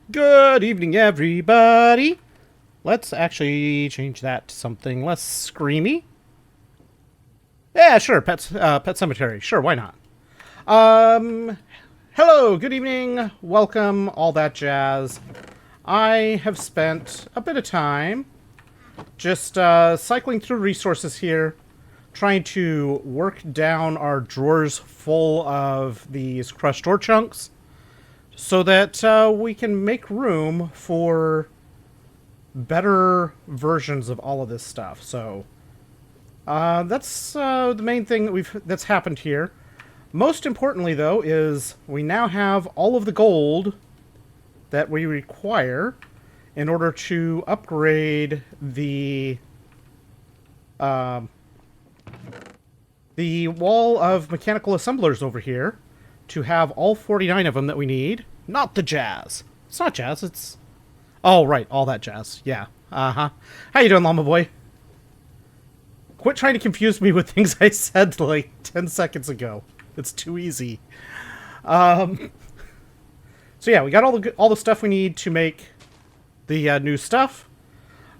Good evening, everybody. Let's actually change that to something less screamy. Yeah, sure. Pet Cemetery. Sure, why not? Um, Hello, good evening, welcome, all that jazz. I have spent a bit of time just cycling through resources here, trying to work down our drawers full of these crushed ore chunks so that we can make room for better versions of all of this stuff. So that's the main thing that's happened here. Most importantly, though, is we now have all of the gold that we require in order to upgrade um, the wall of mechanical assemblers over here to have all 49 of them that we need. Not the jazz. It's not jazz. It's oh right, all that jazz. Yeah. Uh huh. How you doing, Llama Boy? Quit trying to confuse me with things I said like 10 seconds ago. It's too easy. Um, so yeah, we got all the stuff we need to make the new stuff.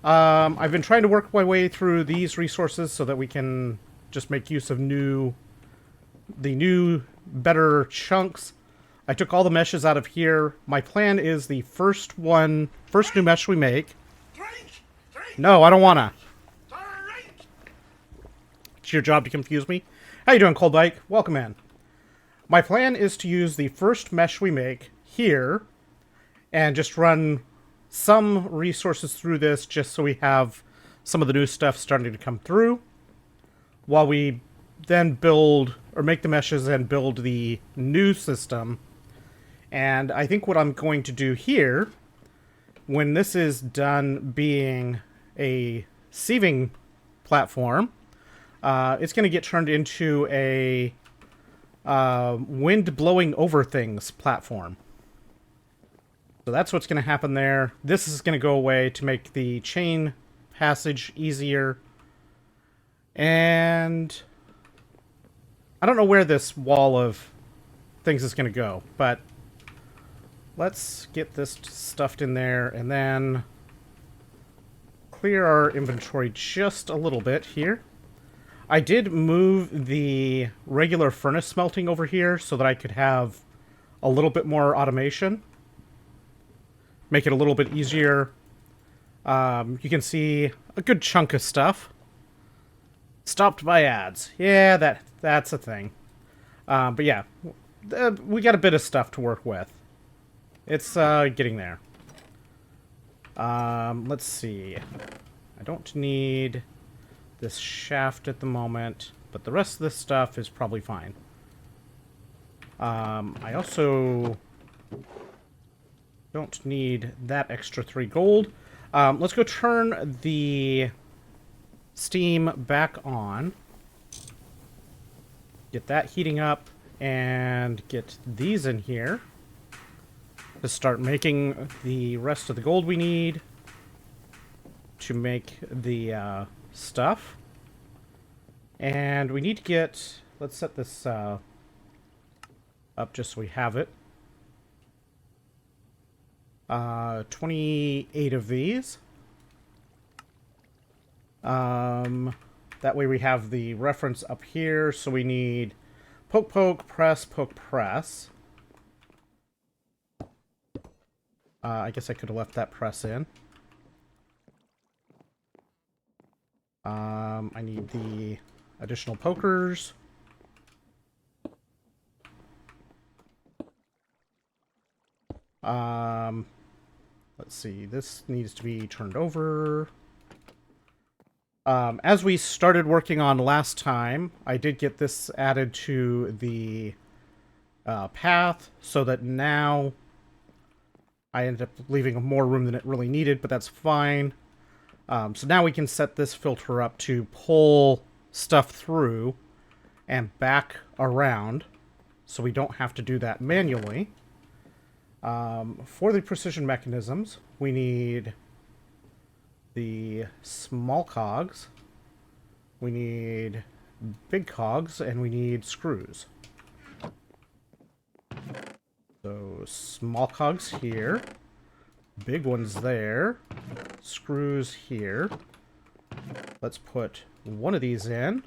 I've been trying to work my way through these resources so that we can just make use of the new, better chunks. I took all the meshes out of here. My plan is the first new mesh we make. No, I don't wanna. It's your job to confuse me. How you doing, Cold Bike? Welcome in. My plan is to use the first mesh we make here and just run some resources through this just so we have some of the new stuff starting to come through while we then build or make the meshes and build the new system. And I think what I'm going to do here, when this is done being a sieving platform, it's going to get turned into a wind blowing over things platform. So that's what's going to happen there. This is going to go away to make the chain passage easier. And I don't know where this wall of things is going to go, but let's get this stuffed in there and then clear our inventory just a little bit here. I did move the regular furnace smelting over here so that I could have a little bit more automation. Make it a little bit easier. You can see a good chunk of stuff. Stopped by ads. Yeah, that's a thing. But yeah, we got a bit of stuff to work with. It's getting there. Let's see. I don't need this shaft at the moment, but the rest of this stuff is probably fine. I also don't need that extra 3 gold. Let's go turn the steam back on. Get that heating up and get these in here to start making the rest of the gold we need to make the stuff. And we need to get, let's set this up just so we have it. 28 of these. That way we have the reference up here, so we need poke, poke, press, poke, press. I guess I could have left that press in. I need the additional pokers. Let's see, this needs to be turned over. As we started working on last time, I did get this added to the path so that now I ended up leaving more room than it really needed, but that's fine. So now we can set this filter up to pull stuff through and back around, so we don't have to do that manually. For the precision mechanisms, we need the small cogs, we need big cogs, and we need screws. So small cogs here. Big ones there. Screws here. Let's put one of these in.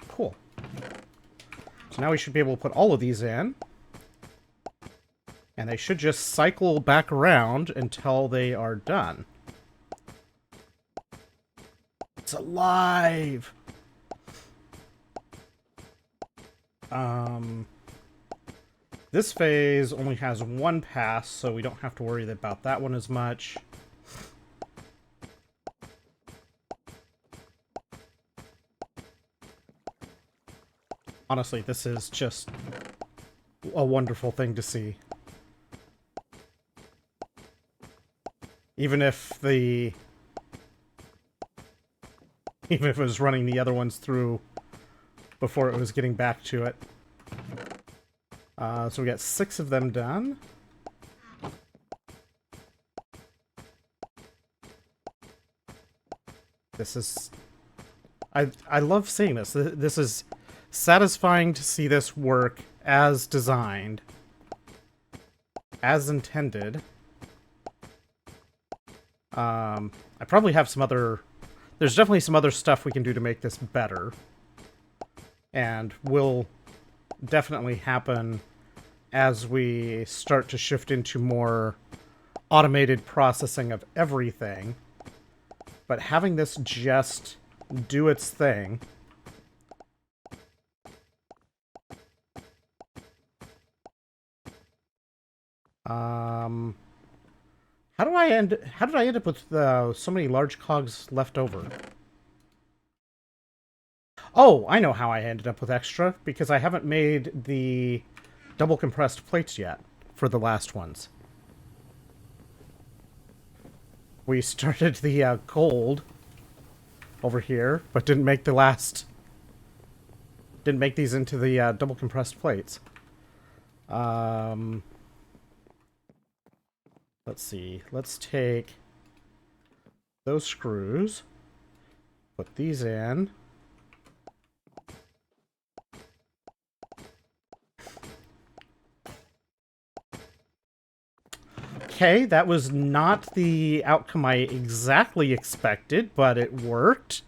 Cool. So now we should be able to put all of these in. And they should just cycle back around until they are done. It's alive! This phase only has one pass, so we don't have to worry about that one as much. Honestly, this is just a wonderful thing to see. Even if it was running the other ones through before it was getting back to it. So we got 6 of them done. This is... I love seeing this. This is satisfying to see this work as designed. As intended. I probably have some other... There's definitely some other stuff we can do to make this better. And will definitely happen as we start to shift into more automated processing of everything. But having this just do its thing... How did I end up with so many large cogs left over? Oh, I know how I ended up with extra, because I haven't made the double compressed plates yet for the last ones. We started the gold over here, but didn't make the last... Didn't make these into the double compressed plates. Let's see. Let's take those screws, put these in. Okay, that was not the outcome I exactly expected, but it worked.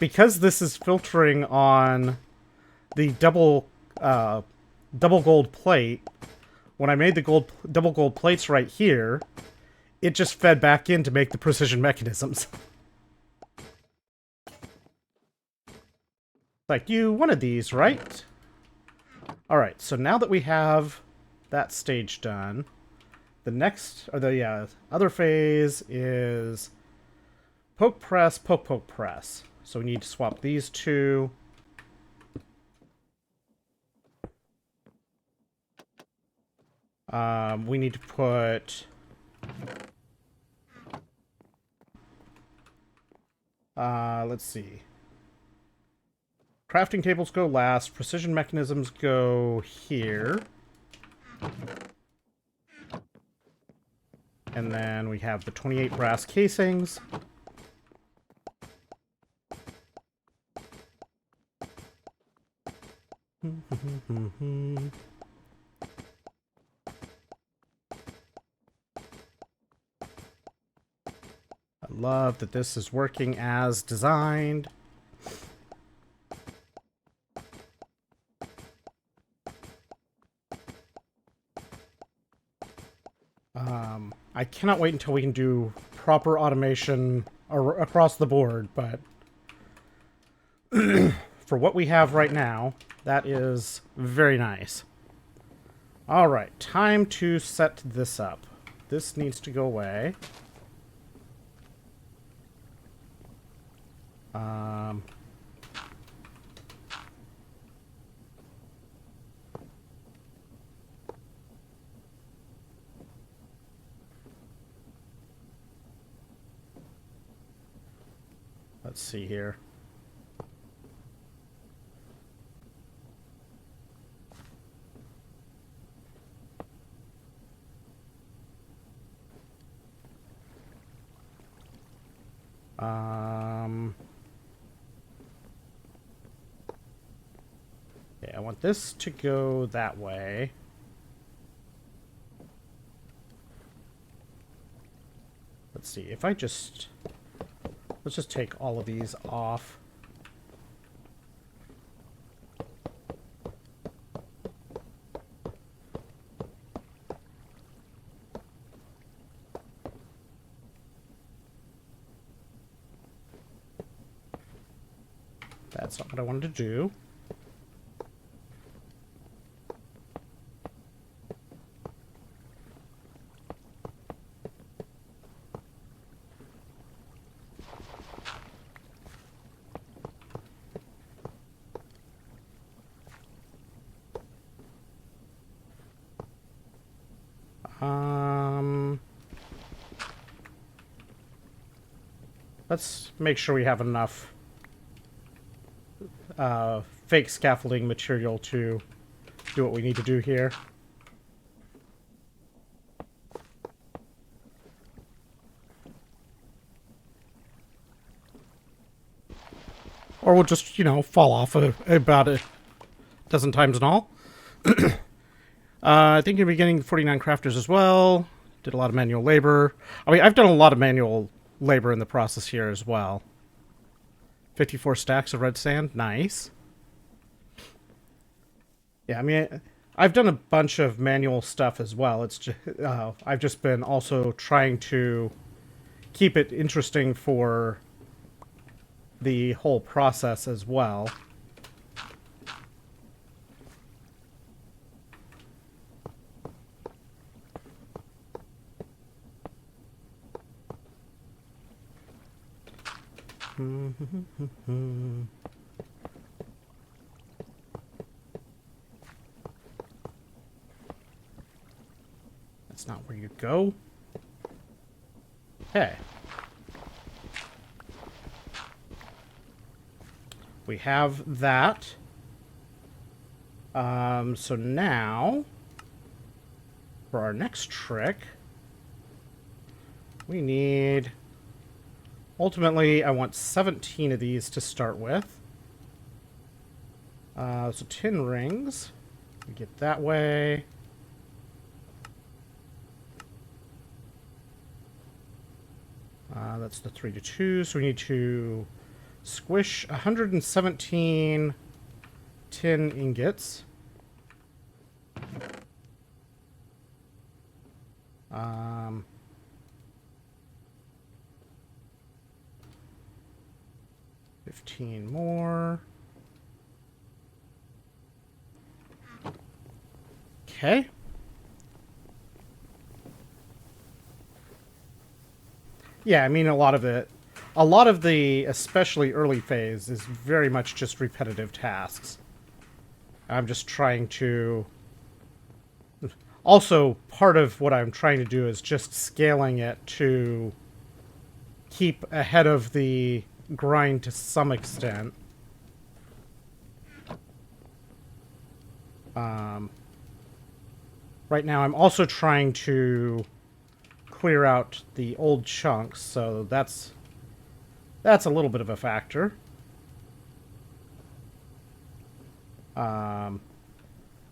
Because this is filtering on the double gold plate, when I made the double gold plates right here, it just fed back in to make the precision mechanisms. Like, you wanted these, right? Alright, so now that we have that stage done, the next, or the other phase is poke press, poke poke press. So we need to swap these two. We need to put... let's see. Crafting tables go last. Precision mechanisms go here. And then we have the 28 brass casings. I love that this is working as designed. I cannot wait until we can do proper automation across the board, but for what we have right now, that is very nice. Alright, time to set this up. This needs to go away. Let's see here. want this to go that way. Let's see, if I just... Let's just take all of these off. That's not what I wanted to do. Let's make sure we have enough fake scaffolding material to do what we need to do here. Or we'll just, you know, fall off about a dozen times and all. I think you'll be getting 49 crafters as well. Did a lot of manual labor. I mean, I've done a lot of manual labor in the process here as well. 54 stacks of red sand. Nice. Yeah, I mean, I've done a bunch of manual stuff as well. It's just, I've just been also trying to keep it interesting for the whole process as well. That's not where you go. Hey. We have that. So now, for our next trick, we need... Ultimately, I want 17 of these to start with. So 10 rings. We get that way. That's the 3 to 2, so we need to squish 117 tin ingots. 15 more. Okay. Yeah, I mean, a lot of the especially early phase is very much just repetitive tasks. I'm just trying to... Also, part of what I'm trying to do is just scaling it to keep ahead of the grind to some extent. Right now, I'm also trying to clear out the old chunks, so that's a little bit of a factor.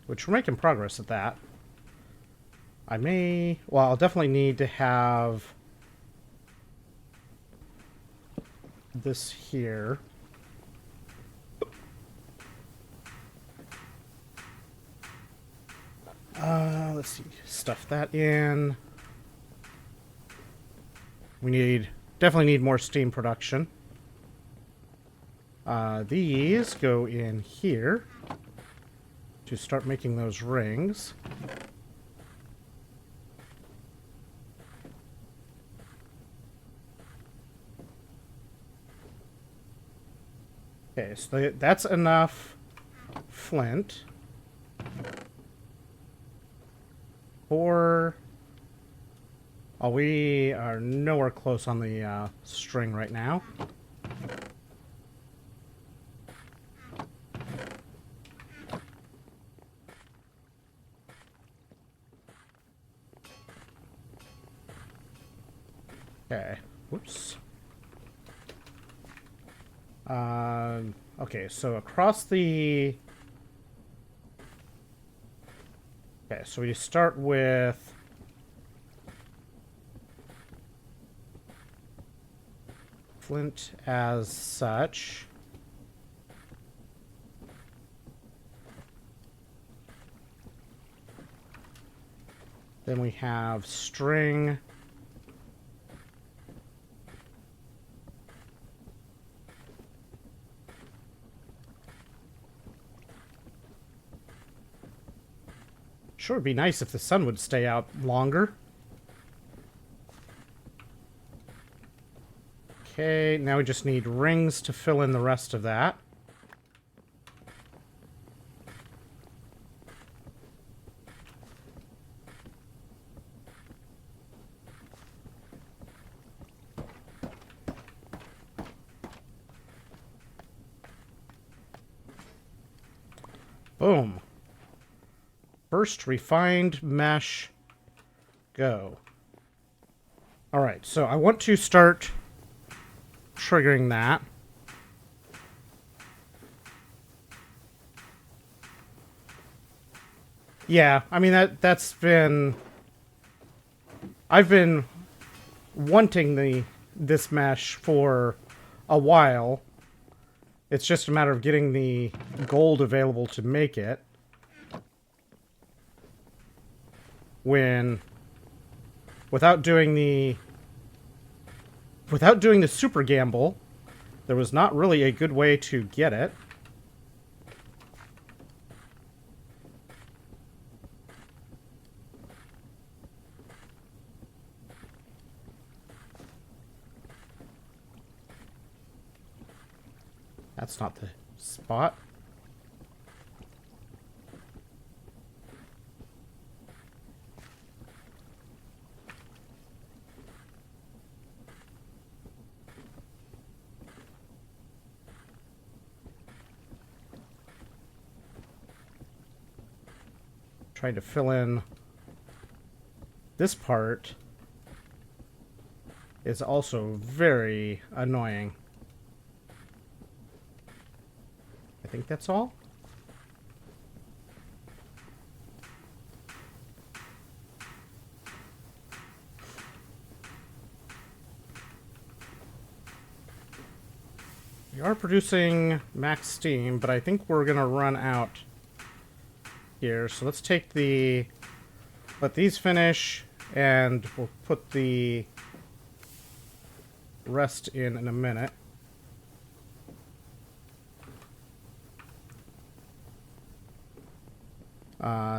Which we're making progress at that. I'll definitely need to have this here. Let's see, stuff that in. We definitely need more steam production. These go in here to start making those rings. Okay, so that's enough flint for... Oh, we are nowhere close on the string right now. Okay, whoops. Okay, so across the Okay, so we start with flint as such. Then we have string. Sure, it'd be nice if the sun would stay out longer. Okay, now we just need rings to fill in the rest of that. Boom. First refined mesh. Go. Alright, so I want to start triggering that. Yeah, I mean that's been... I've been wanting this mesh for a while. It's just a matter of getting the gold available to make it. Without doing the super gamble, there was not really a good way to get it. That's not the spot. Trying to fill in this part is also very annoying. I think that's all. We are producing max steam, but I think we're gonna run out here. So let's take let these finish, and we'll put the rest in a minute.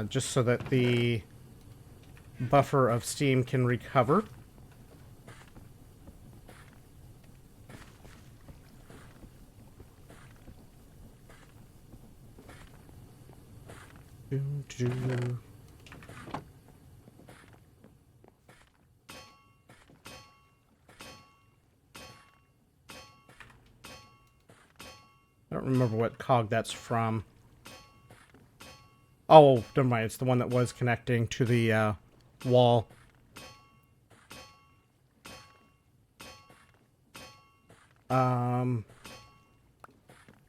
Just so that the buffer of steam can recover. I don't remember what cog that's from. Oh, never mind. It's the one that was connecting to the wall.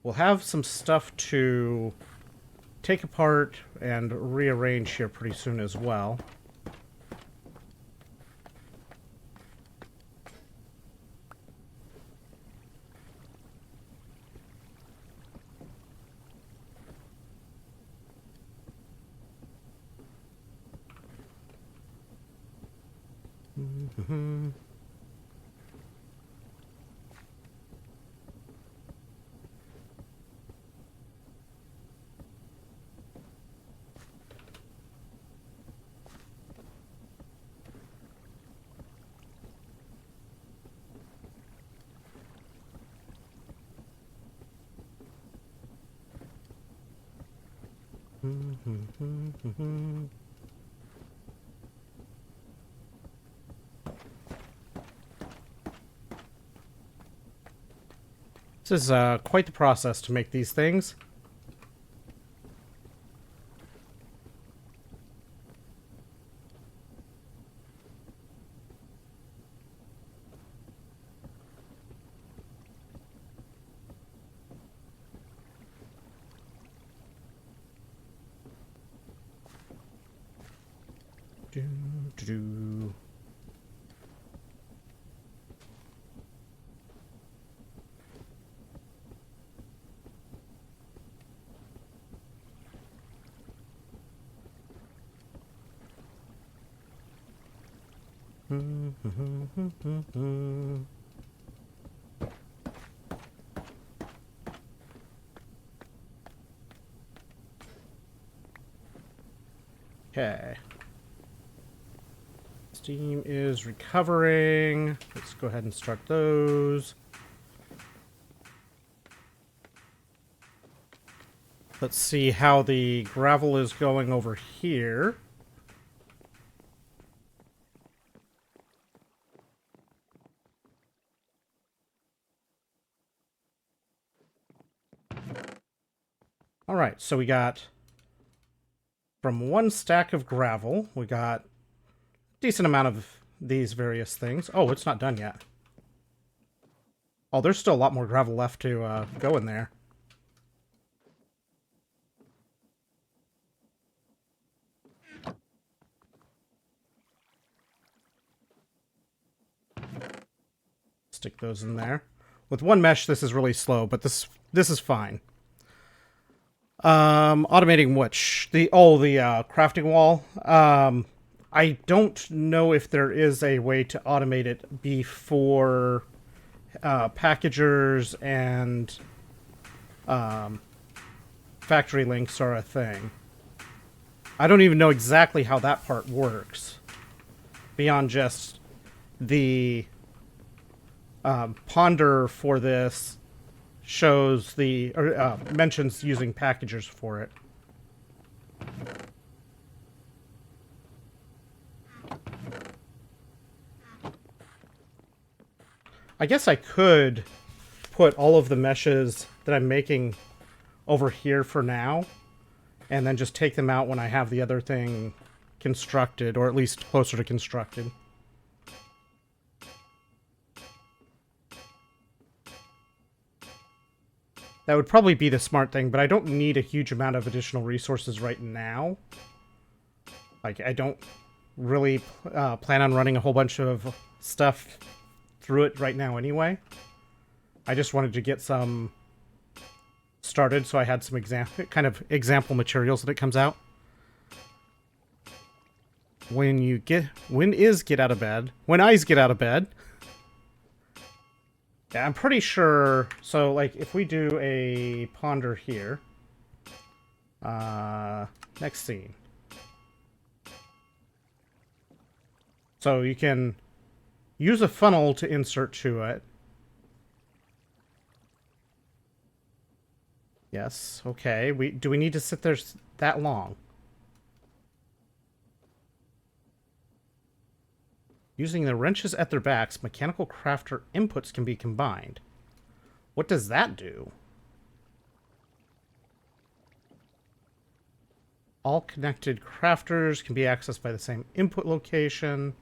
We'll have some stuff to take apart and rearrange here pretty soon as well. Mm-hmm. This is quite the process to make these things. Do. Okay. Steam is recovering. Let's go ahead and start those. Let's see how the gravel is going over here. All right, so we got from one stack of gravel, we got a decent amount of these various things. Oh, it's not done yet. Oh, there's still a lot more gravel left to go in there. Stick those in there. With one mesh, this is really slow, but this is fine. Automating which? The crafting wall. I don't know if there is a way to automate it before packagers and factory links are a thing. I don't even know exactly how that part works. Beyond just the ponder for this shows the mentions using packagers for it. I guess I could put all of the meshes that I'm making over here for now, and then just take them out when I have the other thing constructed, or at least closer to constructed. That would probably be the smart thing, but I don't need a huge amount of additional resources right now. Like, I don't really plan on running a whole bunch of stuff through it right now anyway. I just wanted to get some started so I had some example materials that it comes out. When eyes get out of bed. Yeah, I'm pretty sure. So, like, if we do a ponder here, next scene. So you can use a funnel to insert to it. Yes. Okay. Do we need to sit there that long? Using the wrenches at their backs, mechanical crafter inputs can be combined. What does that do? All connected crafters can be accessed by the same input location.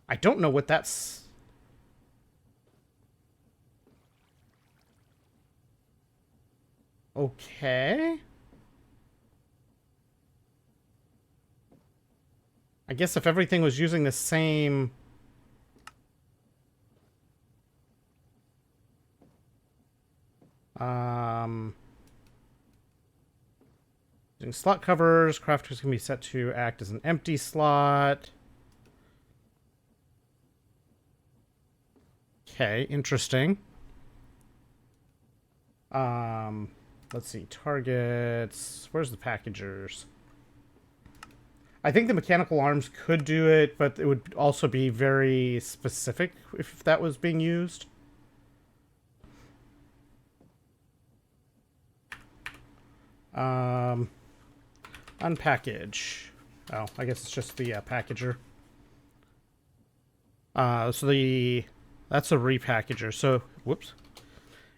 I don't know what that's... Okay. I guess if everything was using the same... Using slot covers, crafters can be set to act as an empty slot. Okay, interesting. Let's see, targets. Where's the packagers? I think the mechanical arms could do it, but it would also be very specific if that was being used. Unpackage. Oh, I guess it's just the packager. That's a repackager. So, whoops.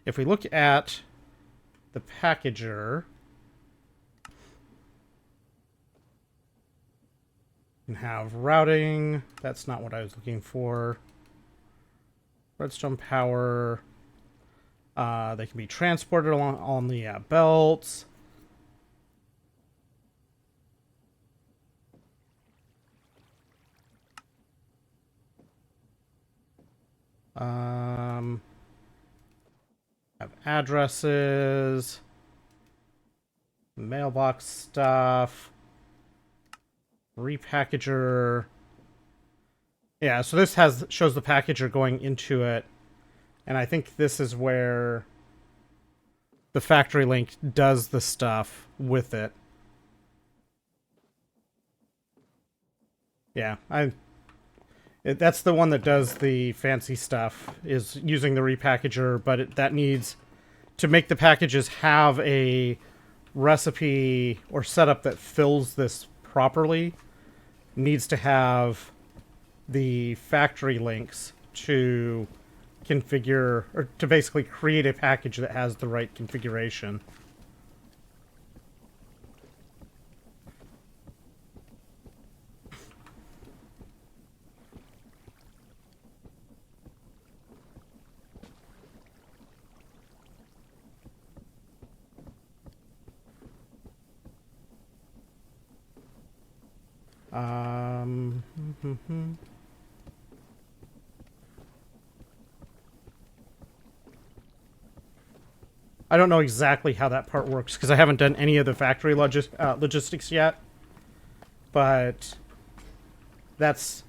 If we look at the packager, you can have routing. That's not what I was looking for. Redstone power. They can be transported along on the belts. Um, have addresses, mailbox stuff, repackager. Yeah, so this shows the packager going into it, and I think this is where the factory link does the stuff with it. Yeah, that's the one that does the fancy stuff, is using the repackager, but that needs to make the packages have a recipe or setup that fills this properly, needs to have the factory links to configure, or to basically create a package that has the right configuration. Um, I don't know exactly how that part works because I haven't done any of the factory logistics yet. But that's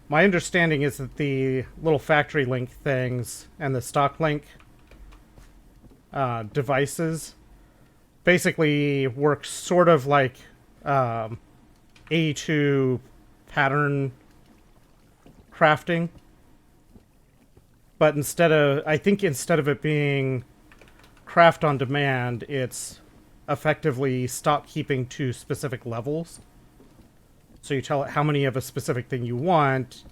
my understanding, is that the little factory link things and the stock link devices basically work sort of like A2 pattern crafting. But I think instead of it being craft on demand, it's effectively stock keeping to specific levels. So you tell it how many of a specific thing you want,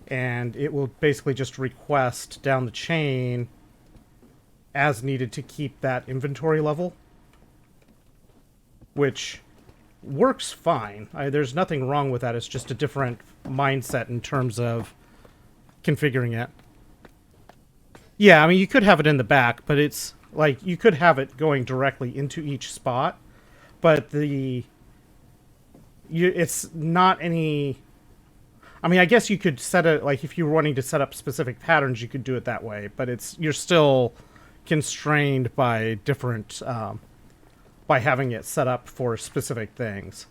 and it will basically just request down the chain as needed to keep that inventory level, which works fine. There's nothing wrong with that. It's just a different mindset in terms of configuring it. Yeah, I mean, you could have it in the back, but it's like you could have it going directly into each spot, but it's not any. I mean, I guess you could set it, like, if you were wanting to set up specific patterns, you could do it that way, but you're still constrained by different by having it set up for specific things.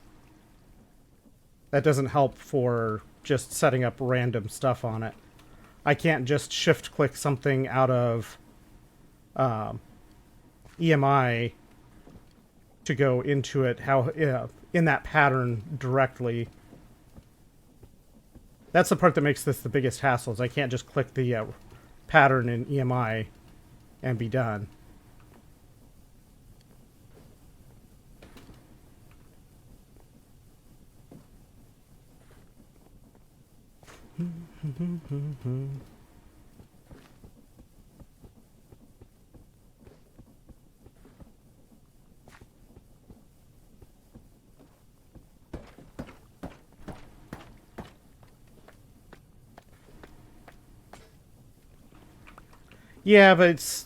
That doesn't help for just setting up random stuff on it. I can't just shift click something out of EMI to go into it in that pattern directly. That's the part that makes this the biggest hassle, is I can't just click the pattern in EMI and be done. Yeah, but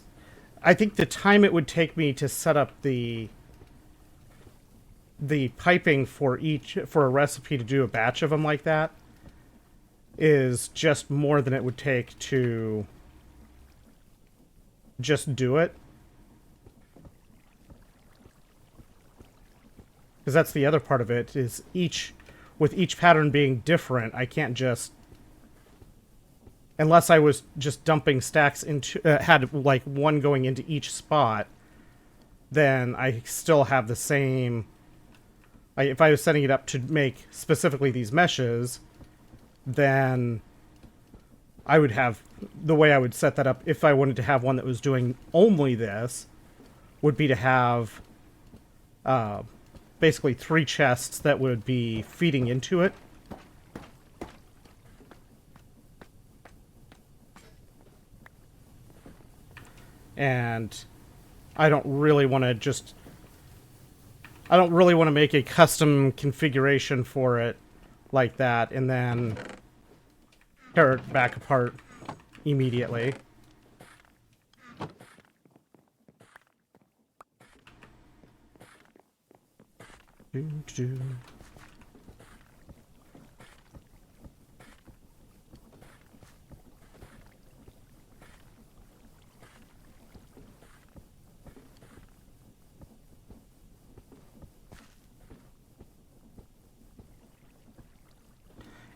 I think the time it would take me to set up the piping for a recipe to do a batch of them like that is just more than it would take to just do it. Because that's the other part of it, is with each pattern being different, I can't just, unless I was just dumping stacks into, had like one going into each spot, then I still have the same. If I was setting it up to make specifically these meshes, then I would have, the way I would set that up if I wanted to have one that was doing only this, would be to have basically 3 chests that would be feeding into it. And I don't really want to make a custom configuration for it like that and then tear it back apart immediately.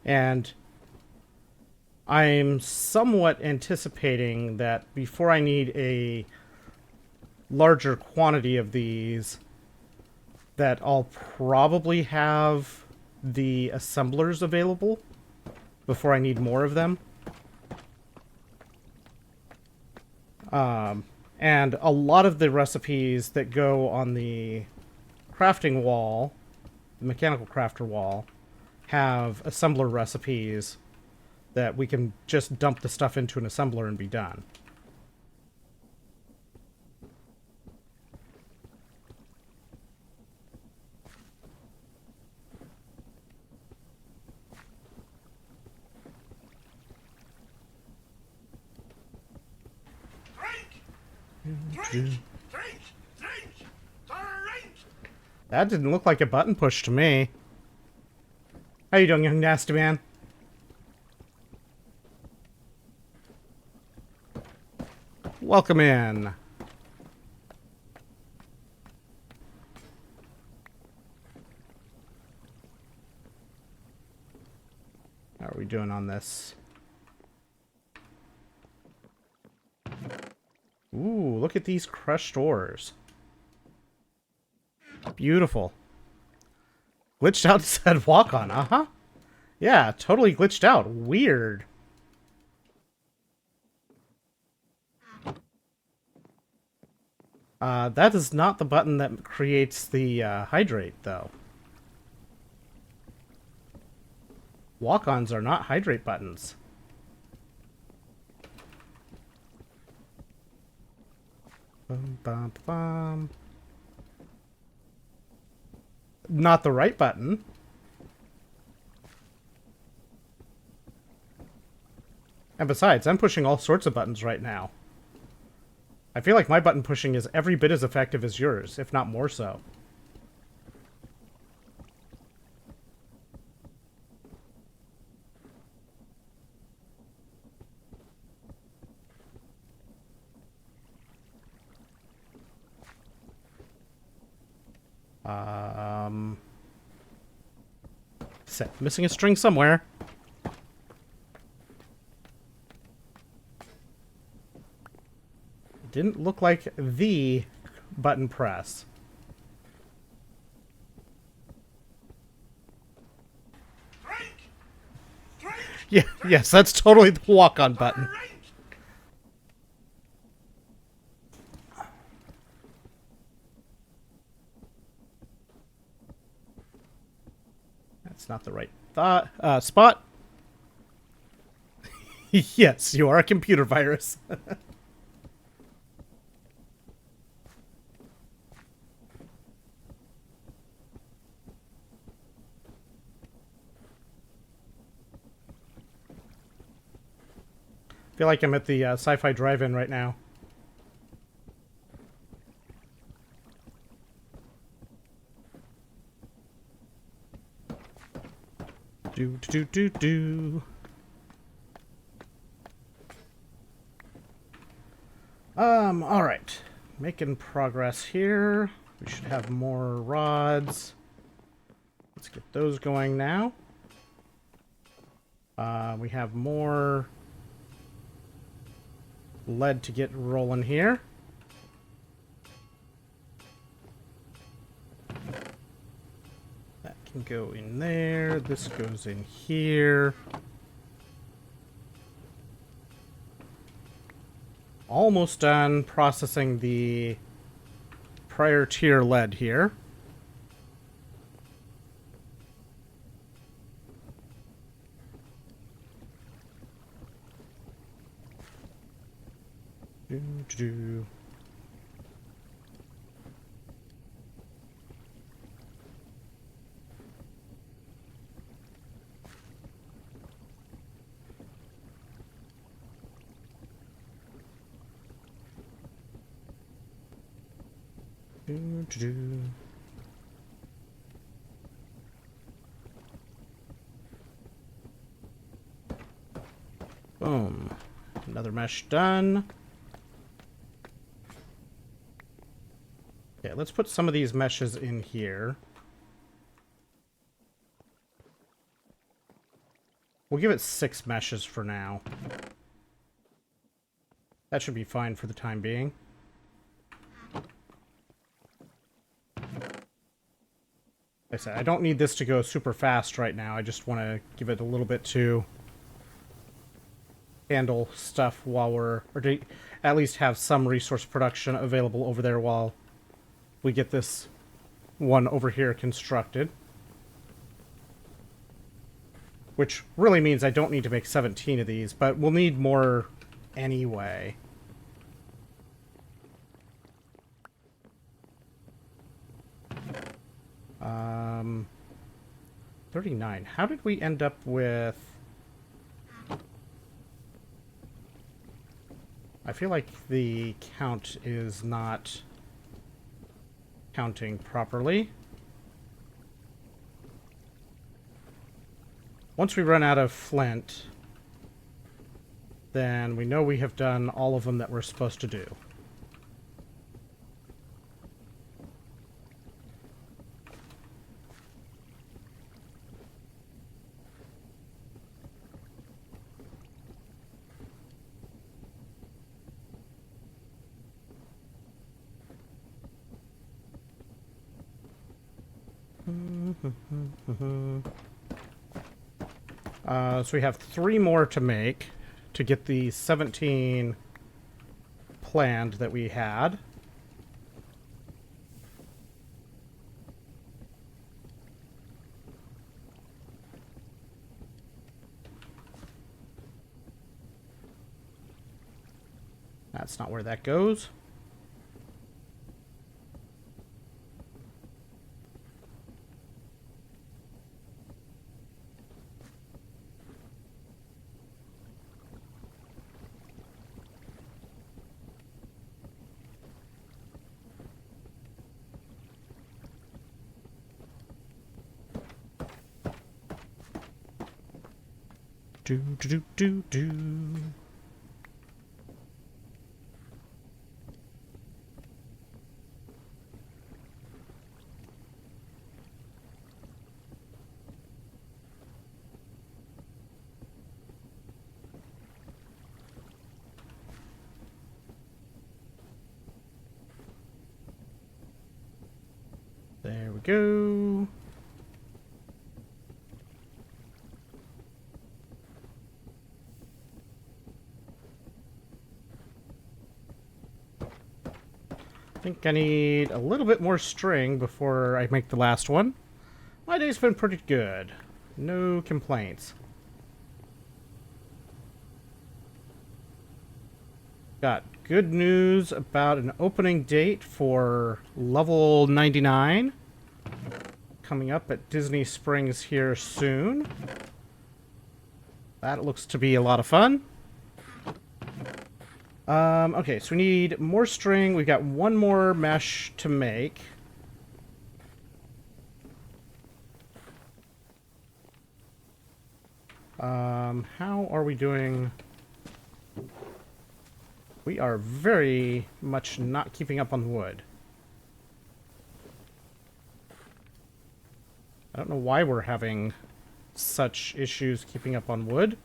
And I'm somewhat anticipating that before I need a larger quantity of these, that I'll probably have the assemblers available before I need more of them. And a lot of the recipes that go on the crafting wall, the mechanical crafter wall, have assembler recipes that we can just dump the stuff into an assembler and be done. Drink! That didn't look like a button push to me. How you doing, young nasty man? Welcome in. How are we doing on this? Ooh, look at these crushed ores. Beautiful. Glitched out said walk on, uh-huh. Yeah, totally glitched out. Weird. That is not the button that creates the hydrate, though. Walk-ons are not hydrate buttons. Bum, bum, bum. Not the right button. And besides, I'm pushing all sorts of buttons right now. I feel like my button pushing is every bit as effective as yours, if not more so. Missing a string somewhere. Didn't look like the button press. Yeah, yes, that's totally the walk-on button. That's not the right spot. Yes, you are a computer virus. I feel like I'm at the Sci-Fi Drive-In right now. Do. All right. Making progress here. We should have more rods. Let's get those going now. We have more lead to get rolling here. That can go in there. This goes in here. Almost done processing the prior tier lead here. Do. Boom. Another mesh done. Okay, let's put some of these meshes in here. We'll give it 6 meshes for now. That should be fine for the time being. Like I said, I don't need this to go super fast right now. I just want to give it a little bit to handle stuff while we're... or to at least have some resource production available over there while we get this one over here constructed. Which really means I don't need to make 17 of these, but we'll need more anyway. Um, 39. How did we end up with... I feel like the count is not counting properly. Once we run out of flint, then we know we have done all of them that we're supposed to do. So we have 3 more to make to get the 17 planned that we had. That's not where that goes. Do do do do do. There we go. I think I need a little bit more string before I make the last one. My day's been pretty good. No complaints. Got good news about an opening date for level 99 coming up at Disney Springs here soon. That looks to be a lot of fun. Okay, so we need more string. We've got 1 more mesh to make. How are we doing? We are very much not keeping up on wood. I don't know why we're having such issues keeping up on wood.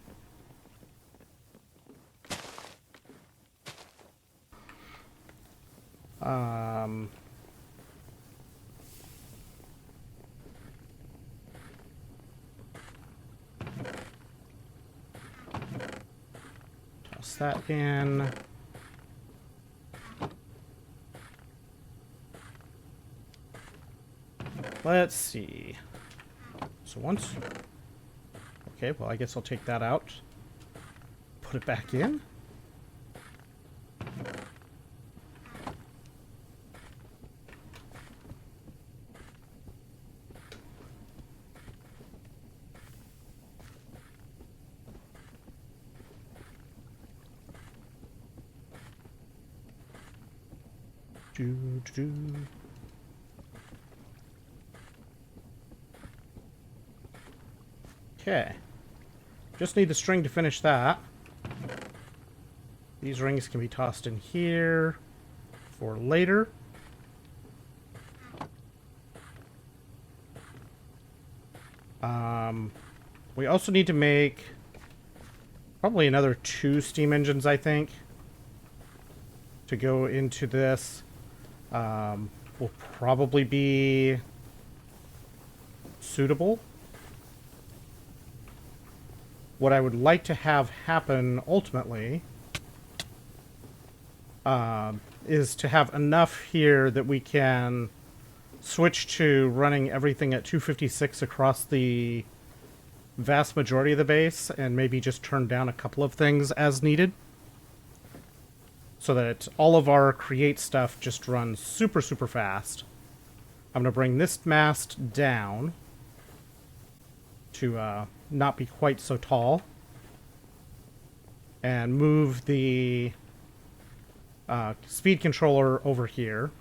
Toss that in. Let's see. So once... Okay, well, I guess I'll take that out. Put it back in. Do. Okay. Just need the string to finish that. These rings can be tossed in here for later. We also need to make probably another 2 steam engines, I think, to go into this. Will probably be suitable. What I would like to have happen ultimately is to have enough here that we can switch to running everything at 256 across the vast majority of the base, and maybe just turn down a couple of things as needed, so that all of our create stuff just runs super, super fast. I'm going to bring this mast down to not be quite so tall, and move the speed controller over here.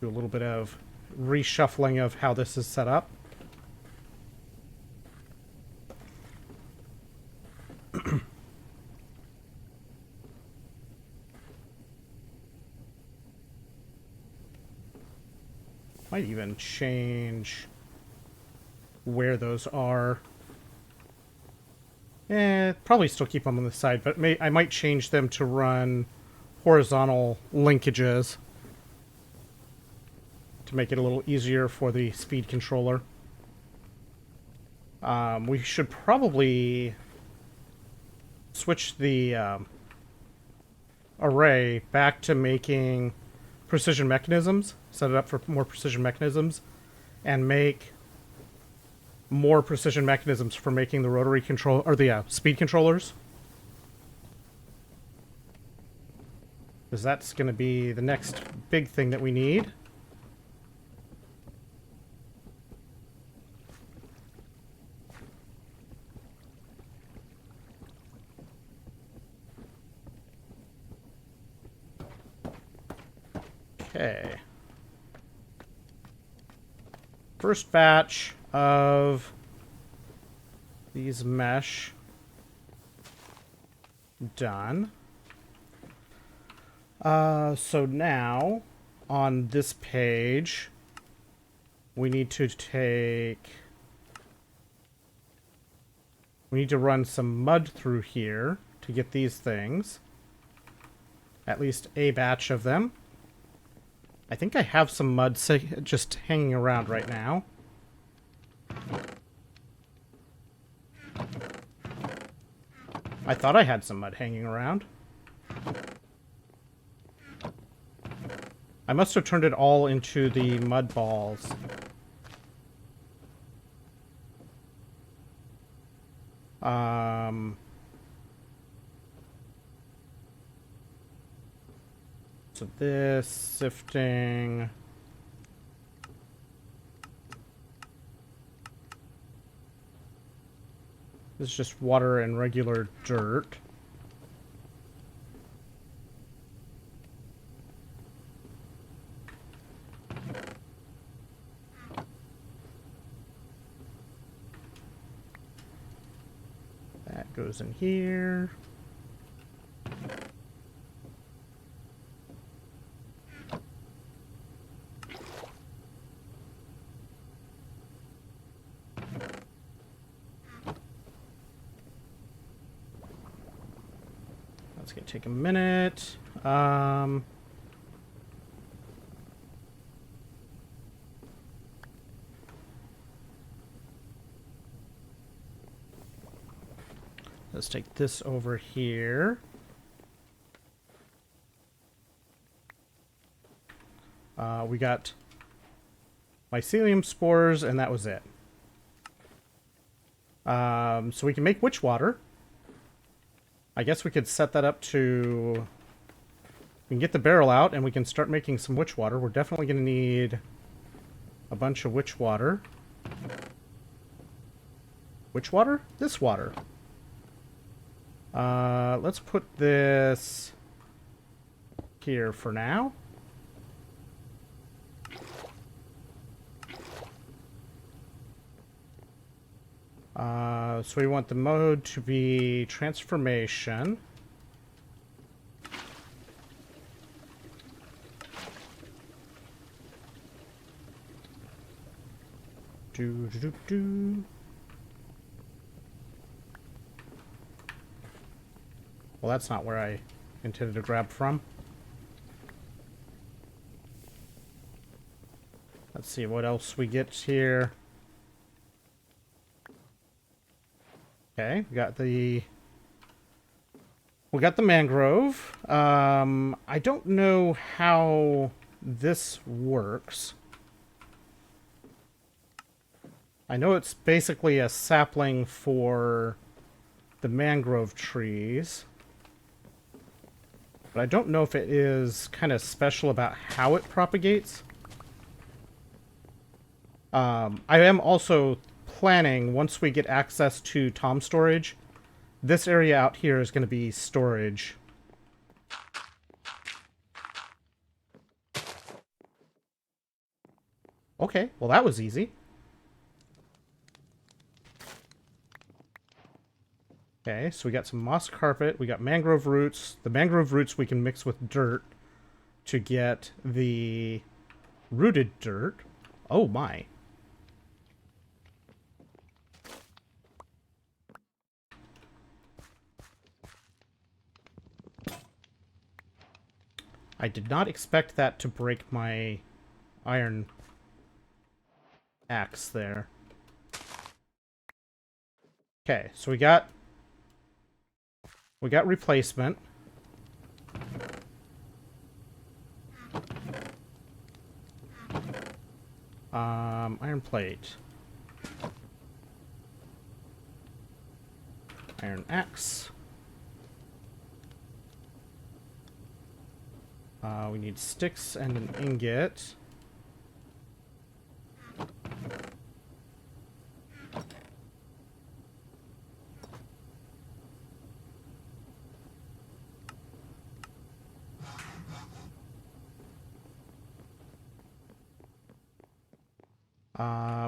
Do a little bit of reshuffling of how this is set up. Might even change where those are. Probably still keep them on the side, but I might change them to run horizontal linkages to make it a little easier for the speed controller. We should probably switch the array back to making precision mechanisms, set it up for more precision mechanisms, and make more precision mechanisms for making the rotary control, or the speed controllers. Because that's going to be the next big thing that we need. Okay. First batch of these mesh done. So now on this page we need to run some mud through here to get these things. At least a batch of them. I think I have some mud just hanging around right now. I thought I had some mud hanging around. I must have turned it all into the mud balls. So this sifting. This is just water and regular dirt. That goes in here. That's gonna take a minute. Let's take this over here. We got mycelium spores, and that was it. So we can make witch water. I guess we could set that up to... We can get the barrel out, and we can start making some witch water. We're definitely going to need a bunch of witch water. Witch water? This water. Let's put this here for now. So we want the mode to be transformation. Do. Well, that's not where I intended to grab from. Let's see what else we get here. Okay, we got the mangrove. I don't know how this works. I know it's basically a sapling for the mangrove trees. But I don't know if it is kind of special about how it propagates. I am also planning, once we get access to Tom storage, this area out here is going to be storage. Okay, well that was easy. Okay, so we got some moss carpet, we got mangrove roots. The mangrove roots we can mix with dirt to get the rooted dirt. Oh my. I did not expect that to break my iron axe there. Okay, so we got replacement. Iron plate. Iron axe. We need sticks and an ingot.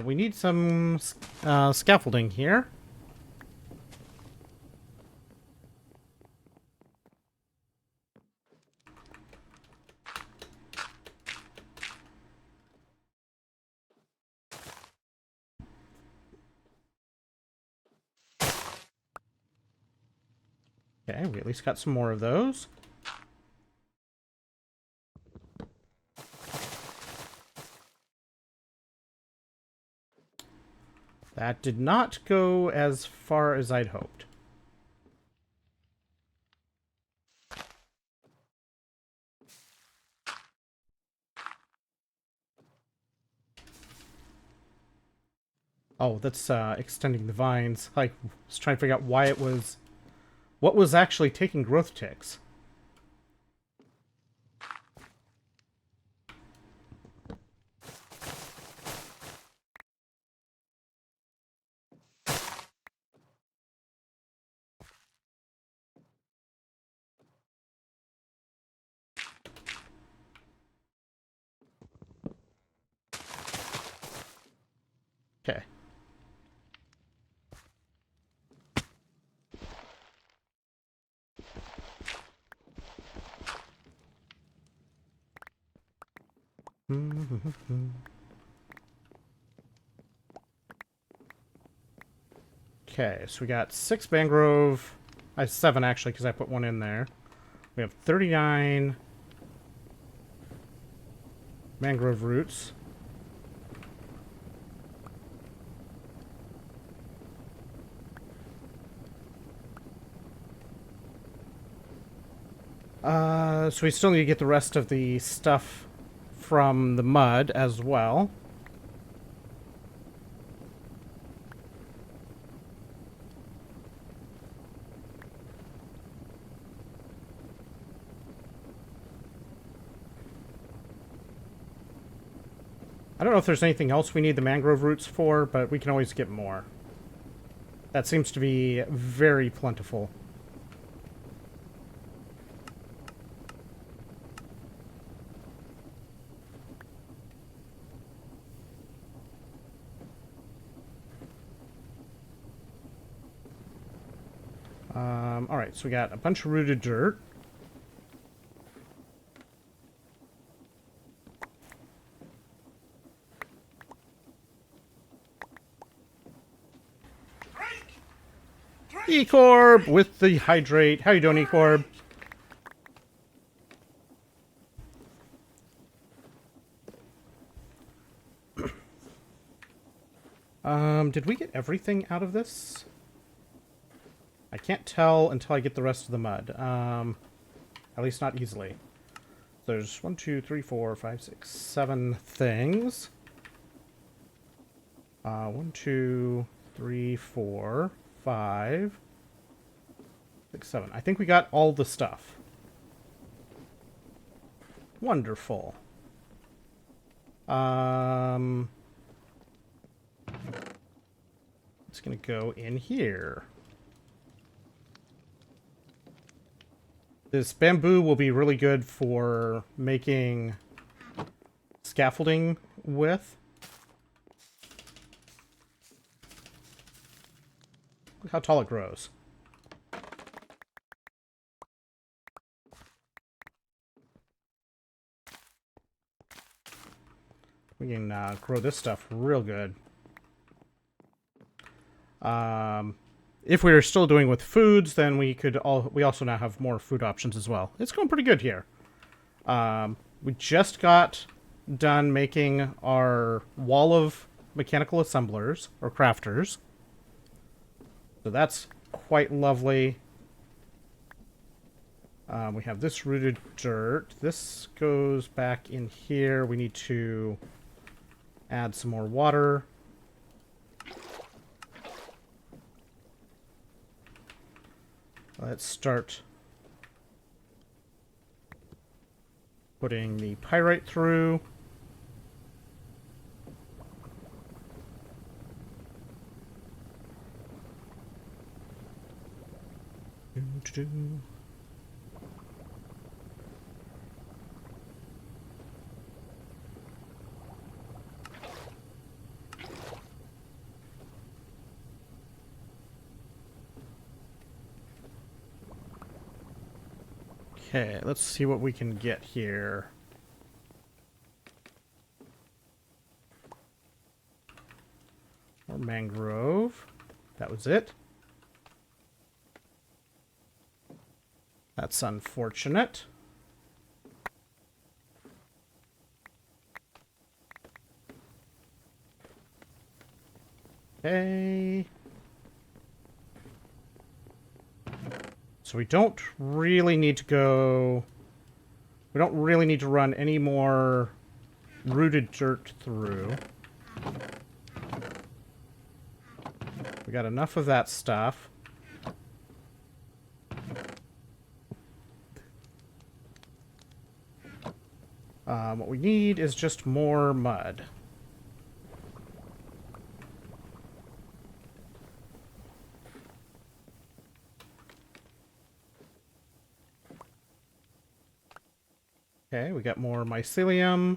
We need some scaffolding here. Okay, we at least got some more of those. That did not go as far as I'd hoped. Oh, that's extending the vines. I was trying to figure out why it was... what was actually taking growth ticks. Okay. Okay, so we got 6 mangrove. 7 actually, because I put one in there. We have 39 mangrove roots. So we still need to get the rest of the stuff from the mud as well. I don't know if there's anything else we need the mangrove roots for, but we can always get more. That seems to be very plentiful. Alright, so we got a bunch of rooted dirt. Ecorb with the hydrate. How you doing, Ecorb? Did we get everything out of this? I can't tell until I get the rest of the mud. At least not easily. There's 1, 2, 3, 4, 5, 6, 7 things. 1, 2, 3, 4, 5, 6, 7. I think we got all the stuff. Wonderful. It's gonna go in here. This bamboo will be really good for making scaffolding with. Look how tall it grows. We can grow this stuff real good. If we were still doing with foods, then we also now have more food options as well. It's going pretty good here. We just got done making our wall of mechanical assemblers or crafters. So that's quite lovely. We have this rooted dirt. This goes back in here. We need to add some more water. Let's start putting the pyrite through. Okay, let's see what we can get here. More mangrove. That was it. That's unfortunate. Okay. So we don't really need to go... We don't really need to run any more rooted dirt through. We got enough of that stuff. What we need is just more mud. Okay, we got more mycelium.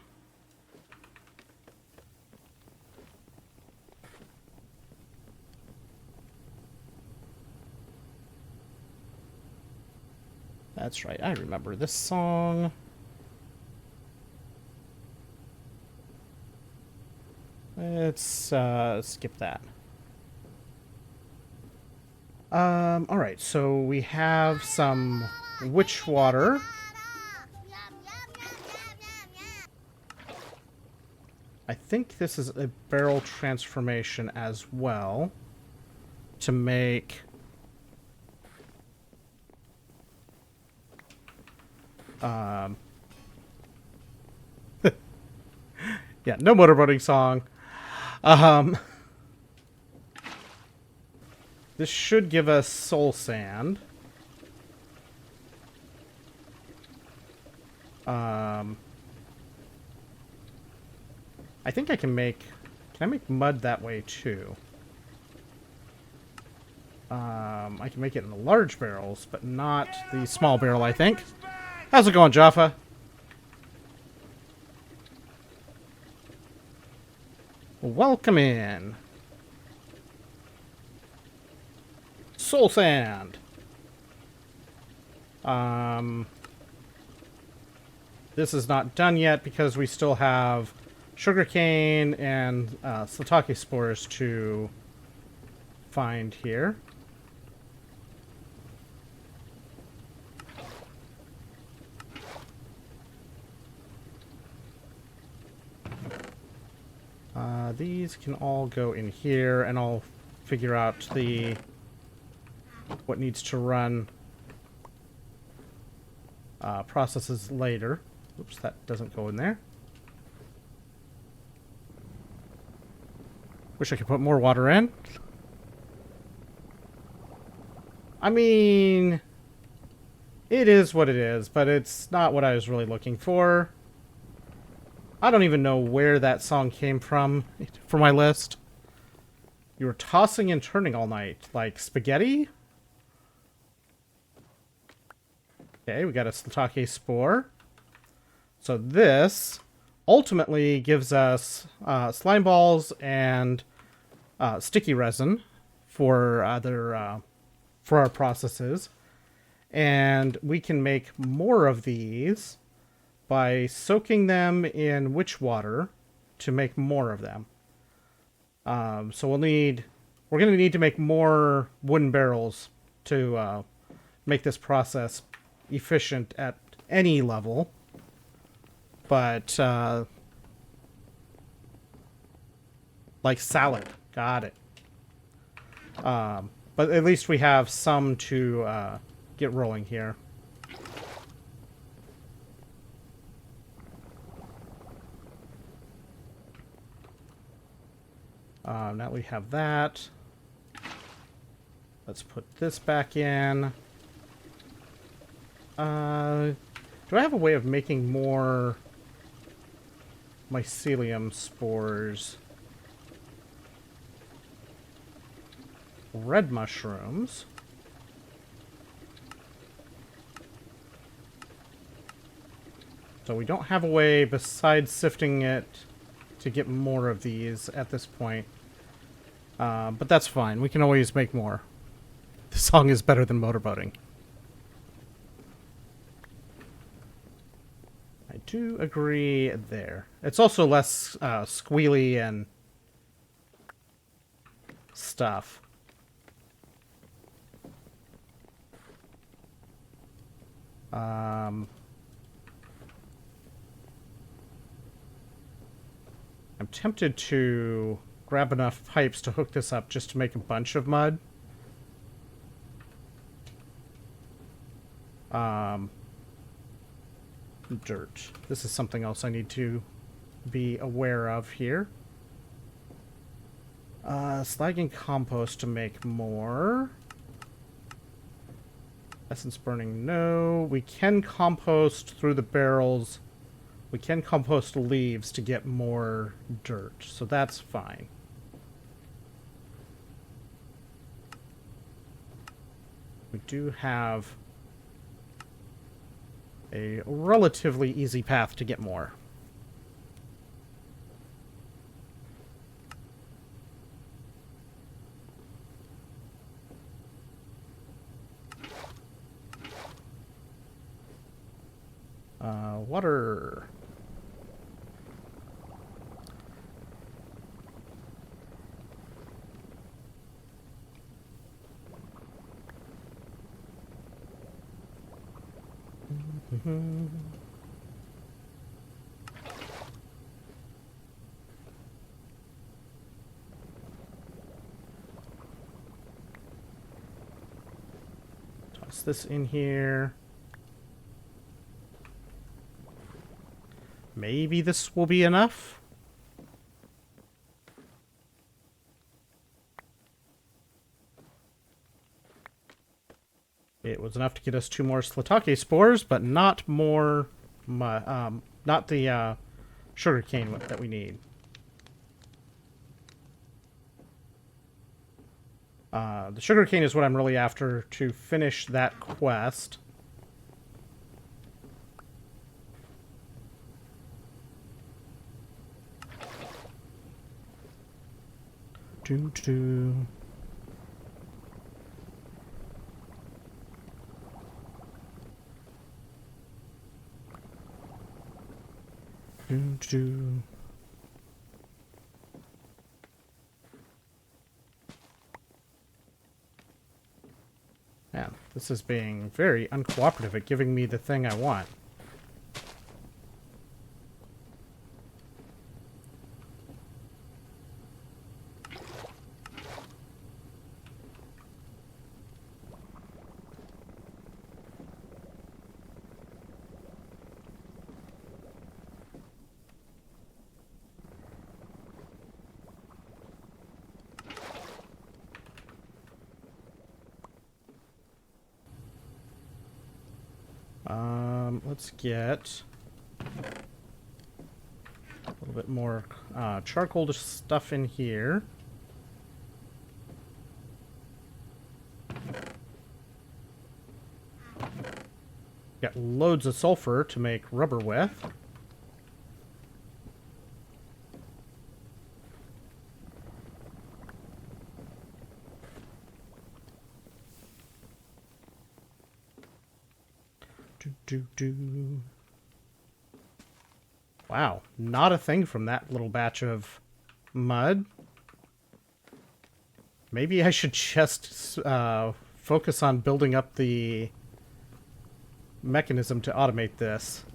That's right, I remember this song. Let's skip that. Alright, so we have some witch water. I think this is a barrel transformation as well to make yeah, no motorboating song. This should give us soul sand. I think I can make... Can I make mud that way, too? I can make it in the large barrels, but not the small barrel, I think. How's it going, Jaffa? Welcome in. Soul sand. This is not done yet because we still have sugarcane and Satake spores to find here. These can all go in here, and I'll figure out what needs to run processes later. Oops, that doesn't go in there. Wish I could put more water in. I mean, it is what it is, but it's not what I was really looking for. I don't even know where that song came from for my list. You were tossing and turning all night, like spaghetti? Okay, we got a Slitake spore. So this ultimately gives us slime balls and sticky resin for for our processes. And we can make more of these by soaking them in witch water to make more of them. So we're going to need to make more wooden barrels to make this process efficient at any level. But like salad, got it. But at least we have some to get rolling here. Now we have that. Let's put this back in. Do I have a way of making more mycelium spores? Red mushrooms. So we don't have a way besides sifting it to get more of these at this point. But that's fine. We can always make more. The song is better than motorboating. I do agree there. It's also less squealy and stuff. I'm tempted to grab enough pipes to hook this up just to make a bunch of mud. Dirt. This is something else I need to be aware of here. Slag and compost to make more. Essence burning, no. We can compost through the barrels. We can compost leaves to get more dirt, so that's fine. We do have a relatively easy path to get more. Water. Toss this in here. Maybe this will be enough. It was enough to get us 2 more Slitake spores, but not more, not the sugarcane that we need. The sugarcane is what I'm really after to finish that quest. Doo-doo. Doo-doo. Man, this is being very uncooperative at giving me the thing I want. let's get a little bit more charcoal stuff in here. Got loads of sulfur to make rubber with. Wow, not a thing from that little batch of mud. Maybe I should just focus on building up the mechanism to automate this.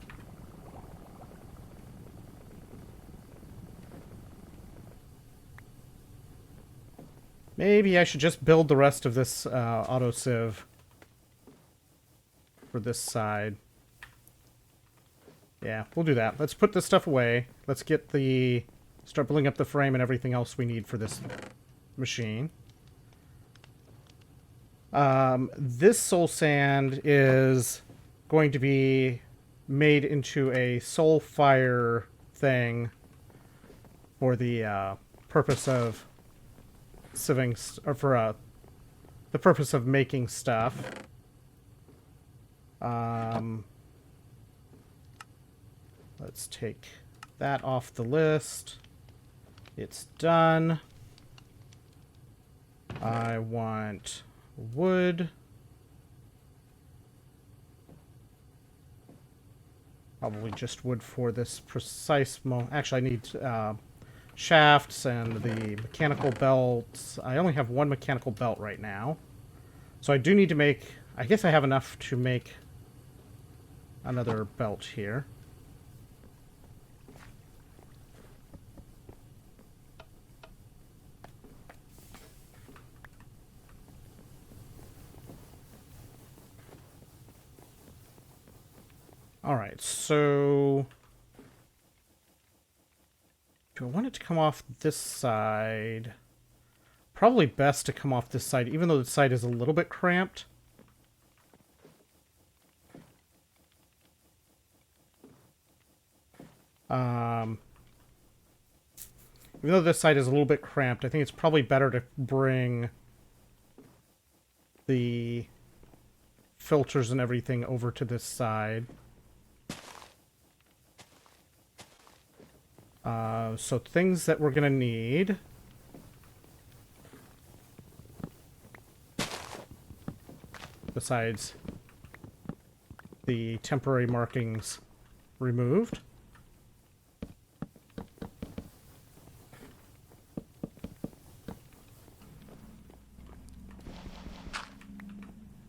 Maybe I should just build the rest of this autosieve for this side. Yeah, we'll do that. Let's put this stuff away. Let's get the... start building up the frame and everything else we need for this machine. This soul sand is going to be made into a soul fire thing for the purpose of sieving, or for the purpose of making stuff. Let's take that off the list. It's done. I want wood. Probably just wood for this precise actually, I need shafts and the mechanical belts. I only have one mechanical belt right now. So I do need to make... I guess I have enough to make another belt here. Alright, so... do I want it to come off this side? Probably best to come off this side, even though the side is a little bit cramped. Even though this side is a little bit cramped, I think it's probably better to bring the filters and everything over to this side. So things that we're gonna need. Besides the temporary markings removed.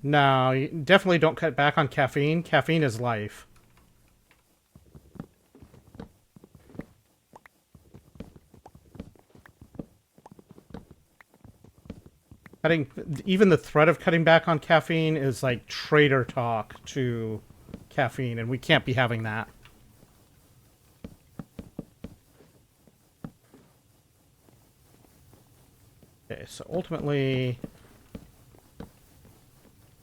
No, you definitely don't cut back on caffeine. Caffeine is life. Even the threat of cutting back on caffeine is like traitor talk to caffeine, and we can't be having that. Okay, so ultimately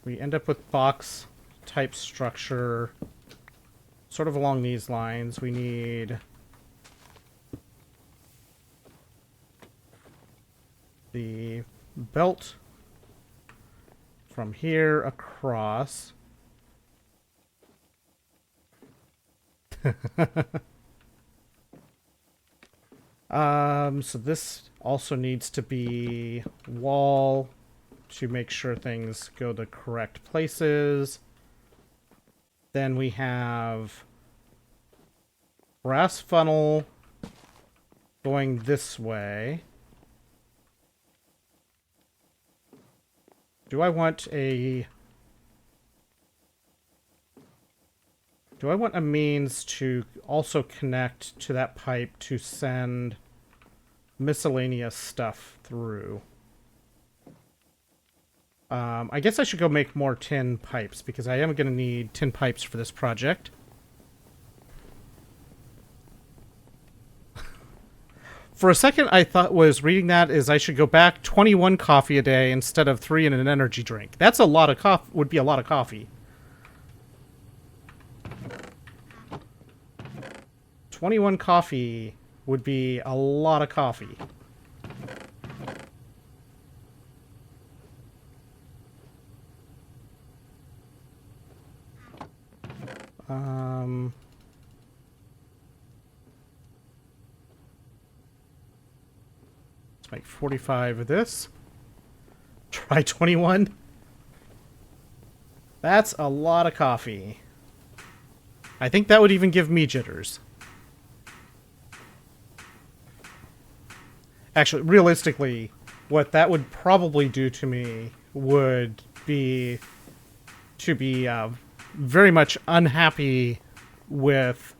we end up with box type structure sort of along these lines. We need the belt from here across. So this also needs to be wall to make sure things go the correct places. Then we have brass funnel going this way. Do I want a means to also connect to that pipe to send miscellaneous stuff through? I guess I should go make more tin pipes, because I am going to need tin pipes for this project. For a second, I thought reading that is I should go back 21 coffee a day instead of 3 in an energy drink. That's a lot of coffee. Would be a lot of coffee. 21 coffee would be a lot of coffee. Let's make 45 of this. Try 21. That's a lot of coffee. I think that would even give me jitters. Actually, realistically, what that would probably do to me would be to be very much unhappy with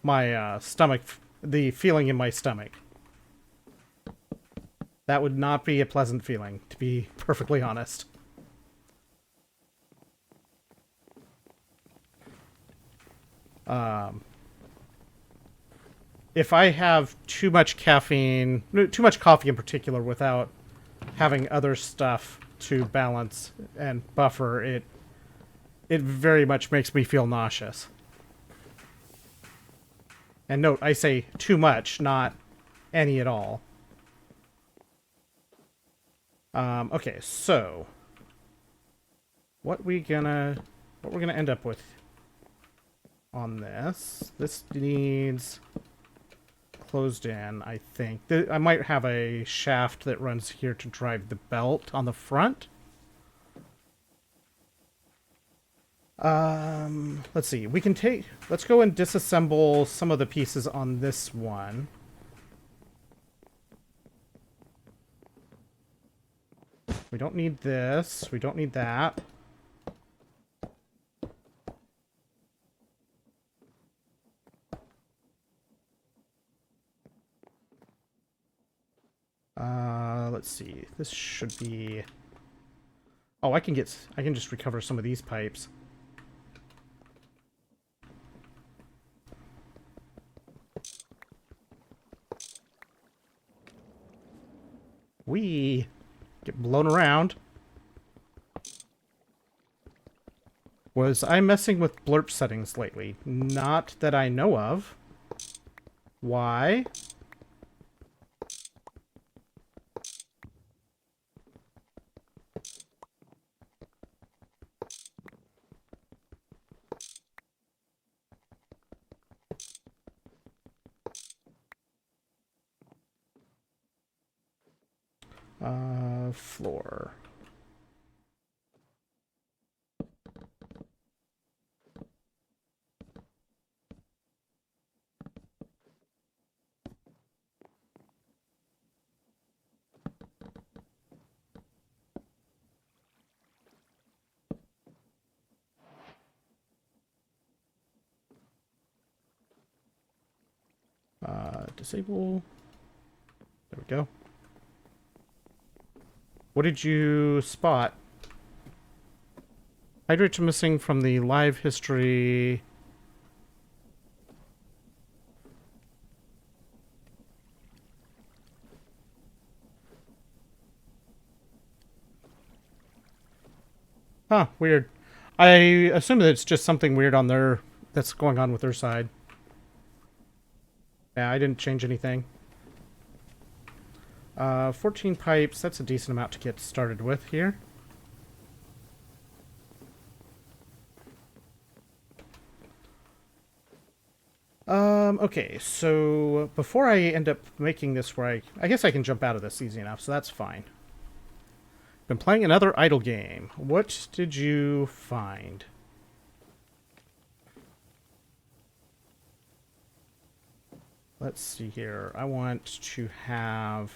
my stomach, the feeling in my stomach. That would not be a pleasant feeling, to be perfectly honest. If I have too much caffeine, too much coffee in particular, without having other stuff to balance and buffer, it very much makes me feel nauseous. And note, I say too much, not any at all. Okay, so what we're gonna end up with on this. This needs closed in, I think. I might have a shaft that runs here to drive the belt on the front. Let's see. Let's go and disassemble some of the pieces on this one. We don't need this. We don't need that. Let's see. This should be... Oh, I can just recover some of these pipes. We get blown around. Was I messing with blurp settings lately? Not that I know of. Why? Floor. Disable. There we go. What did you spot? Hydrates missing from the live history. Huh, weird. I assume that it's just something weird on their... that's going on with their side. Yeah, I didn't change anything. 14 pipes, that's a decent amount to get started with here. Okay, so before I end up making this where I guess I can jump out of this easy enough, so that's fine. Been playing another idle game. What did you find? Let's see here. I want to have...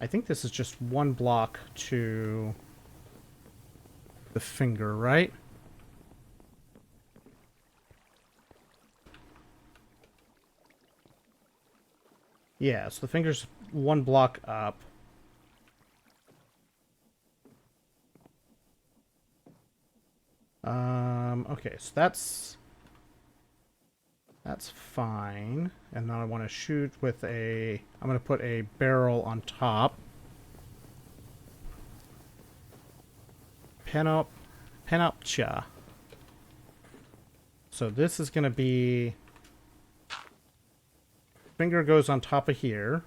I think this is just one block to the finger, right? Yeah, so the finger's one block up. Okay, so that's fine. And then I want to shoot with a... I'm going to put a barrel on top. Panoptia. So this is going to be... Finger goes on top of here.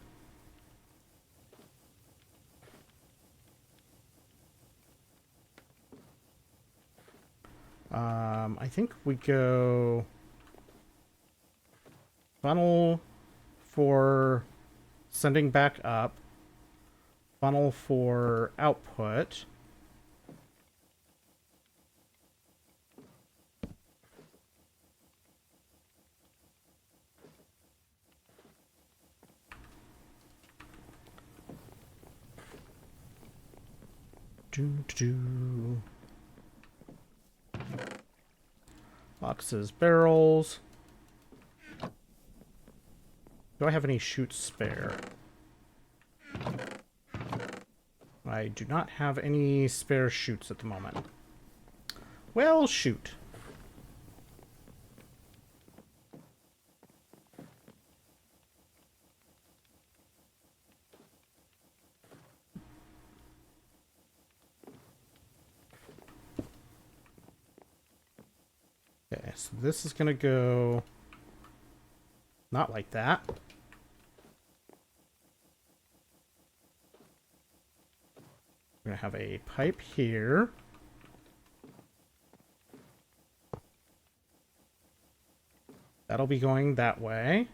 I think we go... Funnel for sending back up. Funnel for output. Boxes, barrels. Do I have any chutes spare? I do not have any spare chutes at the moment. Well, shoot. Okay, so this is gonna go not like that. We're gonna have a pipe here. That'll be going that way.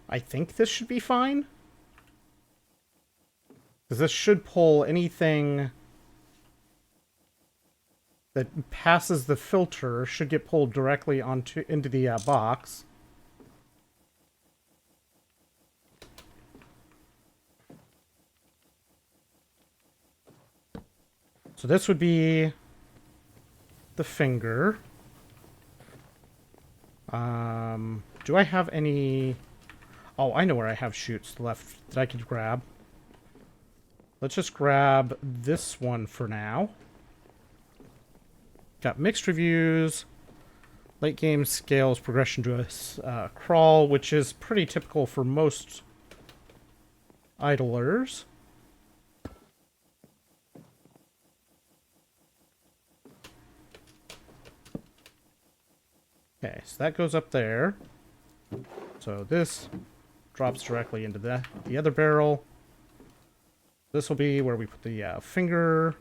I think this should be fine. Because this should pull anything that passes the filter should get pulled directly into the box. So this would be the finger. Do I have any... Oh, I know where I have chutes left that I could grab. Let's just grab this one for now. Got mixed reviews. Late game scales progression to a crawl, which is pretty typical for most idlers. Okay, so that goes up there. So this drops directly into the other barrel. This will be where we put the finger.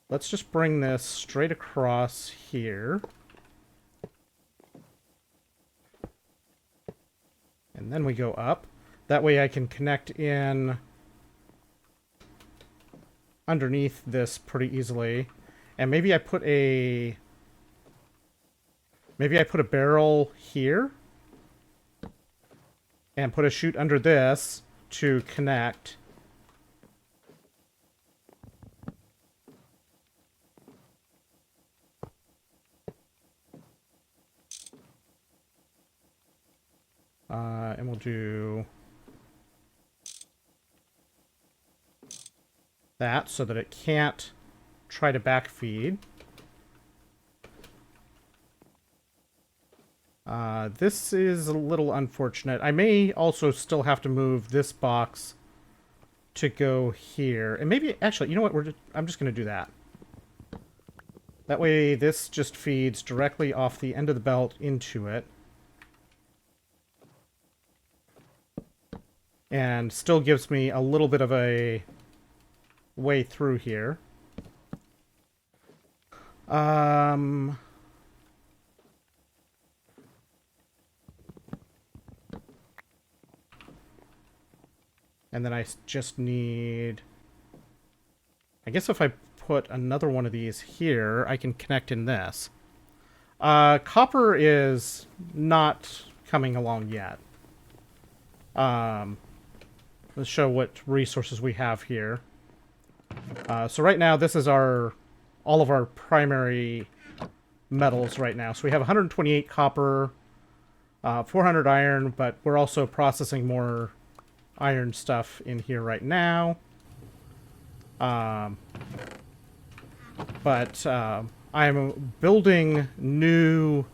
Let's just bring this straight across here. And then we go up. That way I can connect in underneath this pretty easily. And maybe I put a... Maybe I put a barrel here. And put a chute under this to connect. And we'll do that so that it can't try to backfeed. This is a little unfortunate. I may also still have to move this box to go here. And maybe, actually, you know what? I'm just going to do that. That way this just feeds directly off the end of the belt into it. And still gives me a little bit of a way through here. And then I just need... I guess if I put another one of these here, I can connect in this. Copper is not coming along yet. Let's show what resources we have here. So right now, this is all of our primary metals right now. So we have 128 copper, 400 iron, but we're also processing more iron stuff in here right now. But I'm building new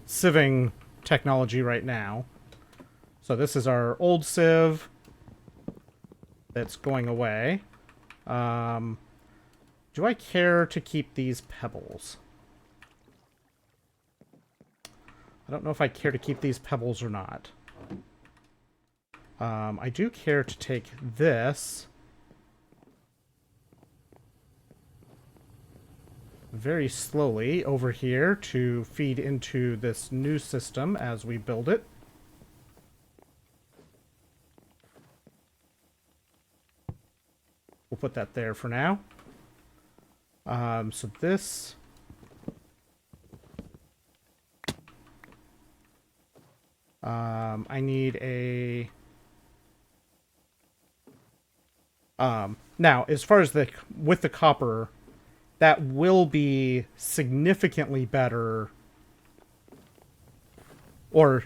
sieving technology right now. So this is our old sieve that's going away. Do I care to keep these pebbles? I don't know if I care to keep these pebbles or not. I do care to take this very slowly over here to feed into this new system as we build it. We'll put that there for now. So this... I need a... now, as far as with the copper, that will be significantly better or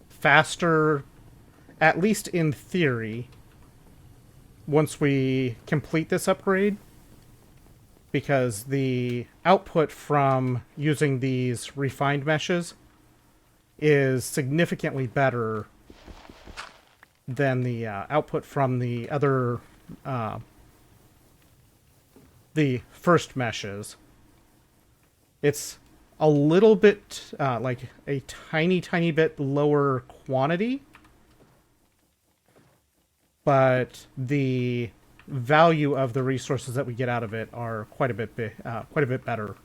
faster, at least in theory, once we complete this upgrade, because the output from using these refined meshes is significantly better than the output from the other the first meshes. It's a little bit like a tiny bit lower quantity, but the value of the resources that we get out of it are quite a bit better.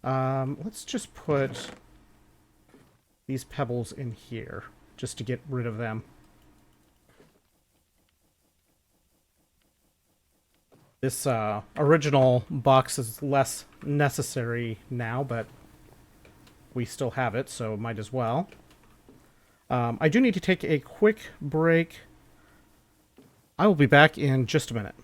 Let's just put these pebbles in here just to get rid of them. This original box is less necessary now, but we still have it, so might as well. I do need to take a quick break. I will be back in just a minute.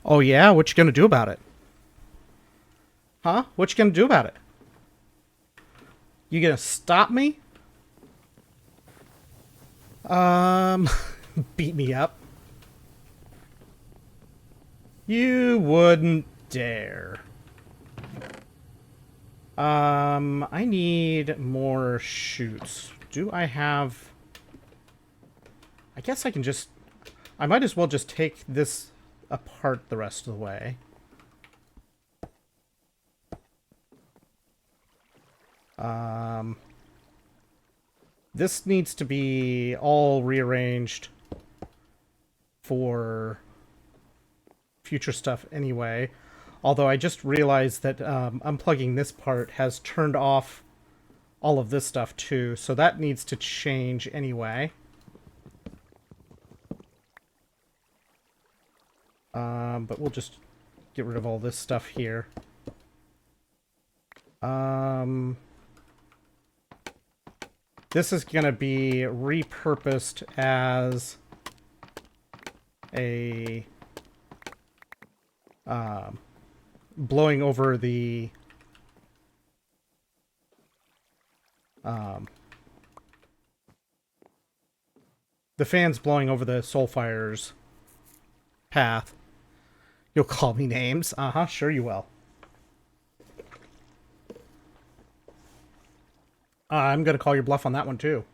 Oh yeah? What you gonna do about it? Huh? What you gonna do about it? You gonna stop me? Beat me up? You wouldn't dare. I need more chutes. Do I have... I guess I can just... I might as well just take this apart the rest of the way. This needs to be all rearranged for future stuff anyway. Although I just realized that unplugging this part has turned off all of this stuff too, so that needs to change anyway. But we'll just get rid of all this stuff here. This is going to be repurposed as a blowing over the fans blowing over the Soulfire's path. You'll call me names. Uh-huh, sure you will. I'm gonna call your bluff on that one too.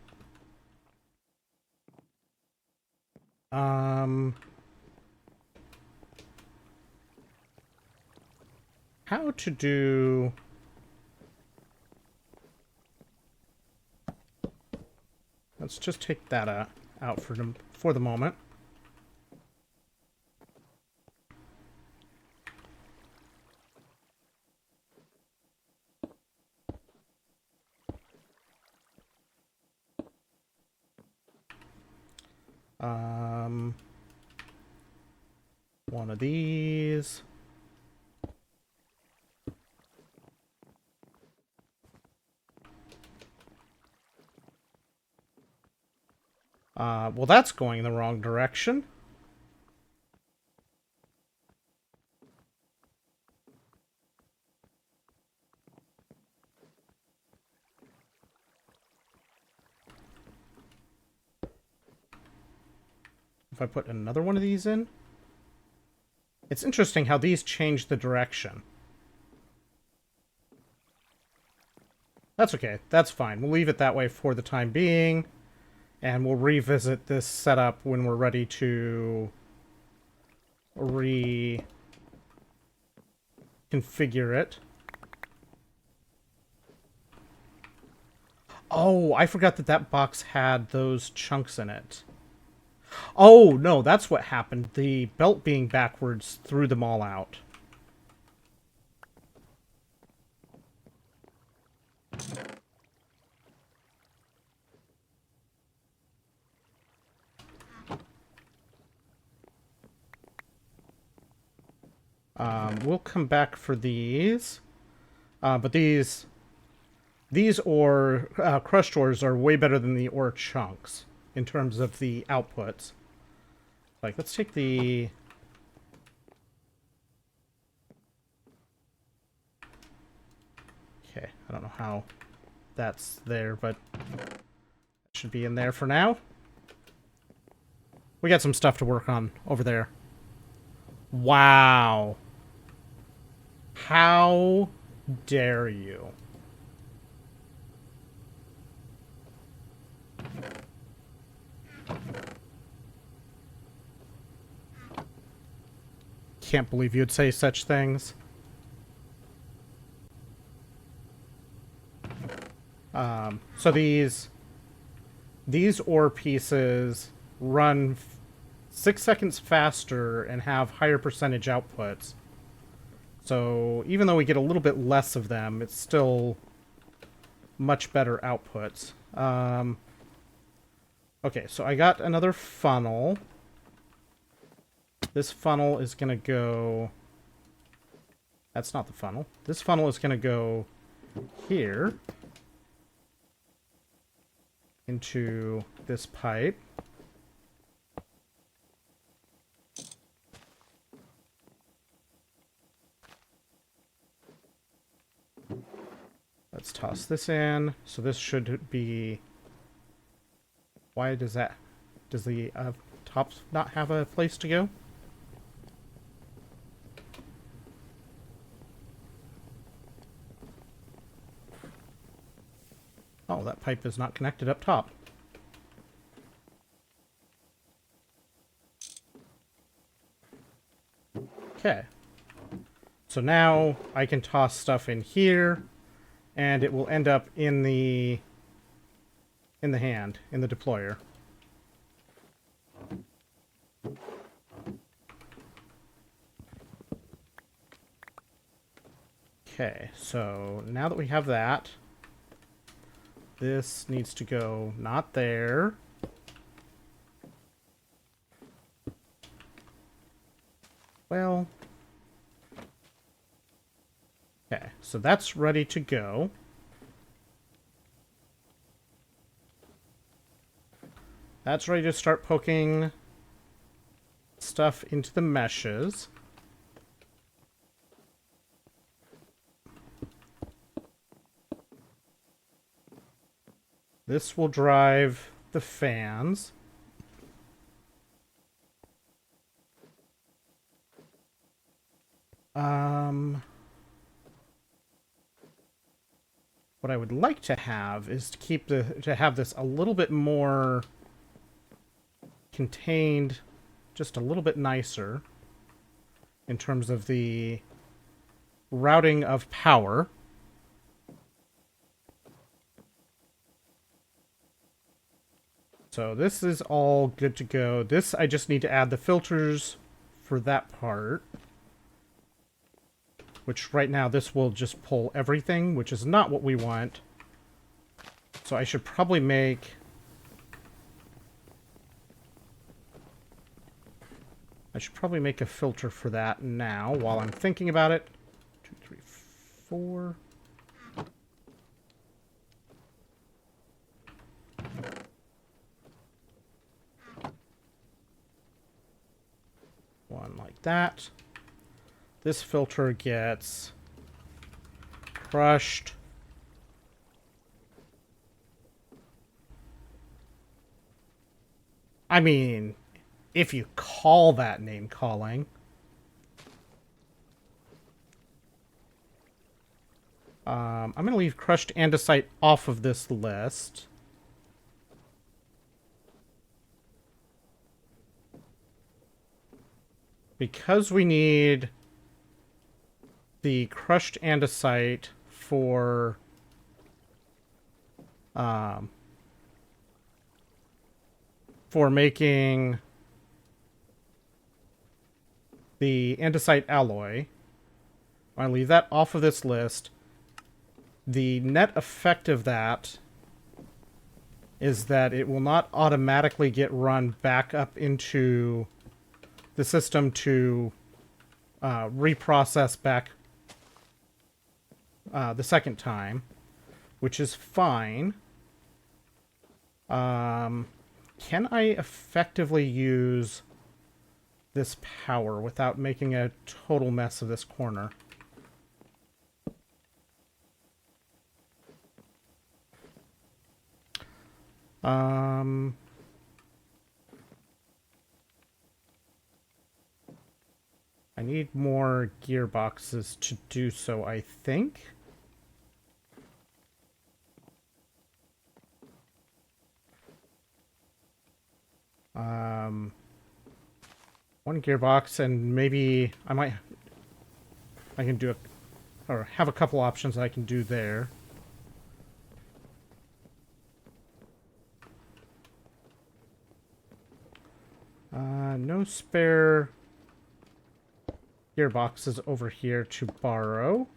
how to do... Let's just take that out for the moment. One of these. Well, that's going in the wrong direction. If I put another one of these in. It's interesting how these change the direction. That's okay. That's fine. We'll leave it that way for the time being. And we'll revisit this setup when we're ready to reconfigure it. Oh, I forgot that that box had those chunks in it. Oh, no, that's what happened. The belt being backwards threw them all out. We'll come back for these. But these ore, crushed ores are way better than the ore chunks in terms of the outputs. Like, let's take the... Okay, I don't know how that's there, but it should be in there for now. We got some stuff to work on over there. Wow. How dare you? Can't believe you'd say such things. So these ore pieces run 6 seconds faster and have higher percentage outputs. So even though we get a little bit less of them, it's still much better outputs. Okay, so I got another funnel. This funnel is going to go... That's not the funnel. This funnel is going to go here into this pipe. Let's toss this in. So this should be... Why does that... Does the top not have a place to go? Oh, that pipe is not connected up top. Okay. So now I can toss stuff in here, and it will end up in the hand, in the deployer. Okay, so now that we have that, this needs to go not there. Well, okay, so that's ready to go. That's ready to start poking stuff into the meshes. This will drive the fans. What I would like to have is to keep to have this a little bit more contained, just a little bit nicer in terms of the routing of power. So this is all good to go. This, I just need to add the filters for that part. Which right now this will just pull everything, which is not what we want. So I should probably make... a filter for that now while I'm thinking about it. 2, 3, 4. One like that. This filter gets crushed. I mean, if you call that name calling. I'm going to leave crushed andesite off of this list. Because we need the crushed andesite for making the andesite alloy. I leave that off of this list. The net effect of that is that it will not automatically get run back up into the system to reprocess back the second time, which is fine. Can I effectively use this power without making a total mess of this corner? I need more gearboxes to do so, I think. One gearbox, and maybe I can do or have a couple options that I can do there. No spare gearboxes over here to borrow.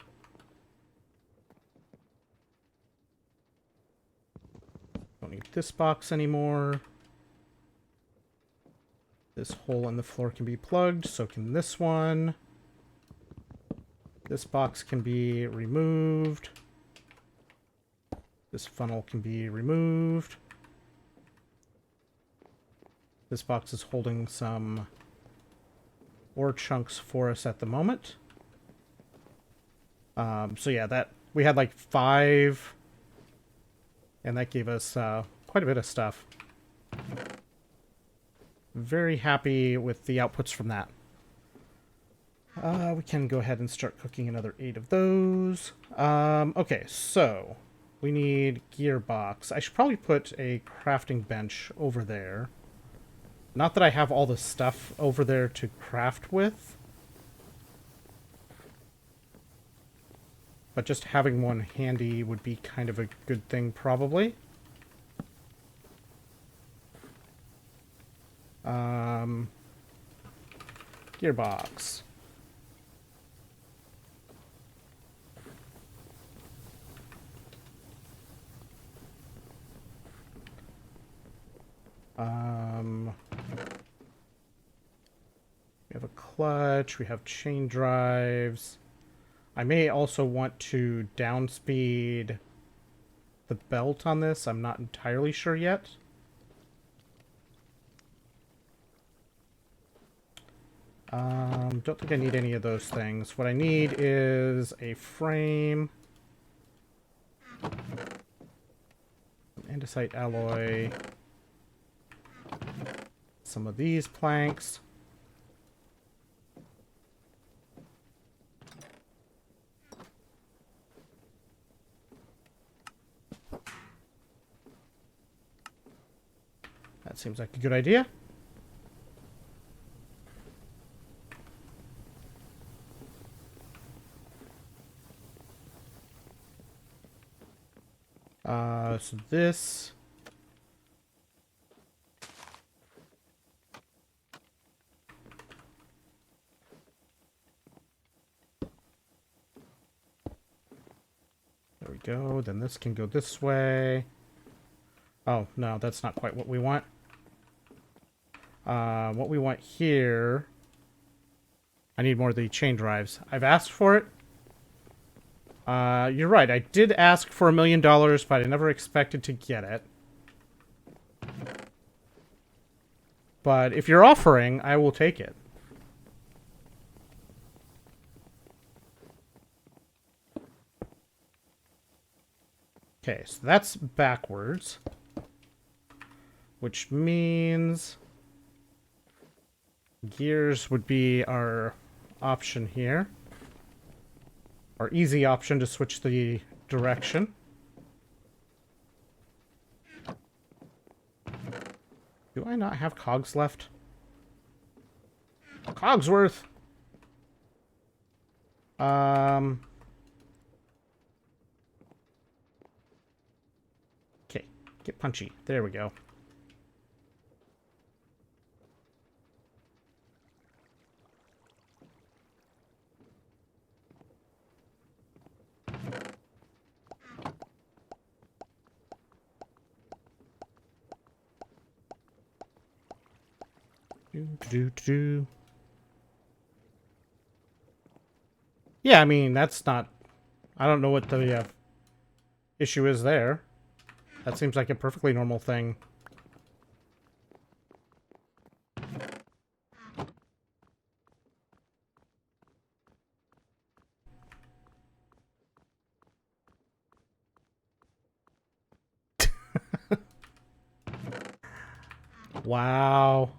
Don't need this box anymore. This hole in the floor can be plugged, so can this one. This box can be removed. This funnel can be removed. This box is holding some ore chunks for us at the moment. So yeah, that we had like 5, and that gave us quite a bit of stuff. Very happy with the outputs from that. We can go ahead and start cooking another 8 of those. Okay, so we need gearbox. I should probably put a crafting bench over there. Not that I have all the stuff over there to craft with, but just having one handy would be kind of a good thing, probably. Gearbox. We have a clutch, we have chain drives. I may also want to downspeed the belt on this. I'm not entirely sure yet. Don't think I need any of those things. What I need is a frame, andesite alloy, some of these planks. That seems like a good idea. So this... There we go. Then this can go this way. Oh, no, that's not quite what we want. What we want here... I need more of the chain drives. I've asked for it. You're right. I did ask for $1 million, but I never expected to get it. But if you're offering, I will take it. Okay, so that's backwards. Which means... gears would be our option here. Our easy option to switch the direction. Do I not have cogs left? Cogsworth! Okay, get punchy. There we go. Yeah, I mean, that's not... I don't know what the issue is there. That seems like a perfectly normal thing. Wow.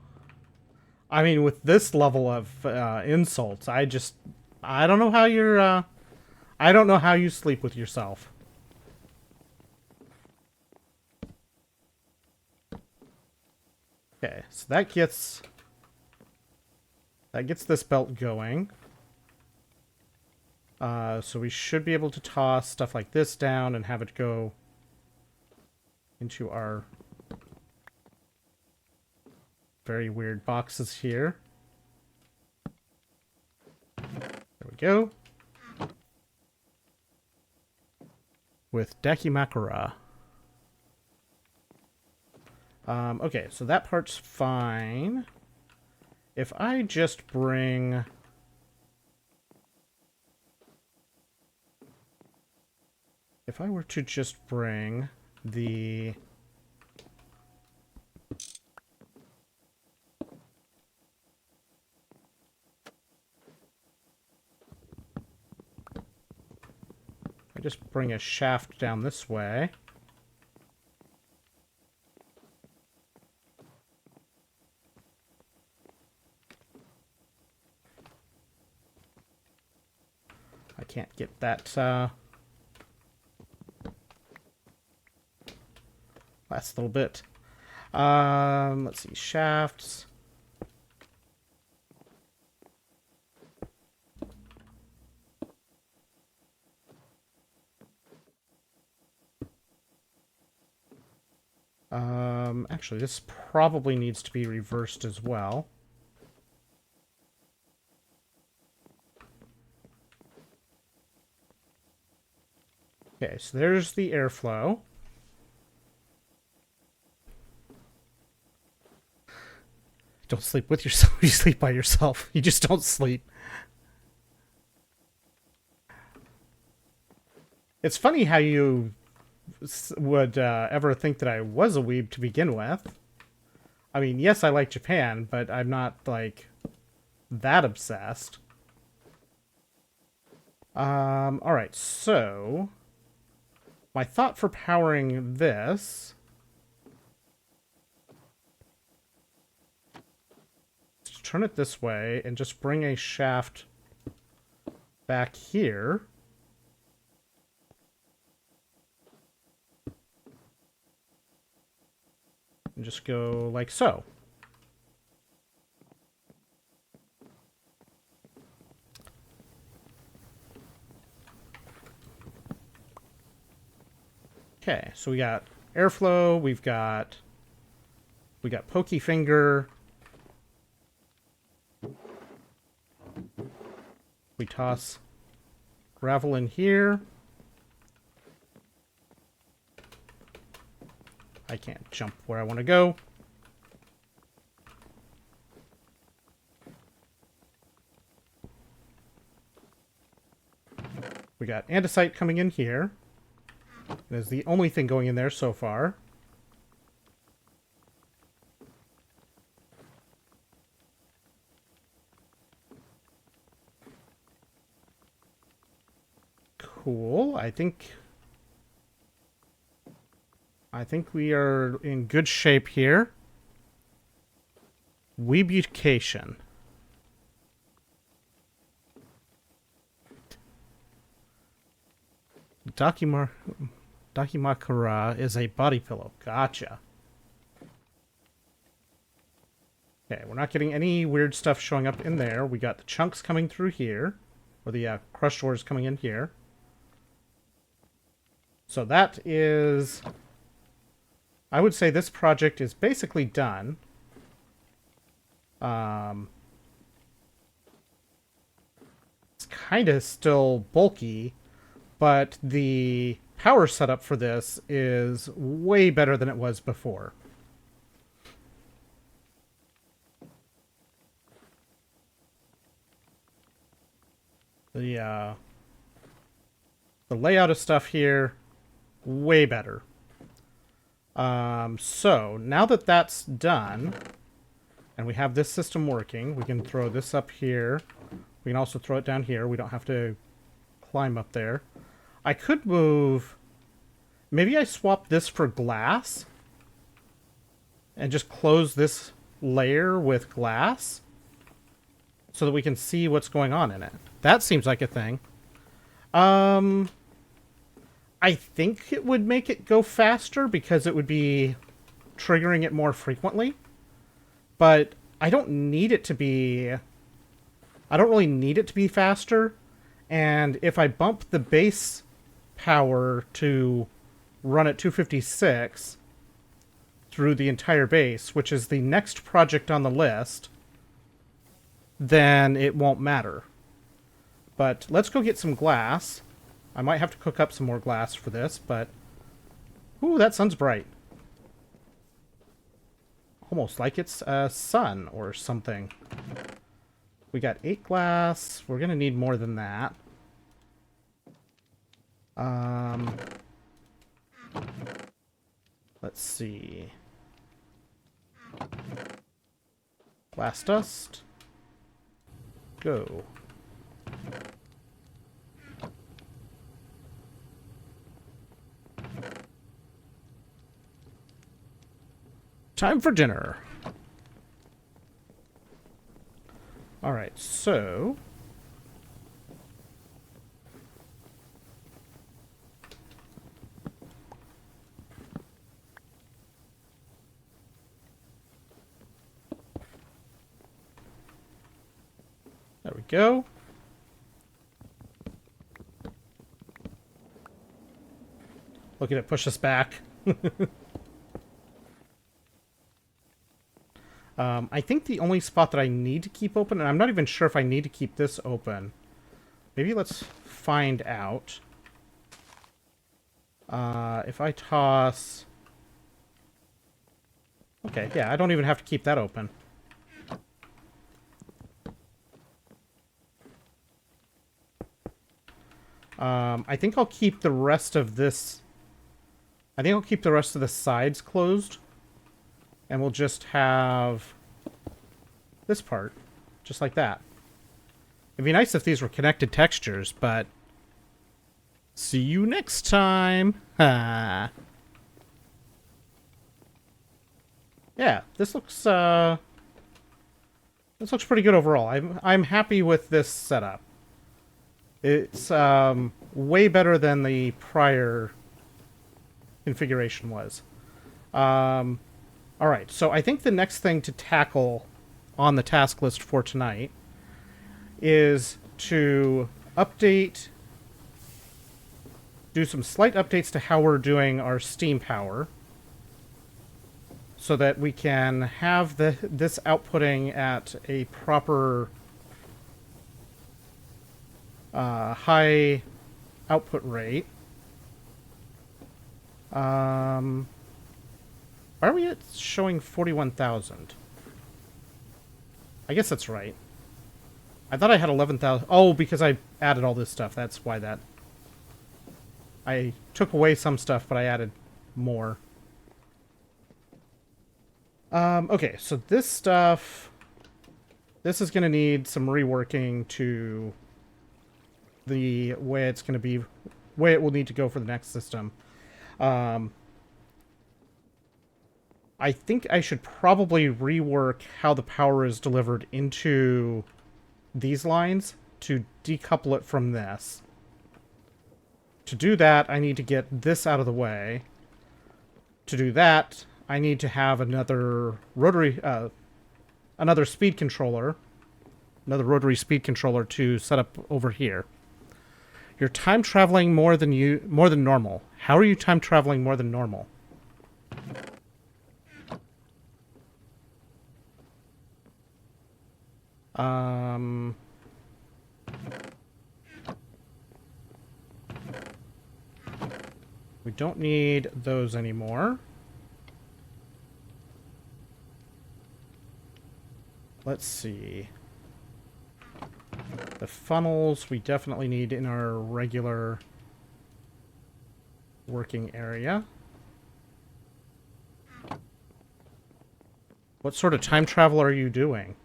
I mean, with this level of insults, I don't know how you're, I don't know how you sleep with yourself. Okay, so that gets this belt going. So we should be able to toss stuff like this down and have it go into our very weird boxes here. There we go. With Dakimakura. Okay, so that part's fine. If I just bring... If I were to just bring the... I just bring a shaft down this way. I can't get that, last little bit. Let's see, shafts. Actually, this probably needs to be reversed as well. Okay, so there's the airflow. Don't sleep with yourself. You sleep by yourself. You just don't sleep. It's funny how you would ever think that I was a weeb to begin with. I mean, yes, I like Japan, but I'm not, like, that obsessed. Alright, so... my thought for powering this... is to turn it this way and just bring a shaft back here. And just go like so. Okay, so we got airflow, we got pokey finger. We toss gravel in here. I can't jump where I want to go. We got andesite coming in here. That is the only thing going in there so far. Cool. I think we are in good shape here. Weebucation. Dakimakura is a body pillow. Gotcha. Okay, we're not getting any weird stuff showing up in there. We got the chunks coming through here. Or the crushed ores coming in here. So that is... I would say this project is basically done. It's kind of still bulky, but the power setup for this is way better than it was before. The layout of stuff here, way better. So now that that's done, and we have this system working, we can throw this up here. We can also throw it down here. We don't have to climb up there. I could move... Maybe I swap this for glass and just close this layer with glass so that we can see what's going on in it. That seems like a thing. I think it would make it go faster because it would be triggering it more frequently. But I don't need it to be... I don't really need it to be faster. And if I bump the base power to run at 256 through the entire base, which is the next project on the list, then it won't matter. But let's go get some glass. I might have to cook up some more glass for this, but... Ooh, that sun's bright. Almost like it's a sun or something. We got 8 glass. We're gonna need more than that. Let's see. Glass dust. Go. Time for dinner. All right, so there we go. Look at it push us back. I think the only spot that I need to keep open, and I'm not even sure if I need to keep this open. Maybe let's find out. If I toss... Okay, yeah, I don't even have to keep that open. I think I'll keep the rest of this... I think I'll keep the rest of the sides closed. And we'll just have this part, just like that. It'd be nice if these were connected textures, but... See you next time! Yeah, this looks pretty good overall. I'm happy with this setup. It's way better than the prior configuration was. Alright, so I think the next thing to tackle on the task list for tonight is to update do some slight updates to how we're doing our steam power, so that we can have this outputting at a proper high output rate. Why are we showing 41,000? I guess that's right. I thought I had 11,000. Oh, because I added all this stuff. That's why that... I took away some stuff, but I added more. Okay, so this stuff... This is going to need some reworking to the way it's going to be... way it will need to go for the next system. I think I should probably rework how the power is delivered into these lines to decouple it from this. To do that, I need to get this out of the way. To do that, I need to have another rotary, another speed controller, another rotary speed controller to set up over here. You're time traveling more than normal. How are you time traveling more than normal? We don't need those anymore. Let's see. The funnels we definitely need in our regular working area. What sort of time travel are you doing?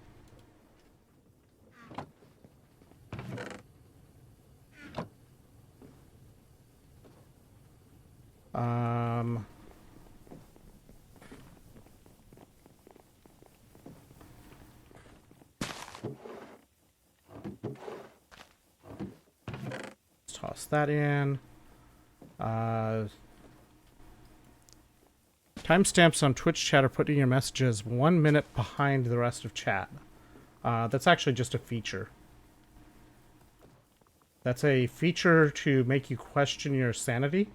Let's toss that in. Timestamps on Twitch chat are putting your messages 1 minute behind the rest of chat. That's actually just a feature. That's a feature to make you question your sanity.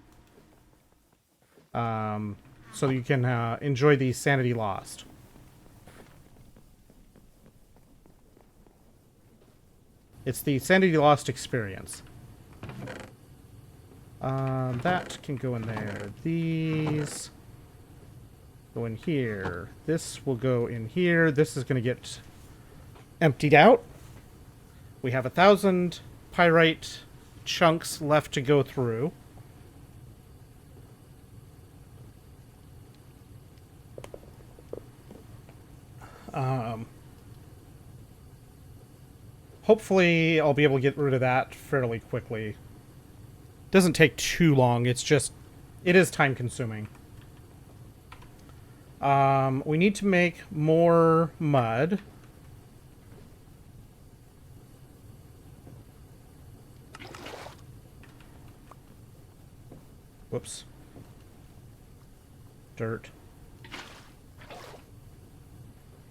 So you can enjoy the sanity lost. It's the sanity lost experience. That can go in there. These go in here. This will go in here. This is going to get emptied out. We have 1,000 pyrite chunks left to go through. Hopefully I'll be able to get rid of that fairly quickly. Doesn't take too long, it's just... it is time consuming. We need to make more mud. Whoops. Dirt.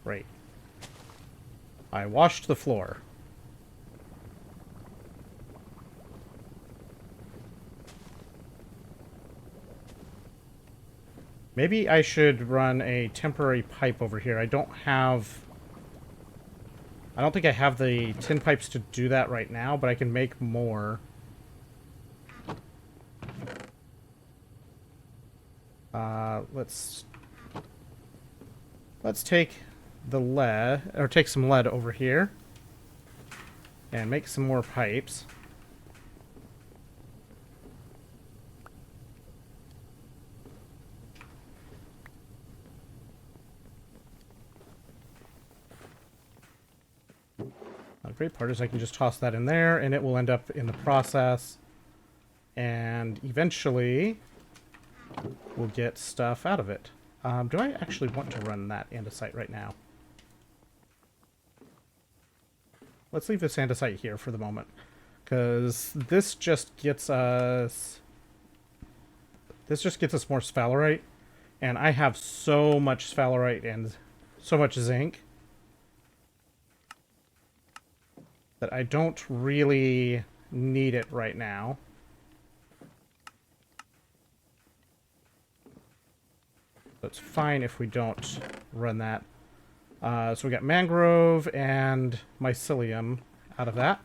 Right. I washed the floor. Maybe I should run a temporary pipe over here. I don't think I have the tin pipes to do that right now, but I can make more. Let's take the lead, or take some lead over here and make some more pipes. The great part is I can just toss that in there and it will end up in the process, and eventually we'll get stuff out of it. Do I actually want to run that andesite right now? Let's leave this andesite here for the moment, because this just gets us more sphalerite, and I have so much sphalerite and so much zinc that I don't really need it right now. So it's fine if we don't run that. So we got mangrove and mycelium out of that.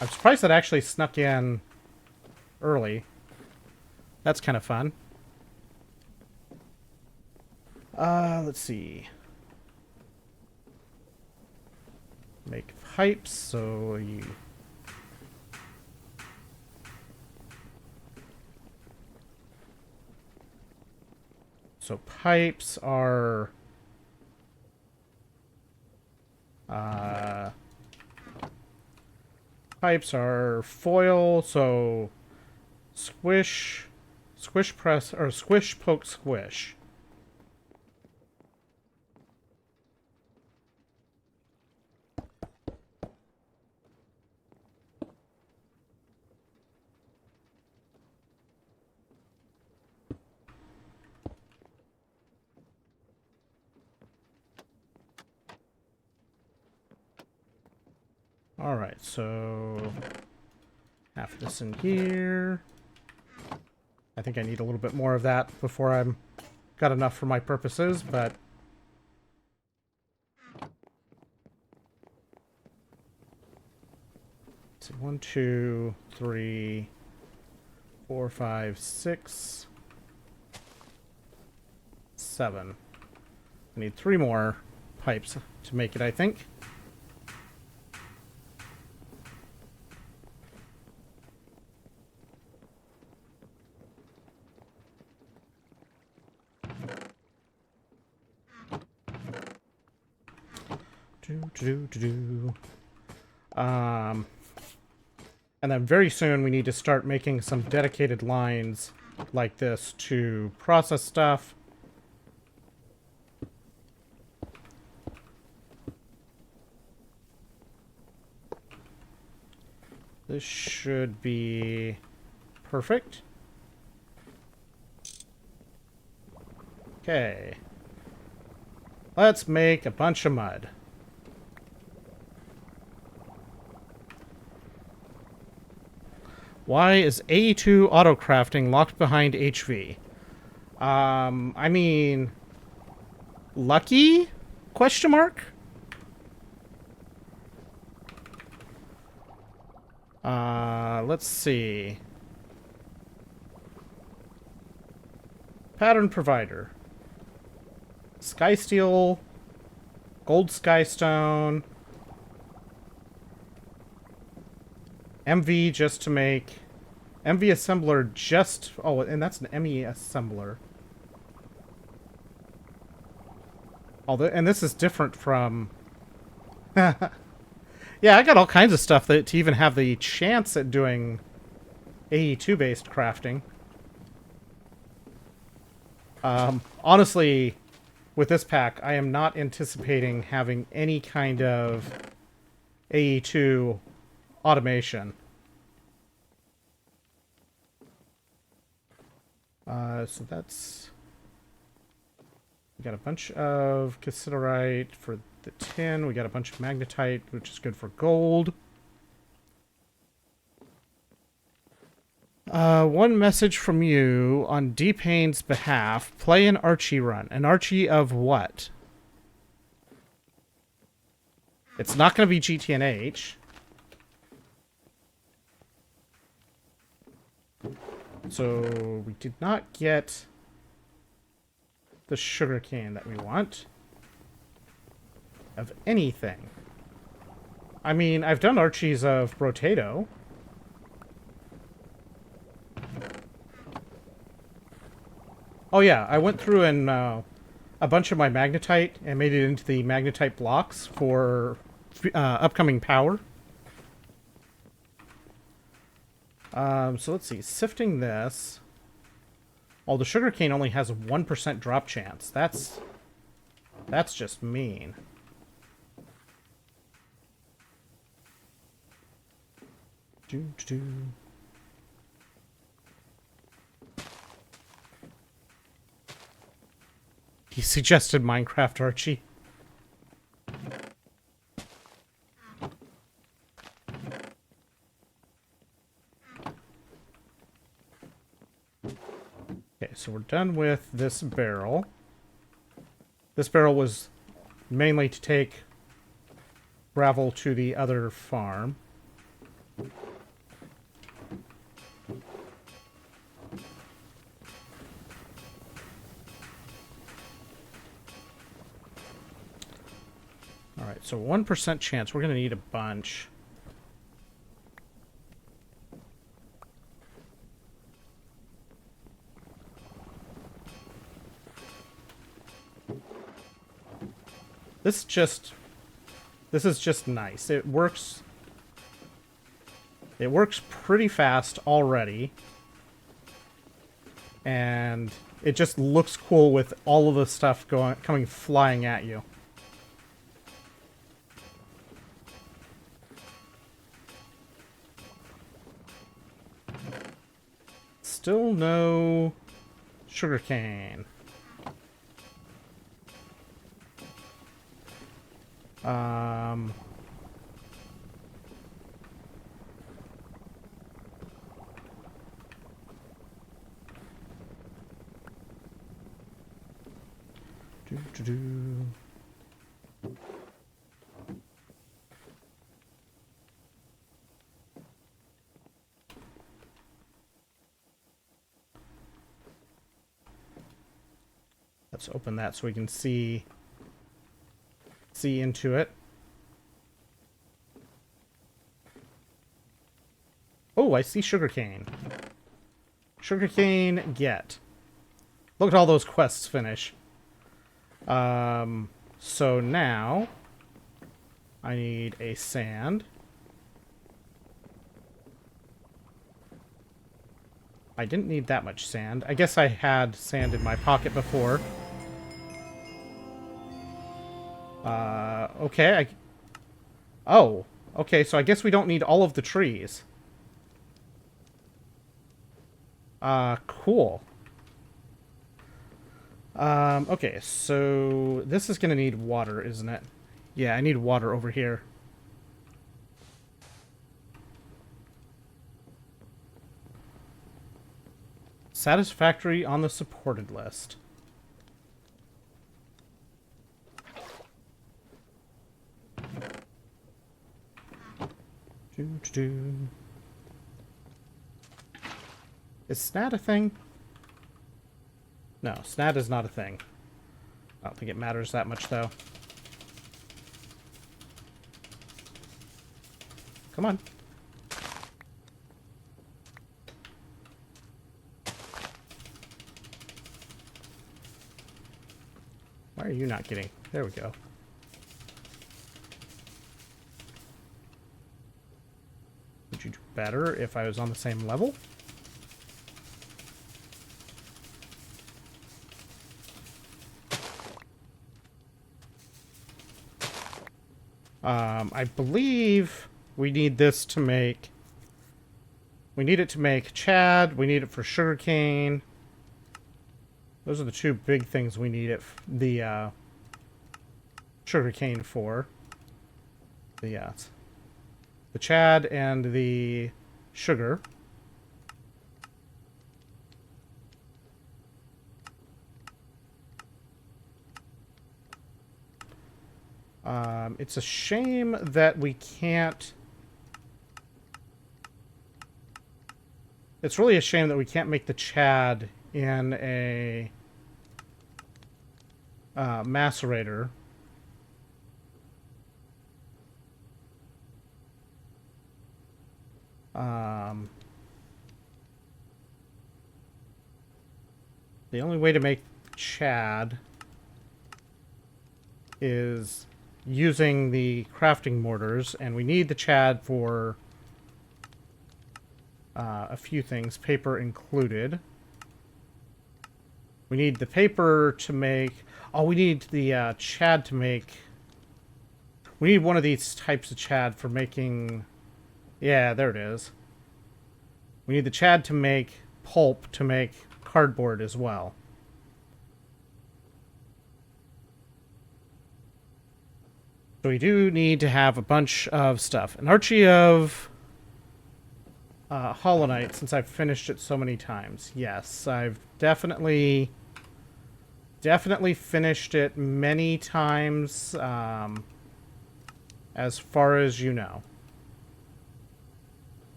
I'm surprised that actually snuck in early. That's kind of fun. Let's see. Make pipes, so you... So pipes are... pipes are foil, so squish, squish press, or squish, poke, squish. Alright, so half this in here. I think I need a little bit more of that before I'm got enough for my purposes, but so 1, 2, 3, 4, 5, 6, 7. I need 3 more pipes to make it, I think. And then very soon we need to start making some dedicated lines like this to process stuff. This should be perfect. Okay. Let's make a bunch of mud. Why is AE2 auto-crafting locked behind HV? I mean... Lucky? Question mark? Let's see. Pattern provider. Skysteel, gold skystone, MV just to make MV assembler just and that's an ME assembler. Although, and this is different from yeah, I got all kinds of stuff that to even have the chance at doing AE2 based crafting. Honestly, with this pack, I am not anticipating having any kind of AE2 automation. So that's... We got a bunch of cassiterite for the tin. We got a bunch of magnetite, which is good for gold. One message from you on D-Pain's behalf. Play an Archie run. An Archie of what? It's not going to be GTNH. So, we did not get the sugarcane that we want. Of anything. I mean, I've done Archies of Brotato. Oh yeah, I went through and a bunch of my magnetite and made it into the magnetite blocks for upcoming power. So let's see, sifting this. Oh, the sugarcane only has a 1% drop chance. That's just mean. He suggested Minecraft, Archie. Okay, so we're done with this barrel. This barrel was mainly to take gravel to the other farm. Alright, so 1% chance. We're going to need a bunch. This is just nice. It works pretty fast already. And it just looks cool with all of the stuff coming flying at you. Still no sugarcane. Do. Let's open that so we can see into it. Oh, I see sugarcane. Sugarcane get. Look at all those quests finish. So now I need a sand. I didn't need that much sand. I guess I had sand in my pocket before. Okay. Oh, okay, so I guess we don't need all of the trees. Cool. Okay, so this is gonna need water, isn't it? Yeah, I need water over here. Satisfactory on the supported list. Is SNAT a thing? No, SNAT is not a thing. I don't think it matters that much, though. Come on. Why are you not getting... There we go. Would you do better if I was on the same level? I believe we need this to make... We need it to make Chad. We need it for sugarcane. Those are the two big things we need the sugarcane for. The Chad and the sugar. It's a shame that we can't... It's really a shame that we can't make the Chad in a macerator. The only way to make Chad is using the crafting mortars, and we need the Chad for a few things, paper included. We need the paper to make... Oh, we need the Chad to make... We need one of these types of Chad for making... Yeah, there it is. We need the Chad to make pulp to make cardboard as well. So we do need to have a bunch of stuff. An Archie of Hollow Knight, since I've finished it so many times. Yes, I've definitely finished it many times, as far as you know.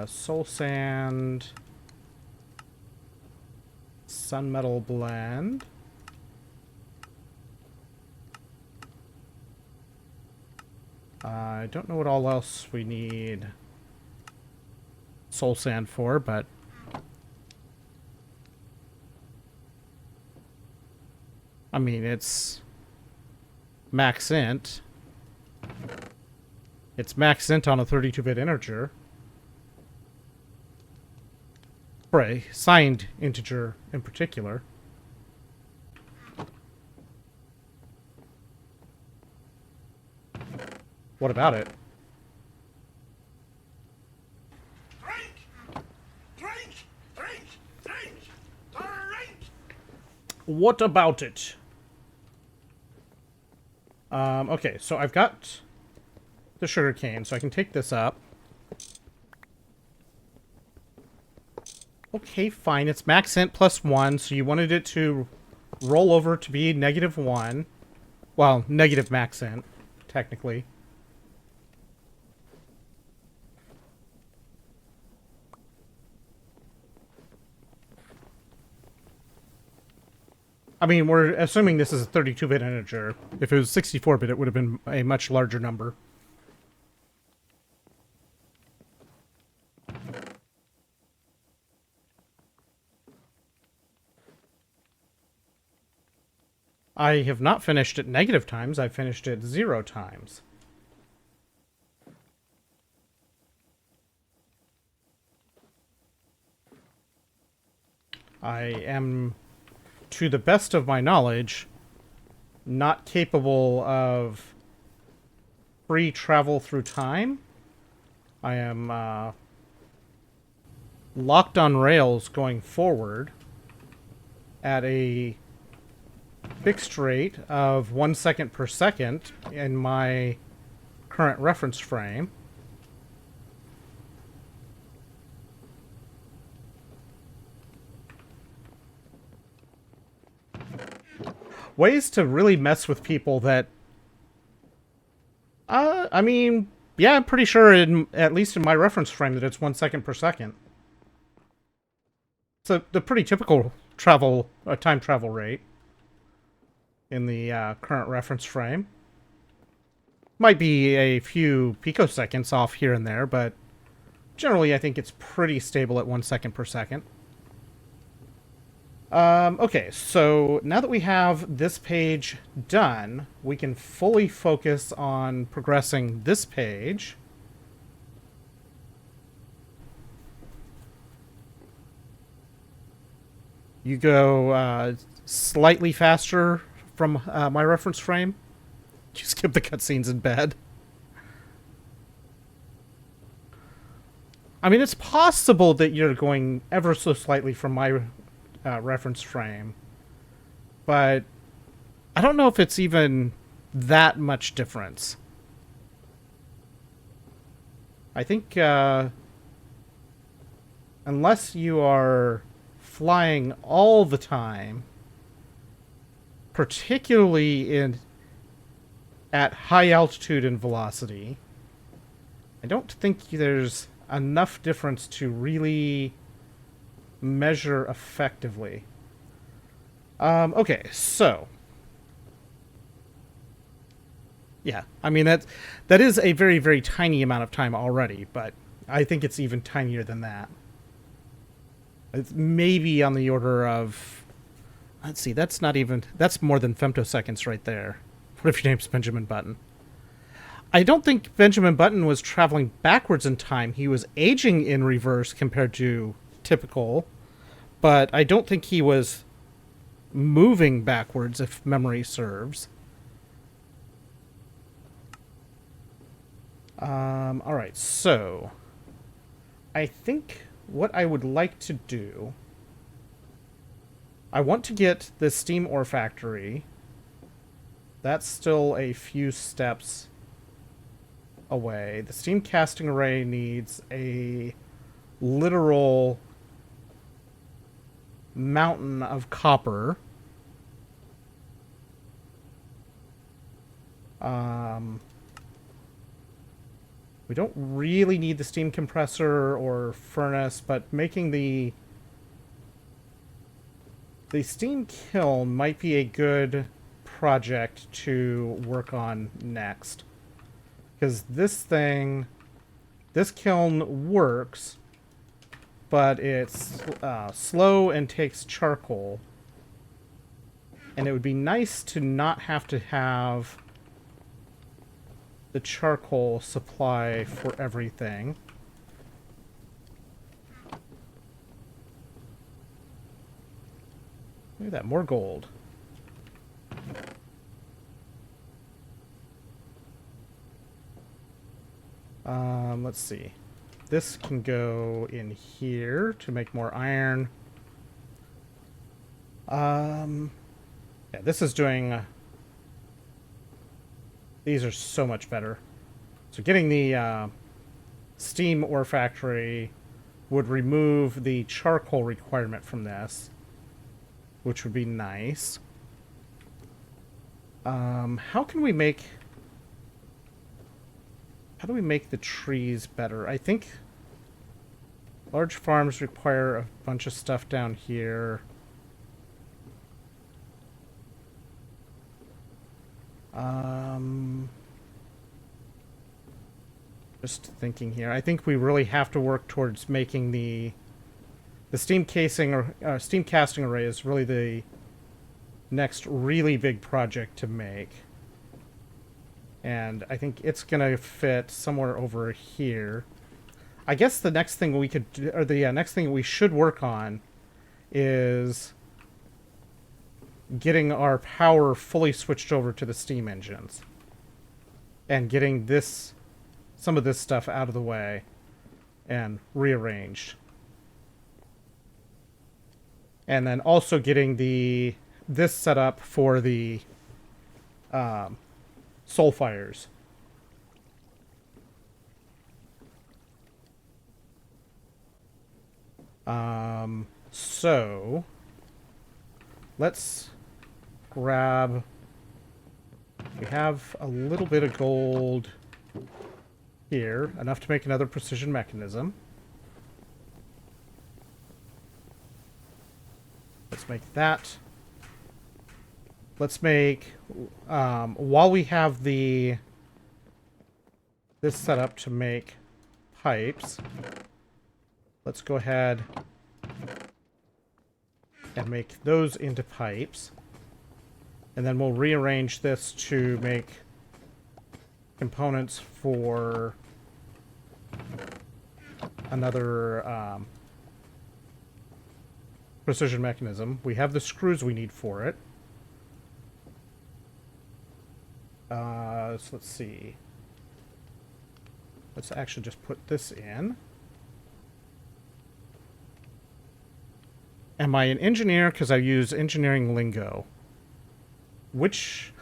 Soul Sand, Sunmetal Blend. I don't know what all else we need Soul Sand for, but I mean, it's max int. It's max int on a 32-bit integer. For a signed integer in particular. What about it? What about it? Okay, so I've got the sugar cane, so I can take this up. Okay, fine. It's max int plus 1, so you wanted it to roll over to be -1. Well, negative max int, technically. I mean, we're assuming this is a 32-bit integer. If it was 64-bit, it would have been a much larger number. I have not finished it negative times. I've finished it 0 times. I am, to the best of my knowledge, not capable of free travel through time. I am locked on rails going forward at a fixed rate of 1 second per second in my current reference frame. Ways to really mess with people that... I mean, yeah, I'm pretty sure, at least in my reference frame, that it's 1 second per second. It's the pretty typical time travel rate in the current reference frame. Might be a few picoseconds off here and there, but generally I think it's pretty stable at 1 second per second. Okay, so now that we have this page done, we can fully focus on progressing this page. You go slightly faster from my reference frame. You skip the cutscenes in bed. I mean, it's possible that you're going ever so slightly from my reference frame, but I don't know if it's even that much difference. I think unless you are flying all the time, particularly at high altitude and velocity, I don't think there's enough difference to really measure effectively. Okay, so yeah, I mean that is a very, very tiny amount of time already, but I think it's even tinier than that. It's maybe on the order of, let's see, that's more than femtoseconds right there. What if your name's Benjamin Button? I don't think Benjamin Button was traveling backwards in time. He was aging in reverse compared to typical, but I don't think he was moving backwards, if memory serves. Alright, so I think what I would like to do, I want to get the steam ore factory. That's still a few steps away. The steam casting array needs a literal mountain of copper. We don't really need the steam compressor or furnace, but making the steam kiln might be a good project to work on next. Because this kiln works, but it's slow and takes charcoal. And it would be nice to not have to have the charcoal supply for everything. Look at that, more gold. Let's see. This can go in here to make more iron. Yeah, this is doing... these are so much better. So getting the steam ore factory would remove the charcoal requirement from this, which would be nice. How can we make... how do we make the trees better? I think large farms require a bunch of stuff down here. Just thinking here. I think we really have to work towards making the steam casing or steam casting array is really the next really big project to make. And I think it's gonna fit somewhere over here. I guess the next thing we could do, or the next thing we should work on is getting our power fully switched over to the steam engines. And getting some of this stuff out of the way and rearranged. And then also getting this set up for the soul fires. So let's grab... we have a little bit of gold here, enough to make another precision mechanism. Let's make that. Let's make, while we have this set up to make pipes, let's go ahead and make those into pipes. And then we'll rearrange this to make components for another precision mechanism. We have the screws we need for it. So let's see. Let's actually just put this in. Am I an engineer? Because I use engineering lingo. Which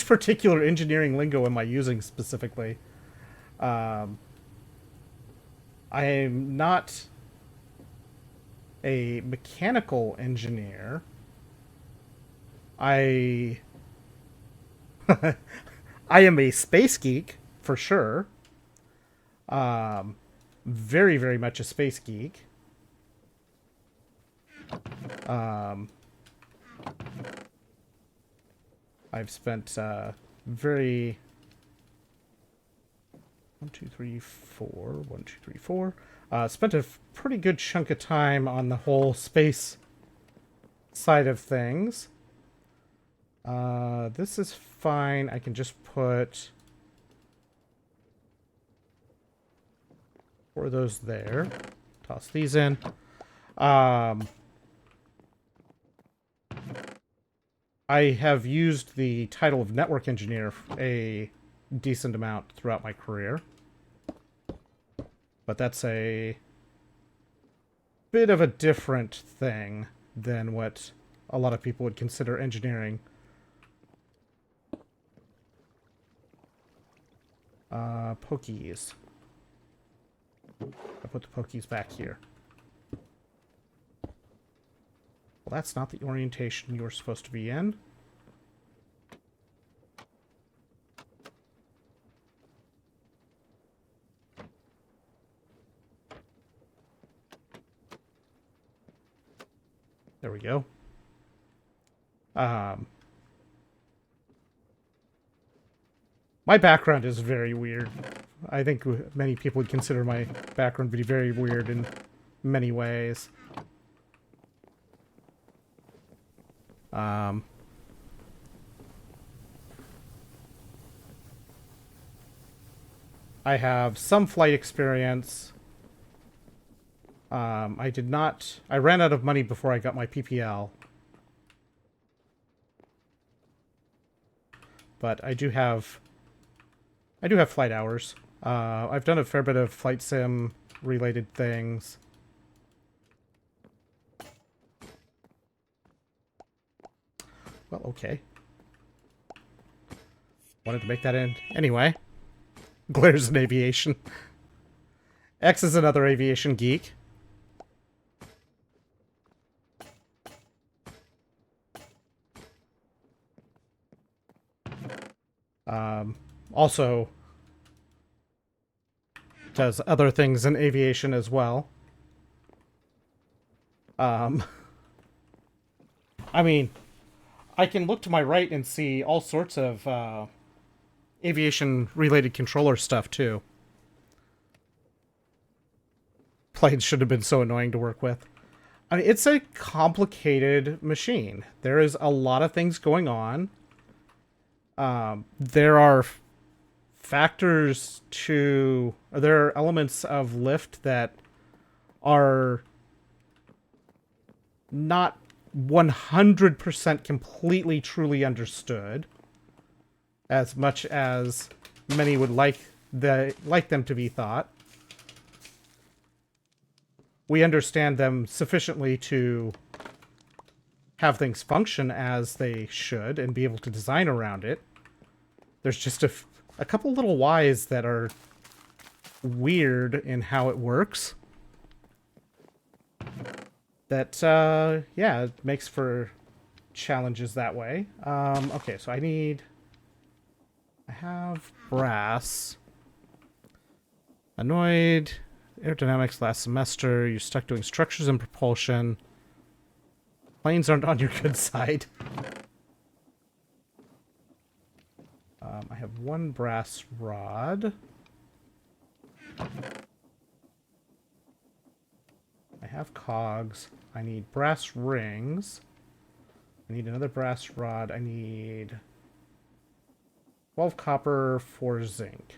particular engineering lingo am I using specifically? I am not a mechanical engineer. I am a space geek, for sure. Very, very much a space geek. I've spent very... 1, 2, 3, 4. 1, 2, 3, 4. Spent a pretty good chunk of time on the whole space side of things. This is fine. I can just put 4 of those there. Toss these in. I have used the title of network engineer a decent amount throughout my career. But that's a bit of a different thing than what a lot of people would consider engineering. Pokies. I put the Pokies back here. Well, that's not the orientation you were supposed to be in. There we go. My background is very weird. I think many people would consider my background to be very weird in many ways. I have some flight experience. I ran out of money before I got my PPL. But I do have flight hours. I've done a fair bit of flight sim related things. Well, okay. Wanted to make that in. Anyway. Glaire's an aviation. X is another aviation geek. Also does other things in aviation as well. I mean, I can look to my right and see all sorts of aviation-related controller stuff, too. Planes should have been so annoying to work with. I mean, it's a complicated machine. There is a lot of things going on. There are there are elements of lift that are not 100% completely truly understood, as much as many would like them to be thought. We understand them sufficiently to have things function as they should and be able to design around it. There's just a couple little whys that are weird in how it works. That, yeah, it makes for challenges that way. Okay, so I have brass. Annoyed. Aerodynamics last semester. You're stuck doing structures and propulsion. Planes aren't on your good side. I have one brass rod. I have cogs. I need brass rings. I need another brass rod. I need 12 copper, 4 zinc.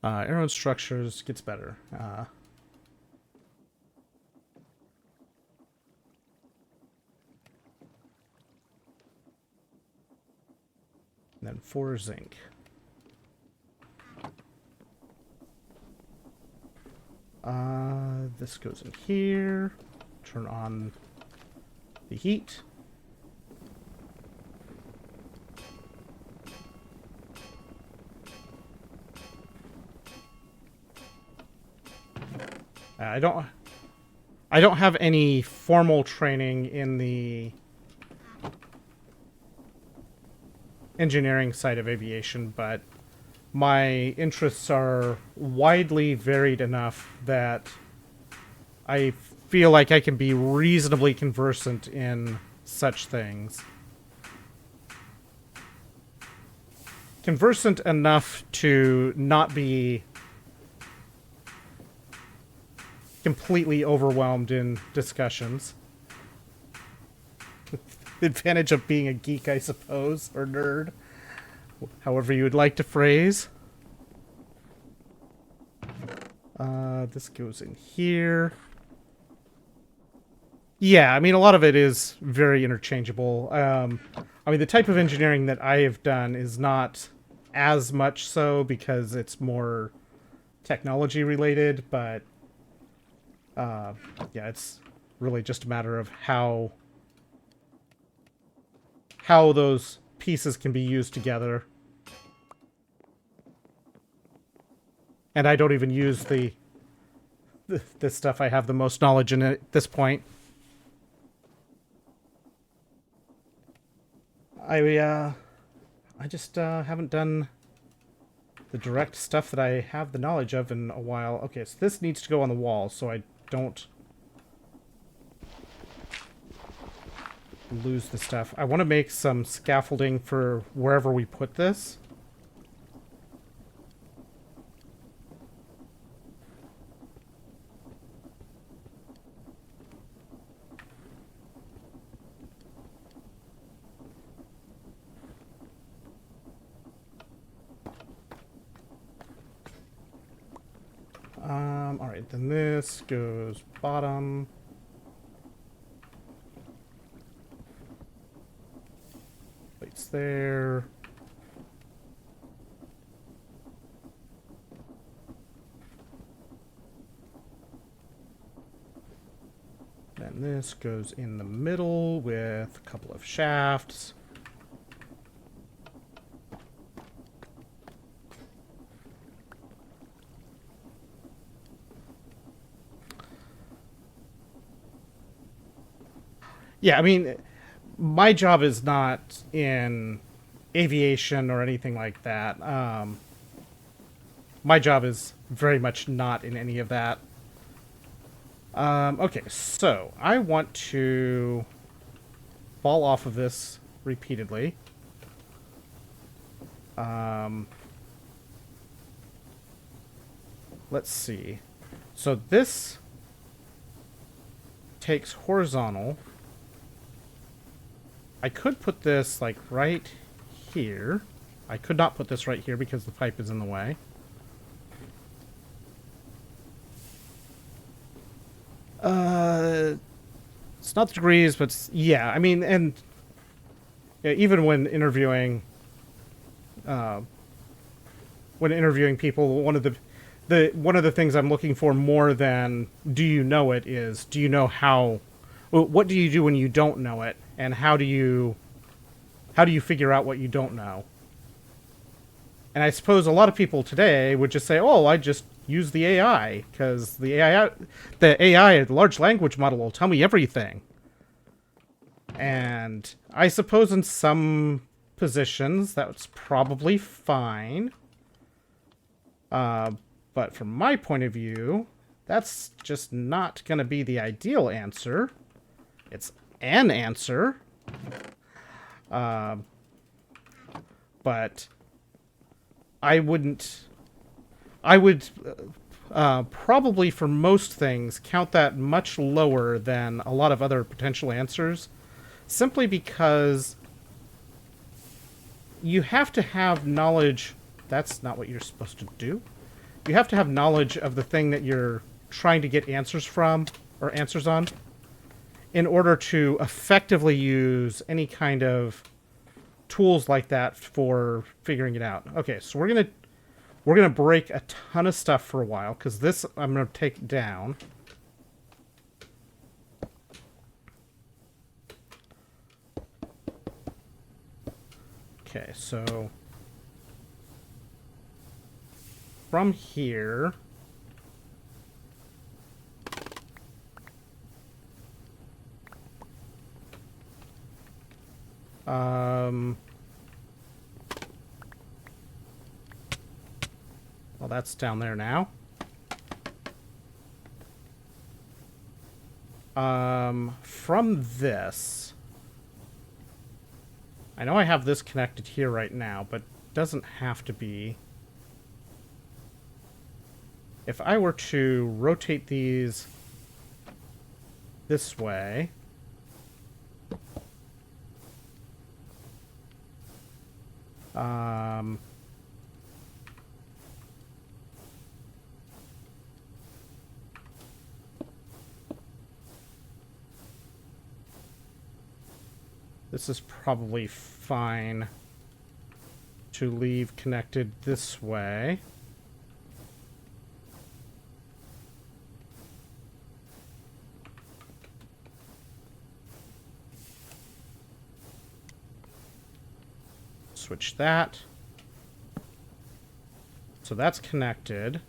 Arrow and structures gets better. And then 4 zinc. This goes in here. Turn on the heat. I don't have any formal training in the engineering side of aviation, but my interests are widely varied enough that I feel like I can be reasonably conversant in such things. Conversant enough to not be completely overwhelmed in discussions. The advantage of being a geek, I suppose, or nerd, however you would like to phrase. This goes in here. Yeah, I mean, a lot of it is very interchangeable. I mean, the type of engineering that I have done is not as much so because it's more technology related, but yeah, it's really just a matter of how those pieces can be used together And I don't even use the stuff I have the most knowledge in at this point. I just haven't done the direct stuff that I have the knowledge of in a while. Okay, so this needs to go on the wall so I don't lose the stuff. I want to make some scaffolding for wherever we put this. All right, then this goes bottom. Plates there. Then this goes in the middle with a couple of shafts. Yeah, I mean, my job is not in aviation or anything like that. My job is very much not in any of that. Okay, so I want to fall off of this repeatedly. Let's see. So this takes horizontal. I could put this, like, right here. I could not put this right here because the pipe is in the way. It's not the degrees, but yeah, I mean, and yeah, even when interviewing people, one of the things I'm looking for more than do you know it is, do you know how, what do you do when you don't know it, and how do you figure out what you don't know? And I suppose a lot of people today would just say, "Oh, I just use the AI because the AI, the large language model, will tell me everything." And I suppose in some positions that's probably fine. But from my point of view, that's just not going to be the ideal answer. It's an answer. But I would probably for most things count that much lower than a lot of other potential answers, simply because you have to have knowledge. That's not what you're supposed to do. You have to have knowledge of the thing that you're trying to get answers from, or answers on, in order to effectively use any kind of tools like that for figuring it out. Okay, so we're gonna break a ton of stuff for a while, because this I'm gonna take down. Okay, so from here, well, that's down there now. From this, I know I have this connected here right now, but doesn't have to be. If I were to rotate these this way, this is probably fine to leave connected this way. Switch that. So that's connected.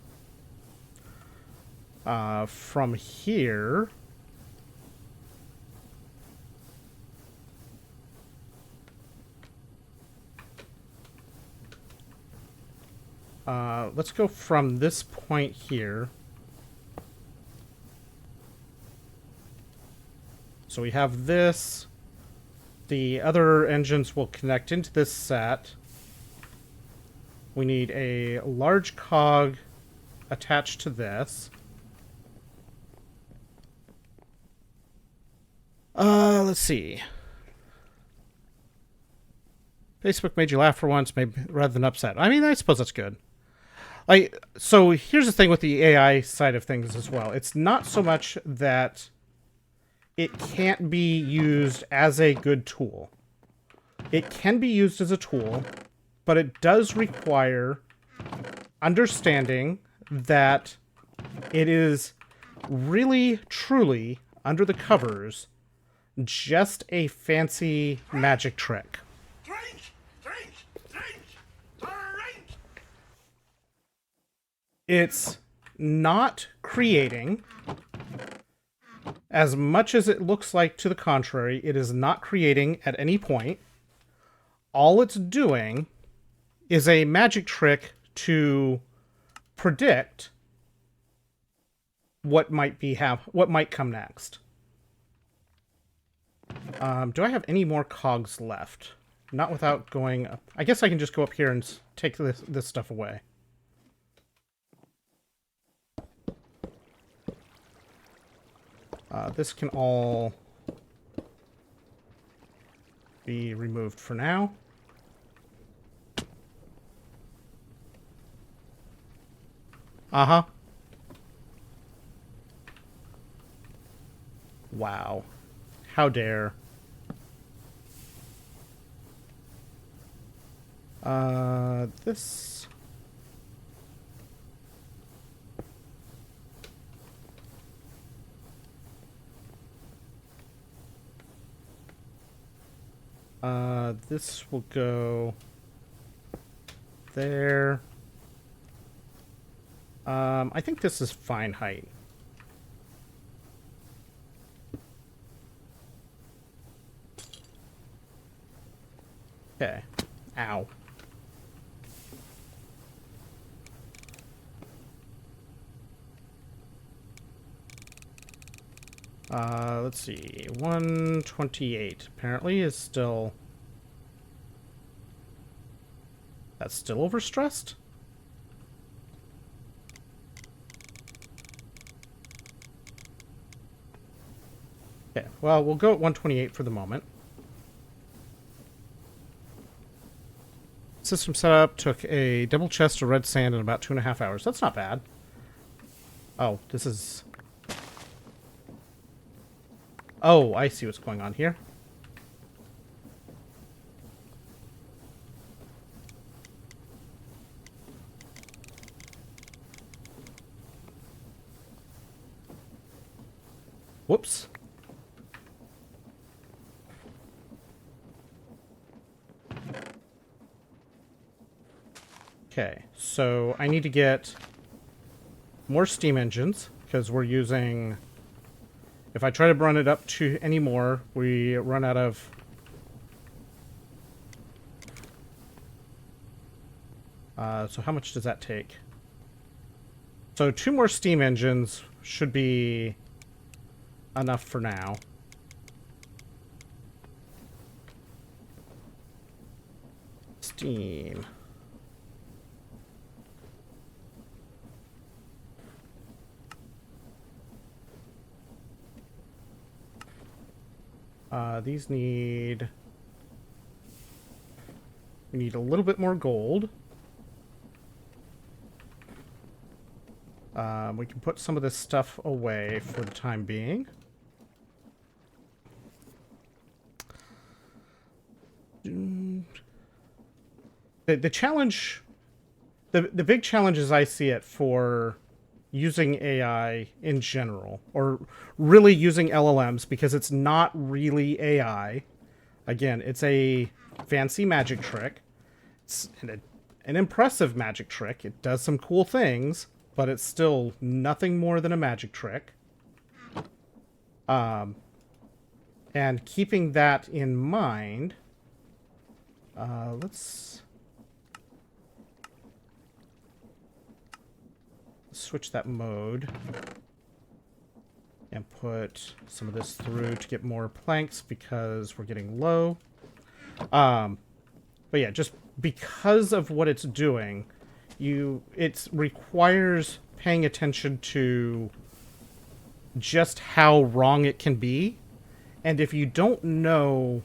From here... let's go from this point here. So we have this. The other engines will connect into this set. We need a large cog attached to this. Let's see. Facebook made you laugh for once, maybe rather than upset. I mean, I suppose that's good. So here's the thing with the AI side of things as well. It's not so much that it can't be used as a good tool. It can be used as a tool, but it does require understanding that it is really, truly, under the covers, just a fancy magic trick. It's not creating, as much as it looks like to the contrary, it is not creating at any point. All it's doing is a magic trick to predict what might come next. Do I have any more cogs left? Not without going up. I guess I can just go up here and take this stuff away. This can all be removed for now. Uh-huh. Wow. How dare. This... this will go there. I think this is fine height. Okay. Ow. Let's see. 128 apparently is still... That's still overstressed? Okay, well, we'll go at 128 for the moment. System setup took a double chest of red sand in about 2.5 hours. That's not bad. Oh, this is... Oh, I see what's going on here. Whoops. Okay, so I need to get more steam engines, because we're using... If I try to run it up to any more, we run out of... so how much does that take? So 2 more steam engines should be enough for now. Steam. These need... We need a little bit more gold. We can put some of this stuff away for the time being. The challenge... The big challenge as I see it for using AI in general, or really using LLMs, because it's not really AI. Again, it's a fancy magic trick. It's an impressive magic trick. It does some cool things, but it's still nothing more than a magic trick. And keeping that in mind, let's switch that mode and put some of this through to get more planks because we're getting low. But yeah, just because of what it's doing, it requires paying attention to just how wrong it can be. And if you don't know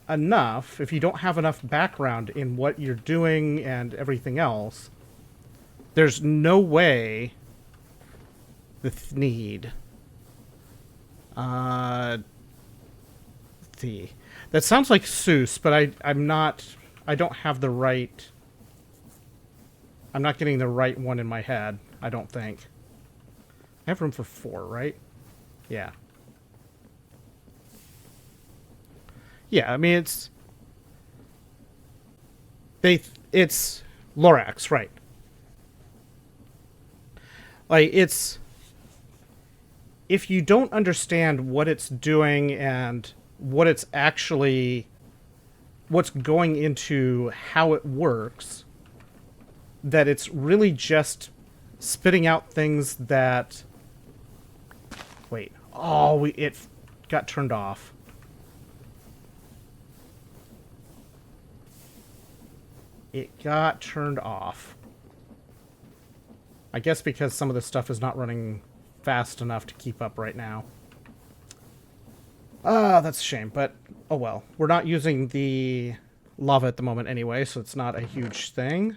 enough, if you don't have enough background in what you're doing and everything else, there's no way the Thneed. That sounds like Seuss, but I'm not getting the right one in my head, I don't think. I have room for 4, right? Yeah. Yeah, I mean, it's Lorax, right. Like, if you don't understand what it's doing and what's going into how it works, that it's really just spitting out things that... Wait. Oh, it got turned off. It got turned off. I guess because some of this stuff is not running fast enough to keep up right now. That's a shame, but oh well. We're not using the lava at the moment anyway, so it's not a huge thing.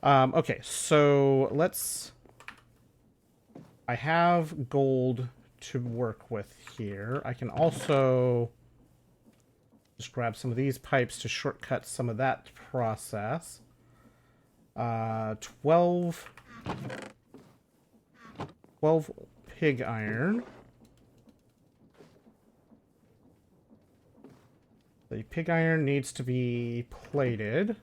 Okay, so let's... I have gold to work with here. I can also just grab some of these pipes to shortcut some of that process. 12 pig iron. The pig iron needs to be plated.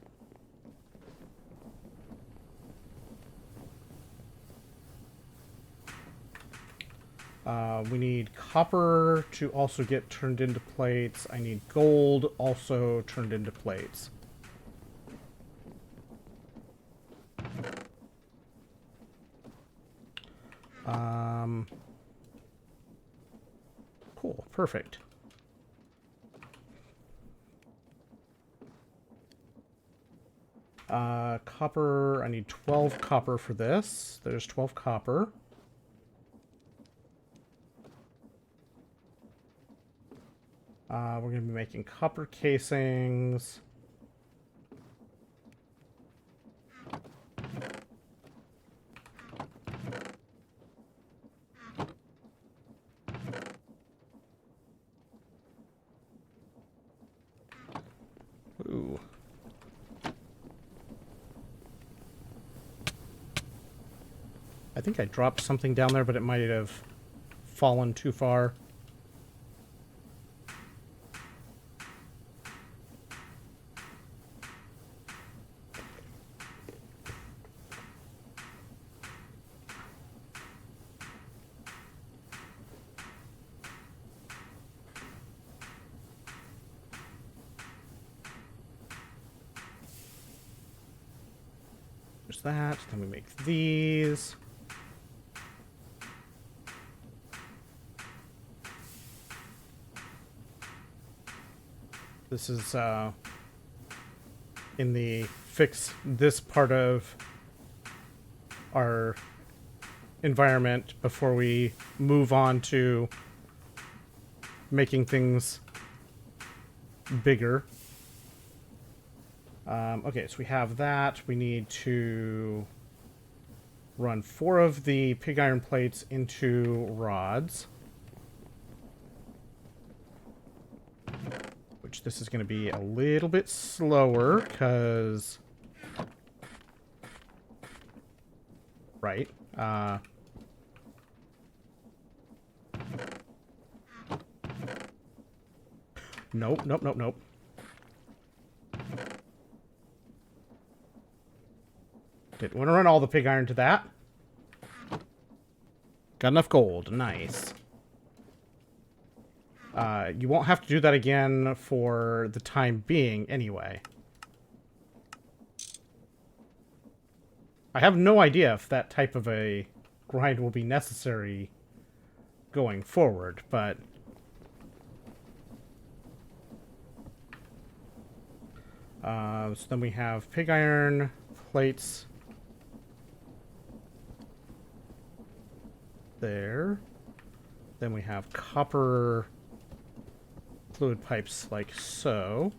We need copper to also get turned into plates. I need gold also turned into plates. Cool, perfect. Copper, I need 12 copper for this. There's 12 copper. We're going to be making copper casings. Ooh. I think I dropped something down there, but it might have fallen too far. There's that. Then we make these. This is in the fix this part of our environment before we move on to making things bigger. Okay, so we have that. We need to run 4 of the pig iron plates into rods. Which this is going to be a little bit slower, because... Right. Nope, nope, nope, nope. Didn't want to run all the pig iron to that. Got enough gold. Nice. You won't have to do that again for the time being, anyway. I have no idea if that type of a grind will be necessary going forward, but... so then we have pig iron, plates... there. Then we have copper fluid pipes like so.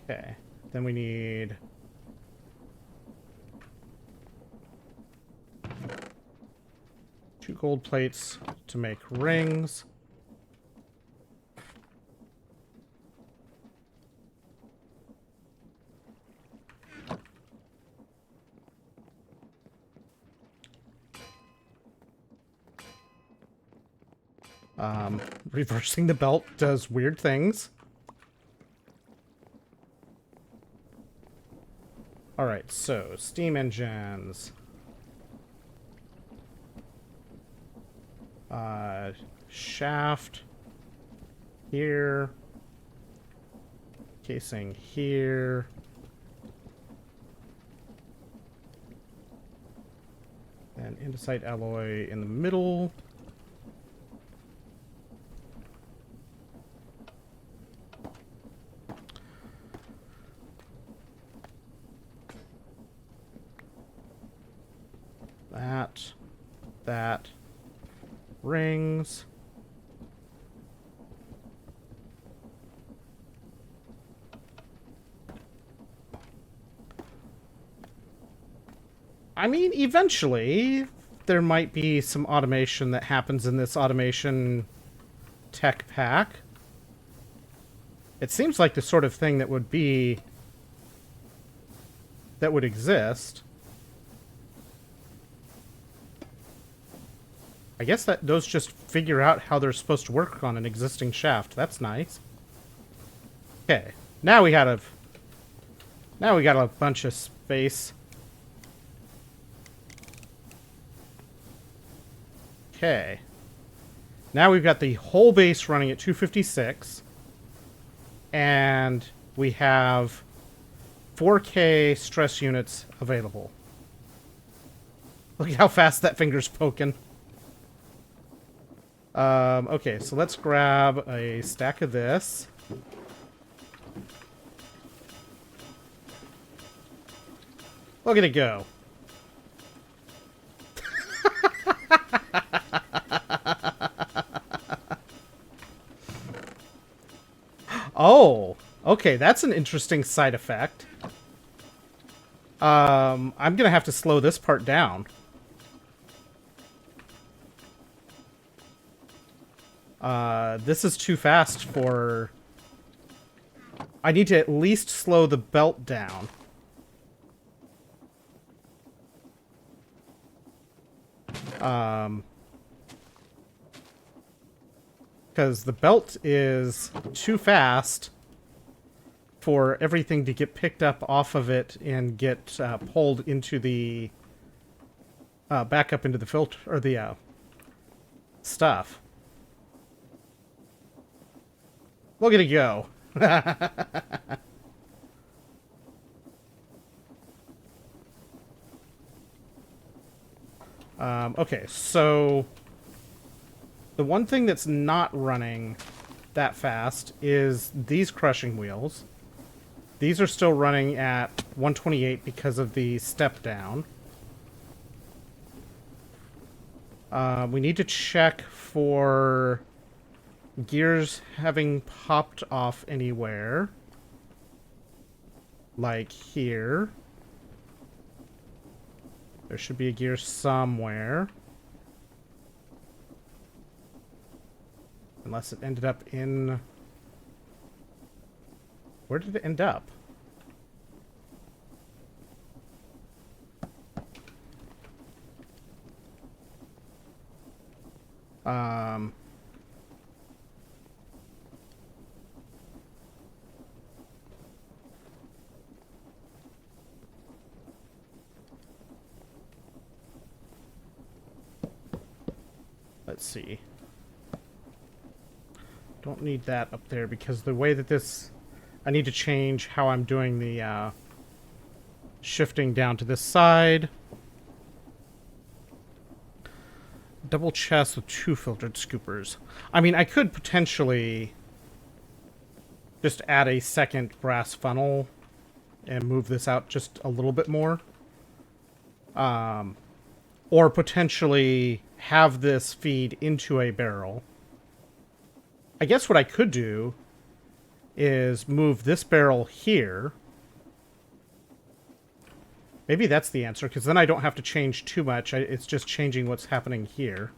Okay. Then we need two gold plates to make rings. Reversing the belt does weird things. Alright, so steam engines. Shaft here. Casing here. And andesite alloy in the middle. That. Rings. I mean, eventually, there might be some automation that happens in this automation tech pack. It seems like the sort of thing that would be... that would exist. I guess that those just figure out how they're supposed to work on an existing shaft. That's nice. Okay, now we got a bunch of space. Okay. Now we've got the whole base running at 256. And we have 4K stress units available. Look at how fast that finger's poking. Okay, so let's grab a stack of this. Look at it go. Oh, okay, that's an interesting side effect. I'm gonna have to slow this part down. This is too fast for... I need to at least slow the belt down. Because the belt is too fast for everything to get picked up off of it and get pulled into the... back up into the filter, or the stuff. Look at it go. Okay, so the one thing that's not running that fast is these crushing wheels. These are still running at 128 because of the step down. We need to check for gears having popped off anywhere. Like here. There should be a gear somewhere. Unless it ended up in... Where did it end up? let's see. Don't need that up there because the way that this... I need to change how I'm doing the shifting down to this side. Double chest with 2 filtered scoopers. I mean, I could potentially just add a second brass funnel and move this out just a little bit more. Or potentially have this feed into a barrel. I guess what I could do is move this barrel here. Maybe that's the answer, because then I don't have to change too much. It's just changing what's happening here.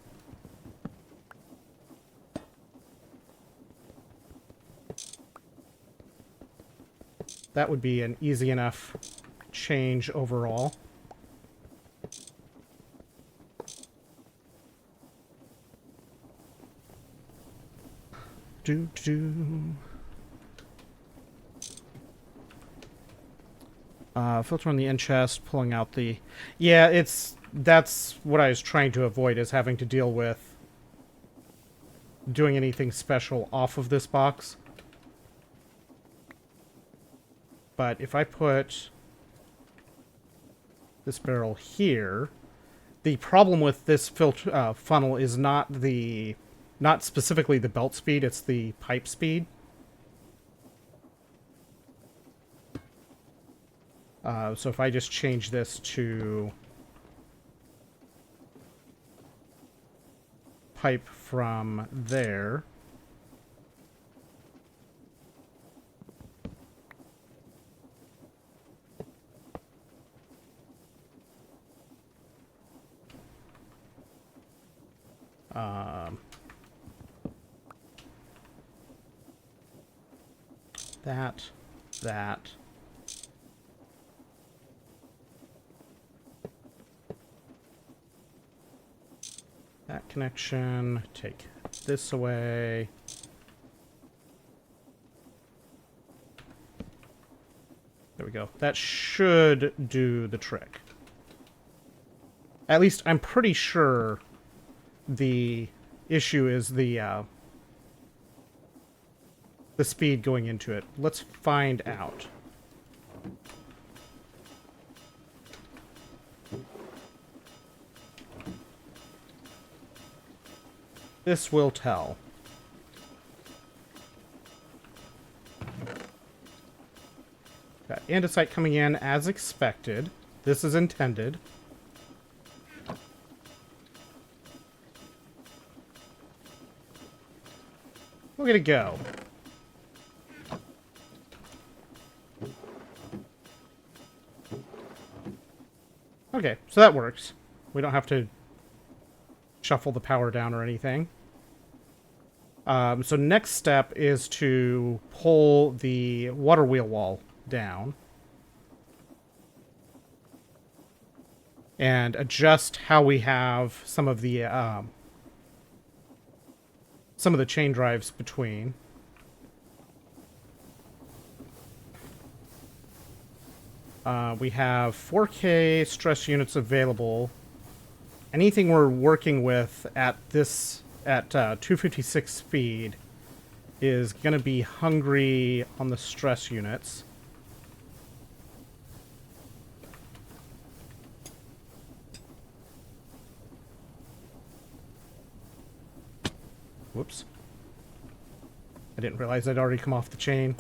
That would be an easy enough change overall. Filter on the end chest, pulling out the... Yeah, that's what I was trying to avoid, is having to deal with doing anything special off of this box. But if I put this barrel here, the problem with this filter funnel is not specifically the belt speed, it's the pipe speed. So if I just change this to pipe from there. That. That connection, take this away. There we go. That should do the trick. At least I'm pretty sure the issue is the speed going into it. Let's find out. This will tell. Got andesite coming in as expected. This is intended. Look at it go. Okay, so that works. We don't have to shuffle the power down or anything. So next step is to pull the water wheel wall down and adjust how we have some of the chain drives between. We have 4K stress units available. Anything we're working with at 256 speed is going to be hungry on the stress units. Whoops. I didn't realize I'd already come off the chain.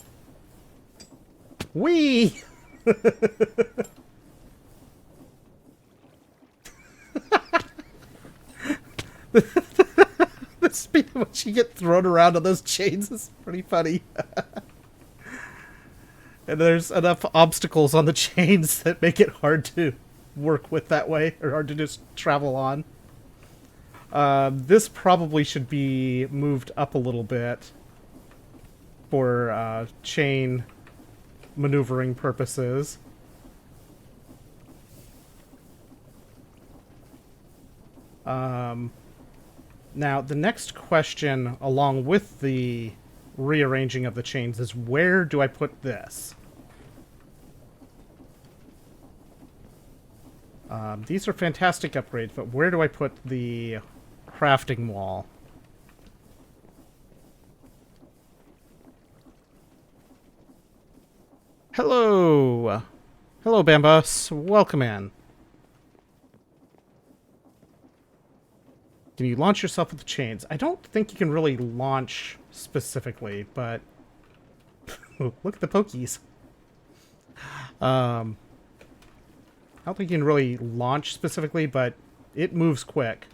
Whee! The speed at which you get thrown around on those chains is pretty funny. And there's enough obstacles on the chains that make it hard to work with that way, or hard to just travel on. This probably should be moved up a little bit for chain maneuvering purposes. Now, the next question, along with the rearranging of the chains, is where do I put this? These are fantastic upgrades, but where do I put the crafting wall. Hello! Hello, Bambus. Welcome in. Can you launch yourself with the chains? I don't think you can really launch specifically, but... Look at the pokies. I don't think you can really launch specifically, but it moves quick.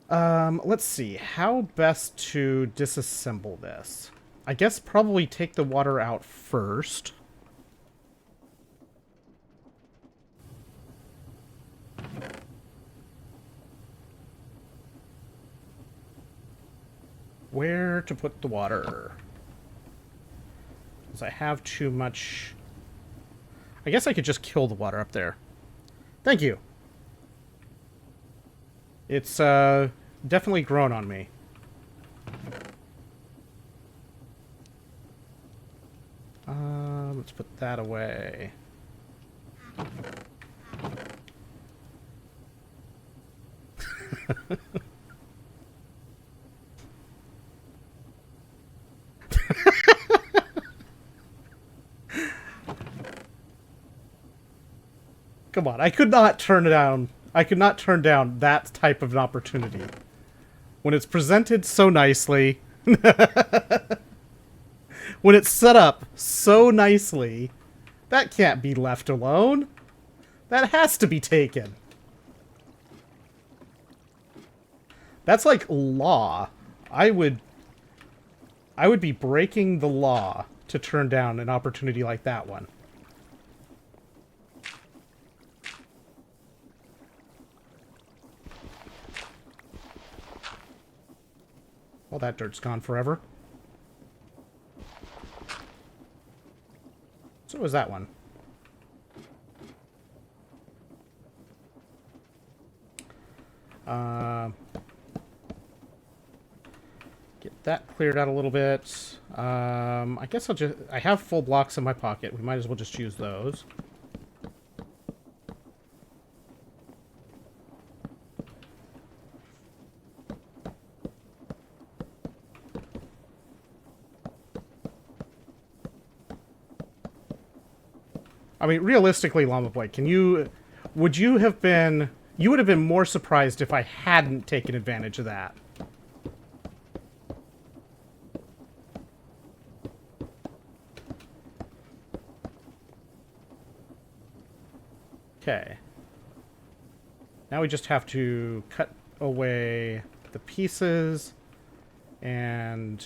Let's see. How best to disassemble this? I guess probably take the water out first. Where to put the water? Because I have too much... I guess I could just kill the water up there. Thank you. It's, definitely grown on me. Let's put that away. Come on, I could not turn it down. I could not turn down that type of an opportunity. When it's presented so nicely. When it's set up so nicely, that can't be left alone. That has to be taken. That's like law. I would be breaking the law to turn down an opportunity like that one. Well, that dirt's gone forever. So was that one. Get that cleared out a little bit. I guess I have full blocks in my pocket. We might as well just use those. I mean, realistically, Llama Boy, would you have been... You would have been more surprised if I hadn't taken advantage of that. Okay. Now we just have to cut away the pieces, and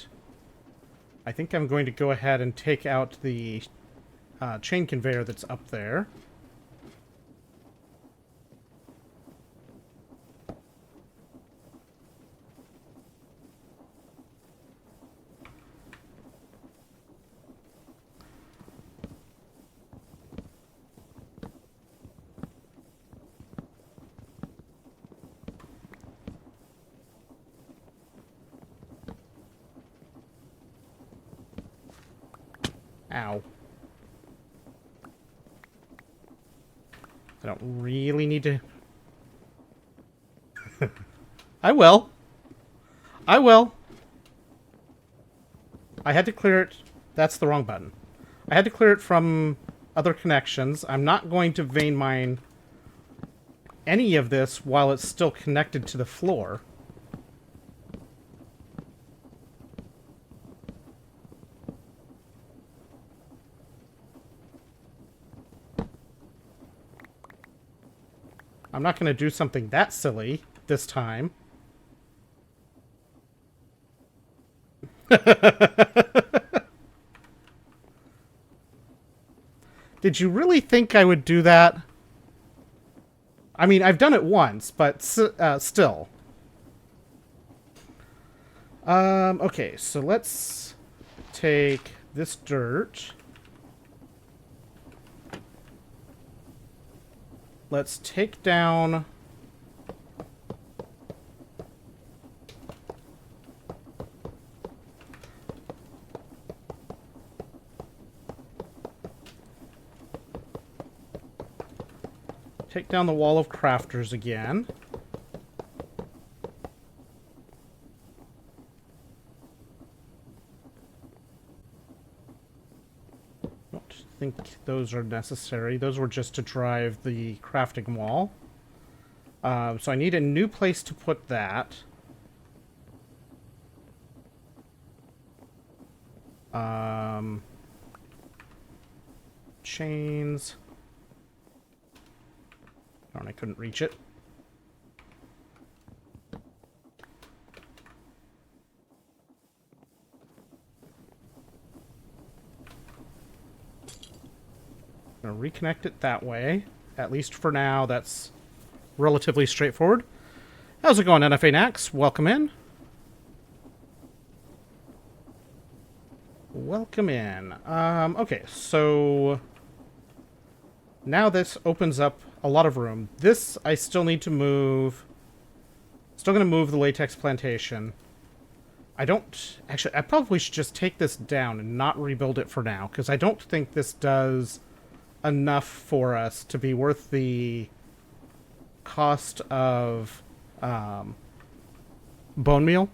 I think I'm going to go ahead and take out the chain conveyor that's up there. Ow. I don't really need to... I will. I will. I had to clear it. That's the wrong button. I had to clear it from other connections. I'm not going to vein mine any of this while it's still connected to the floor. I'm not going to do something that silly this time. Did you really think I would do that? I mean, I've done it once, but still. Okay, so let's take this dirt. Let's take down... Take down the wall of crafters again. think those are necessary. Those were just to drive the crafting wall. So I need a new place to put that. Chains. Darn, I couldn't reach it. I'm gonna reconnect it that way. At least for now, that's relatively straightforward. How's it going, NFA Nax? Welcome in. Welcome in. Okay, so now this opens up a lot of room. This I still need to move. Still going to move the latex plantation. I don't... Actually, I probably should just take this down and not rebuild it for now, because I don't think this does enough for us to be worth the cost of bone meal.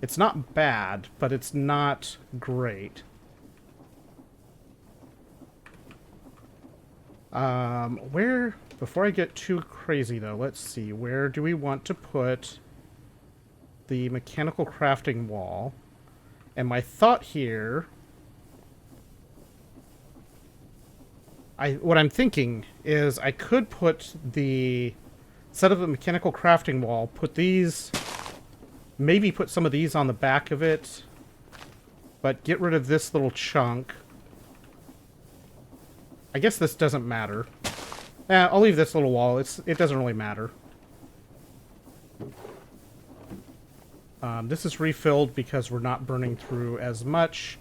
It's not bad, but it's not great. Where... Before I get too crazy, though, let's see. Where do we want to put the mechanical crafting wall? And my thought here... What I'm thinking is I could put the... Instead of a mechanical crafting wall, put these... Maybe put some of these on the back of it. But get rid of this little chunk. I guess this doesn't matter. I'll leave this little wall. It doesn't really matter. This is refilled because we're not burning through as much.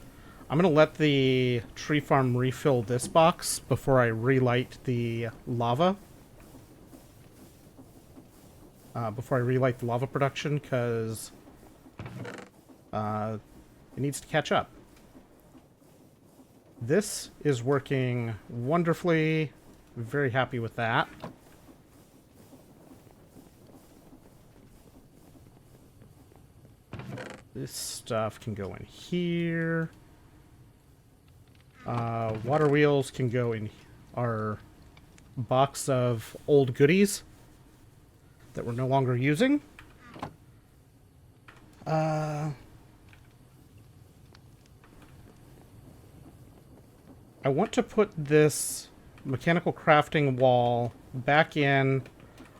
I'm going to let the tree farm refill this box before I relight the lava. Before I relight the lava production, because it needs to catch up. This is working wonderfully. Very happy with that. This stuff can go in here. Water wheels can go in our box of old goodies that we're no longer using. I want to put this mechanical crafting wall back in,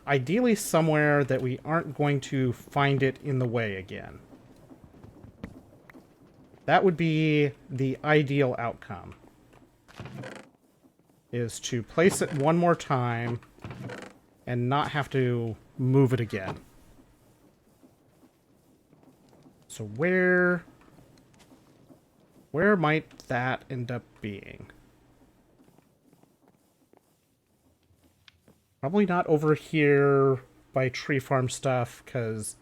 ideally somewhere that we aren't going to find it in the way again. That would be the ideal outcome. Is to place it one more time and not have to move it again. So where might that end up being? Probably not over here by tree farm stuff, because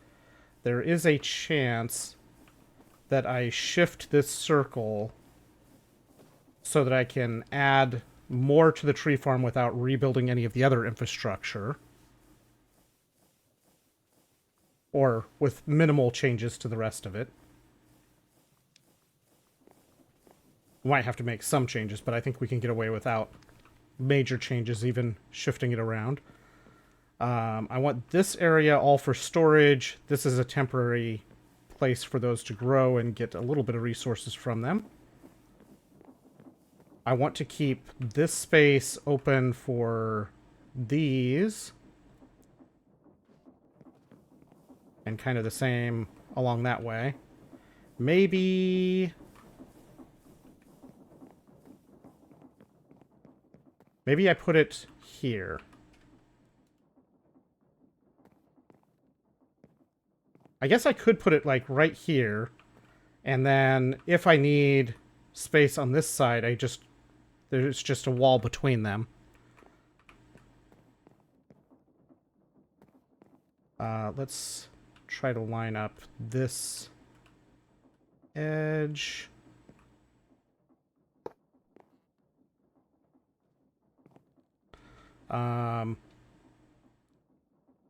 there is a chance that I shift this circle so that I can add more to the tree farm without rebuilding any of the other infrastructure. Or with minimal changes to the rest of it. We might have to make some changes, but I think we can get away without major changes, even shifting it around. I want this area all for storage. This is a temporary place for those to grow and get a little bit of resources from them. I want to keep this space open for these. And kind of the same along that way. Maybe I put it here. I guess I could put it like right here. And then if I need space on this side, there's just a wall between them. Let's try to line up this edge.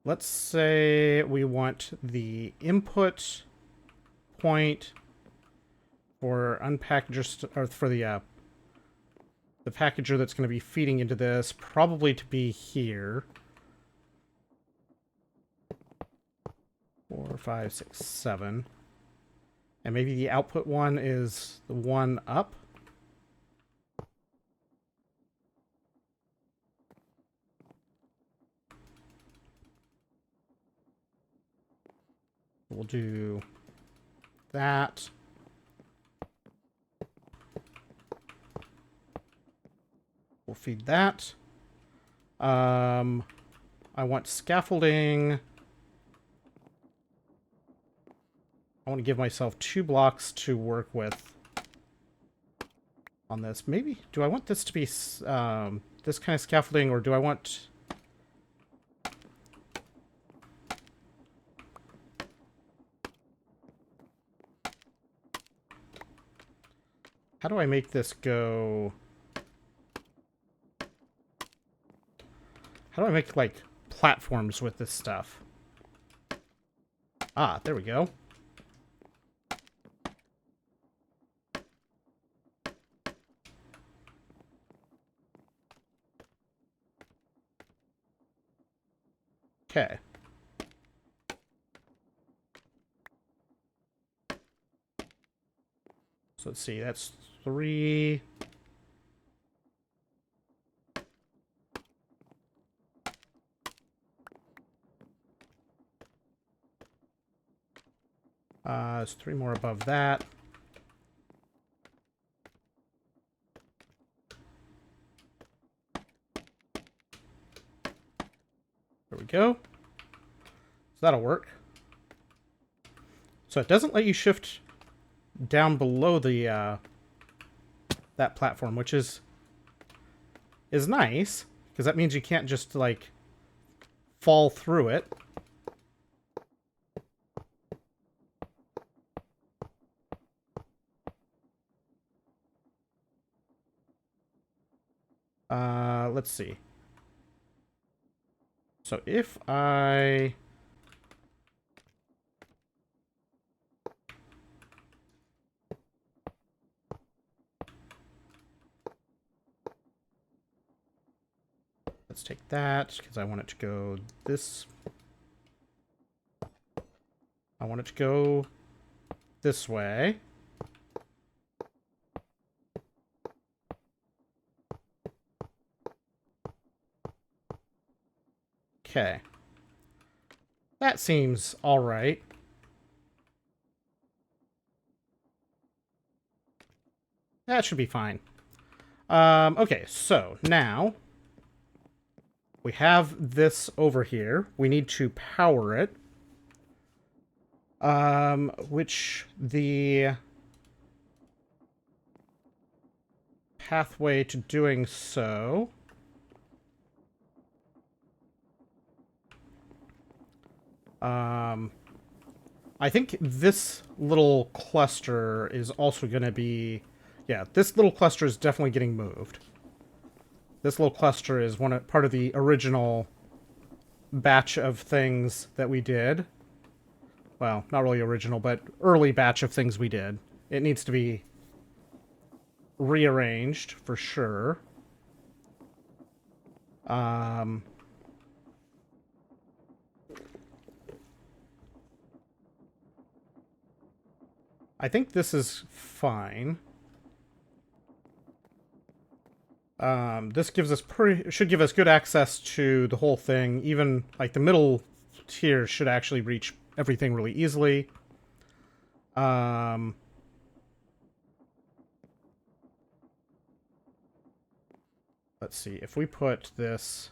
Let's say we want the input point for unpack, just or for the the packager that's going to be feeding into this probably to be here. 4, 5, 6, 7. And maybe the output one is the one up. We'll do that. We'll feed that. I want scaffolding. I want to give myself 2 blocks to work with on this. Maybe, do I want this to be this kind of scaffolding, or do I want... How do I make this go... How do I make, like, platforms with this stuff? Ah, there we go. Okay. So let's see, that's 3... there's 3 more above that. There we go. So that'll work. So it doesn't let you shift down below the that platform, which is nice, because that means you can't just like fall through it. Let's see. So if I... Let's take that, because I want it to go this... I want it to go this way. Okay. That seems alright. That should be fine. Okay, so now we have this over here. We need to power it. Which the pathway to doing so... I think this little cluster is also going to be... Yeah, this little cluster is definitely getting moved. This little cluster is part of the original batch of things that we did. Well, not really original, but early batch of things we did. It needs to be rearranged, for sure. I think this is fine. This gives us should give us good access to the whole thing. Even like the middle tier should actually reach everything really easily. Let's see, if we put this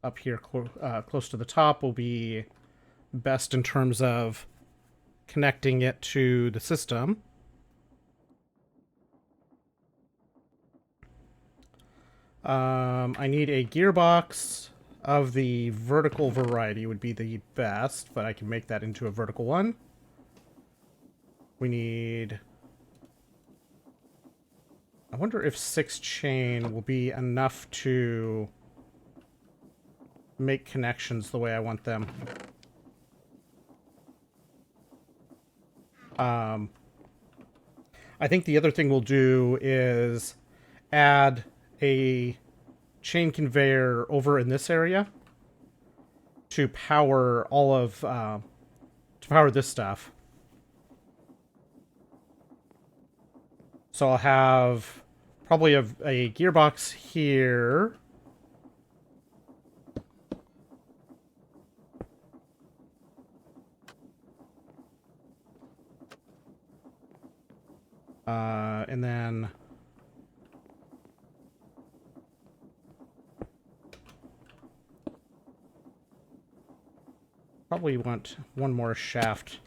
up here close to the top, will be best in terms of connecting it to the system. I need a gearbox of the vertical variety would be the best, but I can make that into a vertical one. We need... I wonder if 6 chain will be enough to make connections the way I want them. I think the other thing we'll do is add a chain conveyor over in this area to power all of to power this stuff. So I'll have probably a gearbox here. And then probably want one more shaft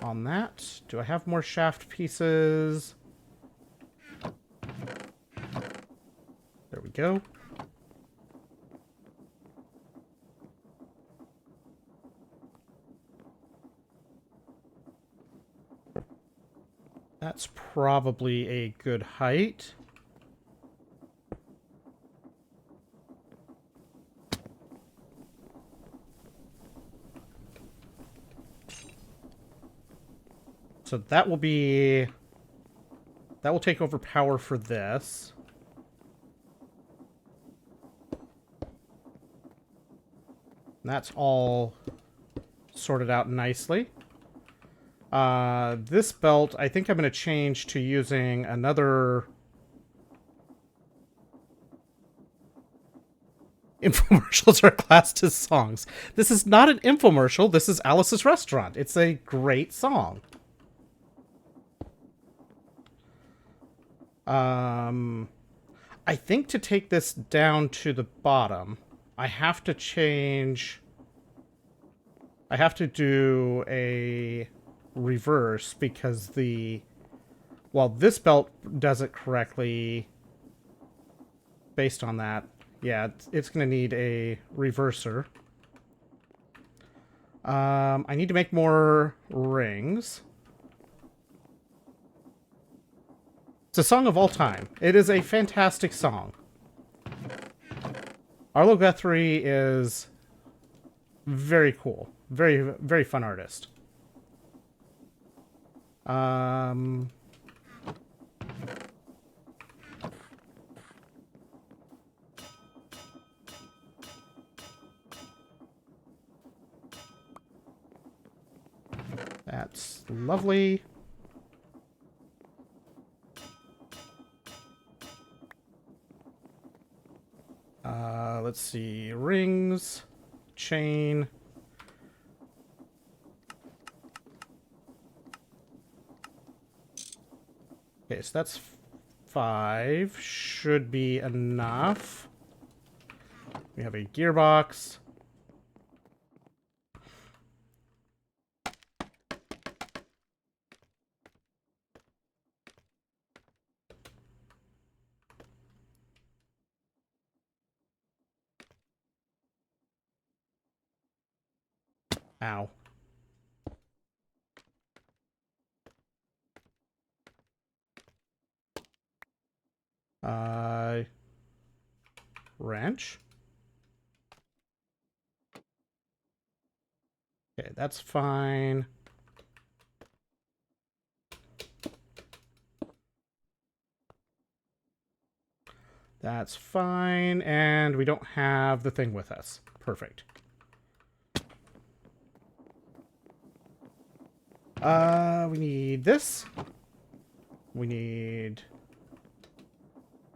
on that. Do I have more shaft pieces? There we go. That's probably a good height. So that will take over power for this. And that's all sorted out nicely. This belt, I think I'm going to change to using another infomercials are classed as songs. This is not an infomercial. This is Alice's Restaurant. It's a great song. I think to take this down to the bottom, I have to change... I have to do a reverse because while this belt does it correctly based on that, yeah, it's going to need a reverser. I need to make more rings. It's a song of all time. It is a fantastic song. Arlo Guthrie is very cool. Very, very fun artist. That's lovely. Let's see. Rings. Chain. Okay, so that's 5. Should be enough. We have a gearbox. Ow. Wrench. Okay, that's fine. That's fine, and we don't have the thing with us. Perfect. We need this. We need...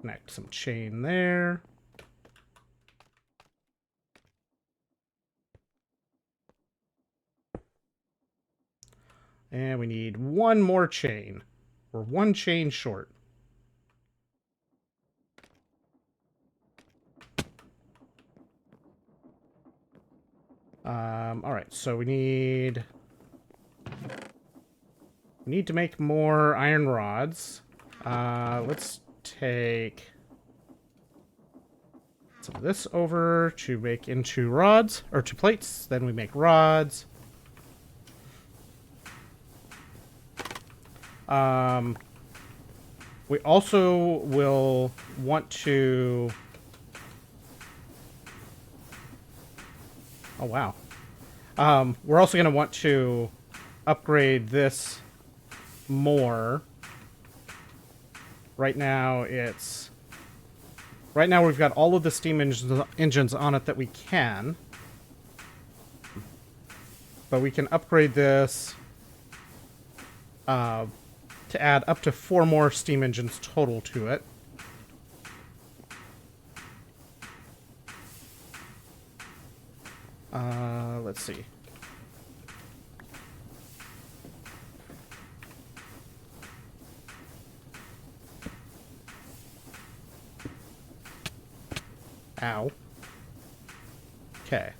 connect some chain there. And we need one more chain. We're one chain short. All right, so we need to make more iron rods. Let's take some of this over to make into rods, or to plates. Then we make rods. We also will want to... Oh, wow. We're also going to want to upgrade this more. Right now it's... Right now we've got all of the steam engines on it that we can. But we can upgrade this to add up to 4 more steam engines total to it. Let's see. Ow. Okay.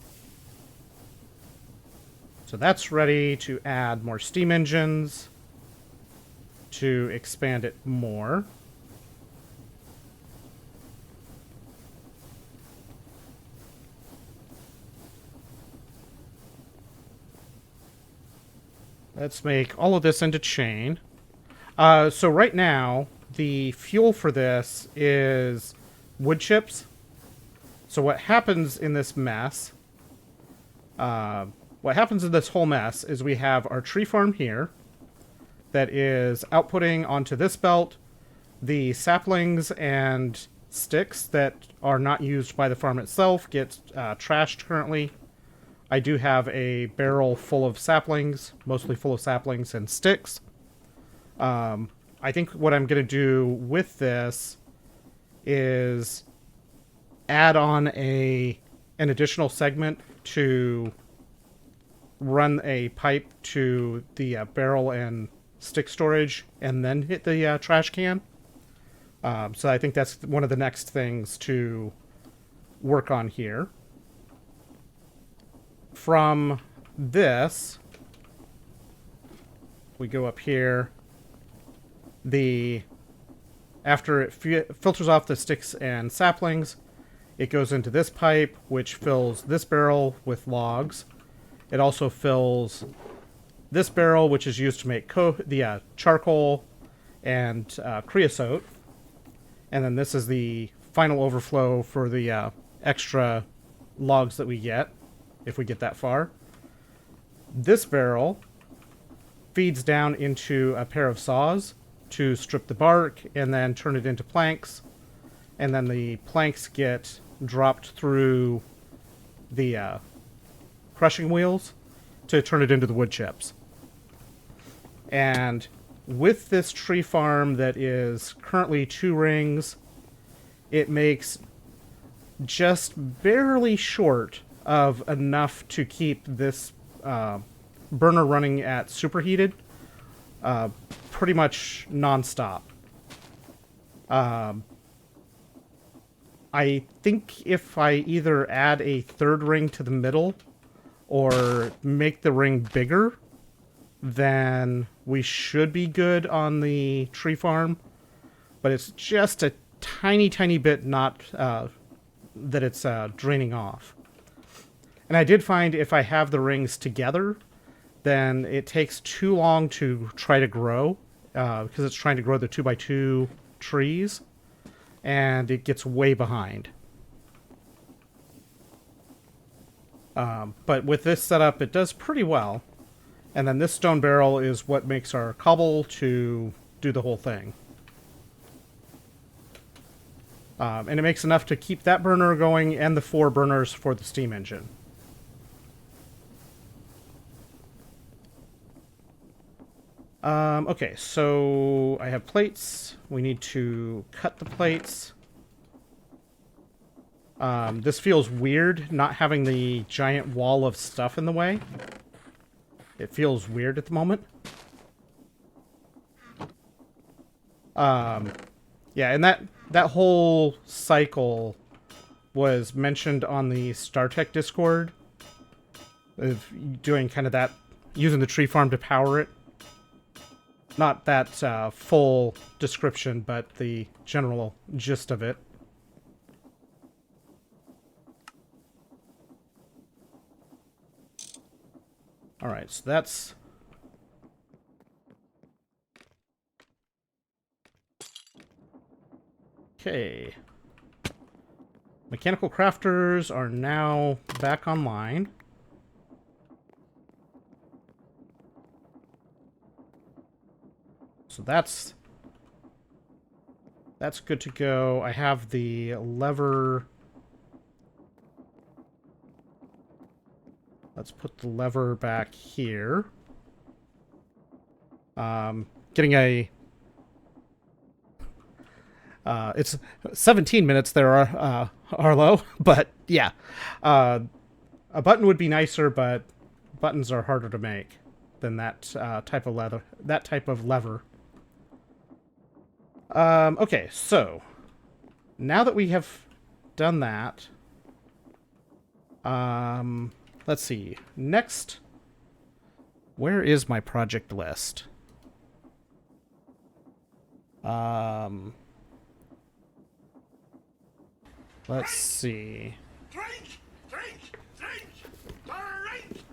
So that's ready to add more steam engines to expand it more. Let's make all of this into chain. So right now, the fuel for this is wood chips. So what happens in this mess, what happens in this whole mess is we have our tree farm here that is outputting onto this belt the saplings and sticks that are not used by the farm itself get trashed currently. I do have a barrel full of saplings, mostly full of saplings and sticks. I think what I'm going to do with this is add on an additional segment to run a pipe to the barrel and stick storage and then hit the trash can. So I think that's one of the next things to work on here. From this, we go up here. After it filters off the sticks and saplings, it goes into this pipe, which fills this barrel with logs. It also fills this barrel, which is used to make the charcoal and creosote. And then this is the final overflow for the extra logs that we get, if we get that far. This barrel feeds down into a pair of saws to strip the bark and then turn it into planks. And then the planks get dropped through the crushing wheels to turn it into the wood chips. And with this tree farm that is currently 2 rings, it makes just barely short of enough to keep this burner running at superheated pretty much non-stop. I think if I either add a 3rd ring to the middle or make the ring bigger, then we should be good on the tree farm. But it's just a tiny, tiny bit not that it's draining off. And I did find if I have the rings together, then it takes too long to try to grow because it's trying to grow the 2x2 trees, and it gets way behind. But with this setup, it does pretty well. And then this stone barrel is what makes our cobble to do the whole thing. And it makes enough to keep that burner going and the 4 burners for the steam engine. Okay, so I have plates. We need to cut the plates. This feels weird, not having the giant wall of stuff in the way. It feels weird at the moment. Yeah, and that whole cycle was mentioned on the StarTech Discord of doing kind of that, using the tree farm to power it. Not that full description, but the general gist of it. Alright, so that's... Okay. Mechanical crafters are now back online. So that's That's good to go. I have the lever. Let's put the lever back here. Getting a... it's 17 minutes there, Arlo, but yeah. A button would be nicer, but buttons are harder to make than that type of leather. That type of lever. Okay, so now that we have done that, let's see. Next, where is my project list? Let's see. Drink! Drink! Drink! Drink!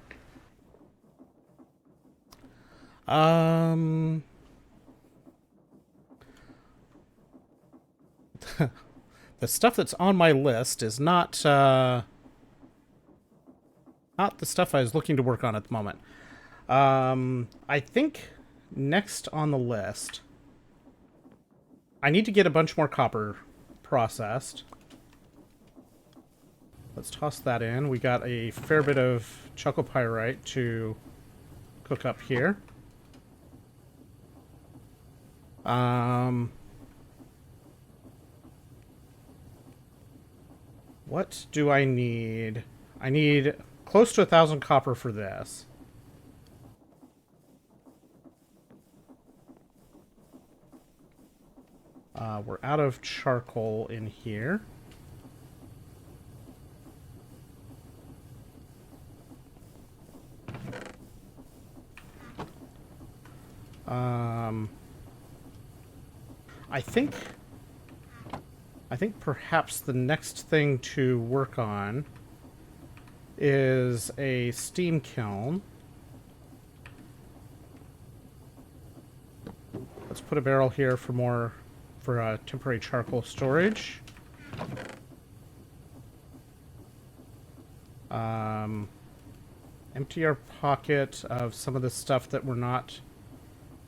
The stuff that's on my list is not the stuff I was looking to work on at the moment. I think next on the list, I need to get a bunch more copper processed. Let's toss that in. We got a fair bit of chalcopyrite to cook up here. What do I need? I need close to 1,000 copper for this. We're out of charcoal in here. I think perhaps the next thing to work on is a steam kiln. Let's put a barrel here for temporary charcoal storage. Empty our pocket of some of the stuff that we're not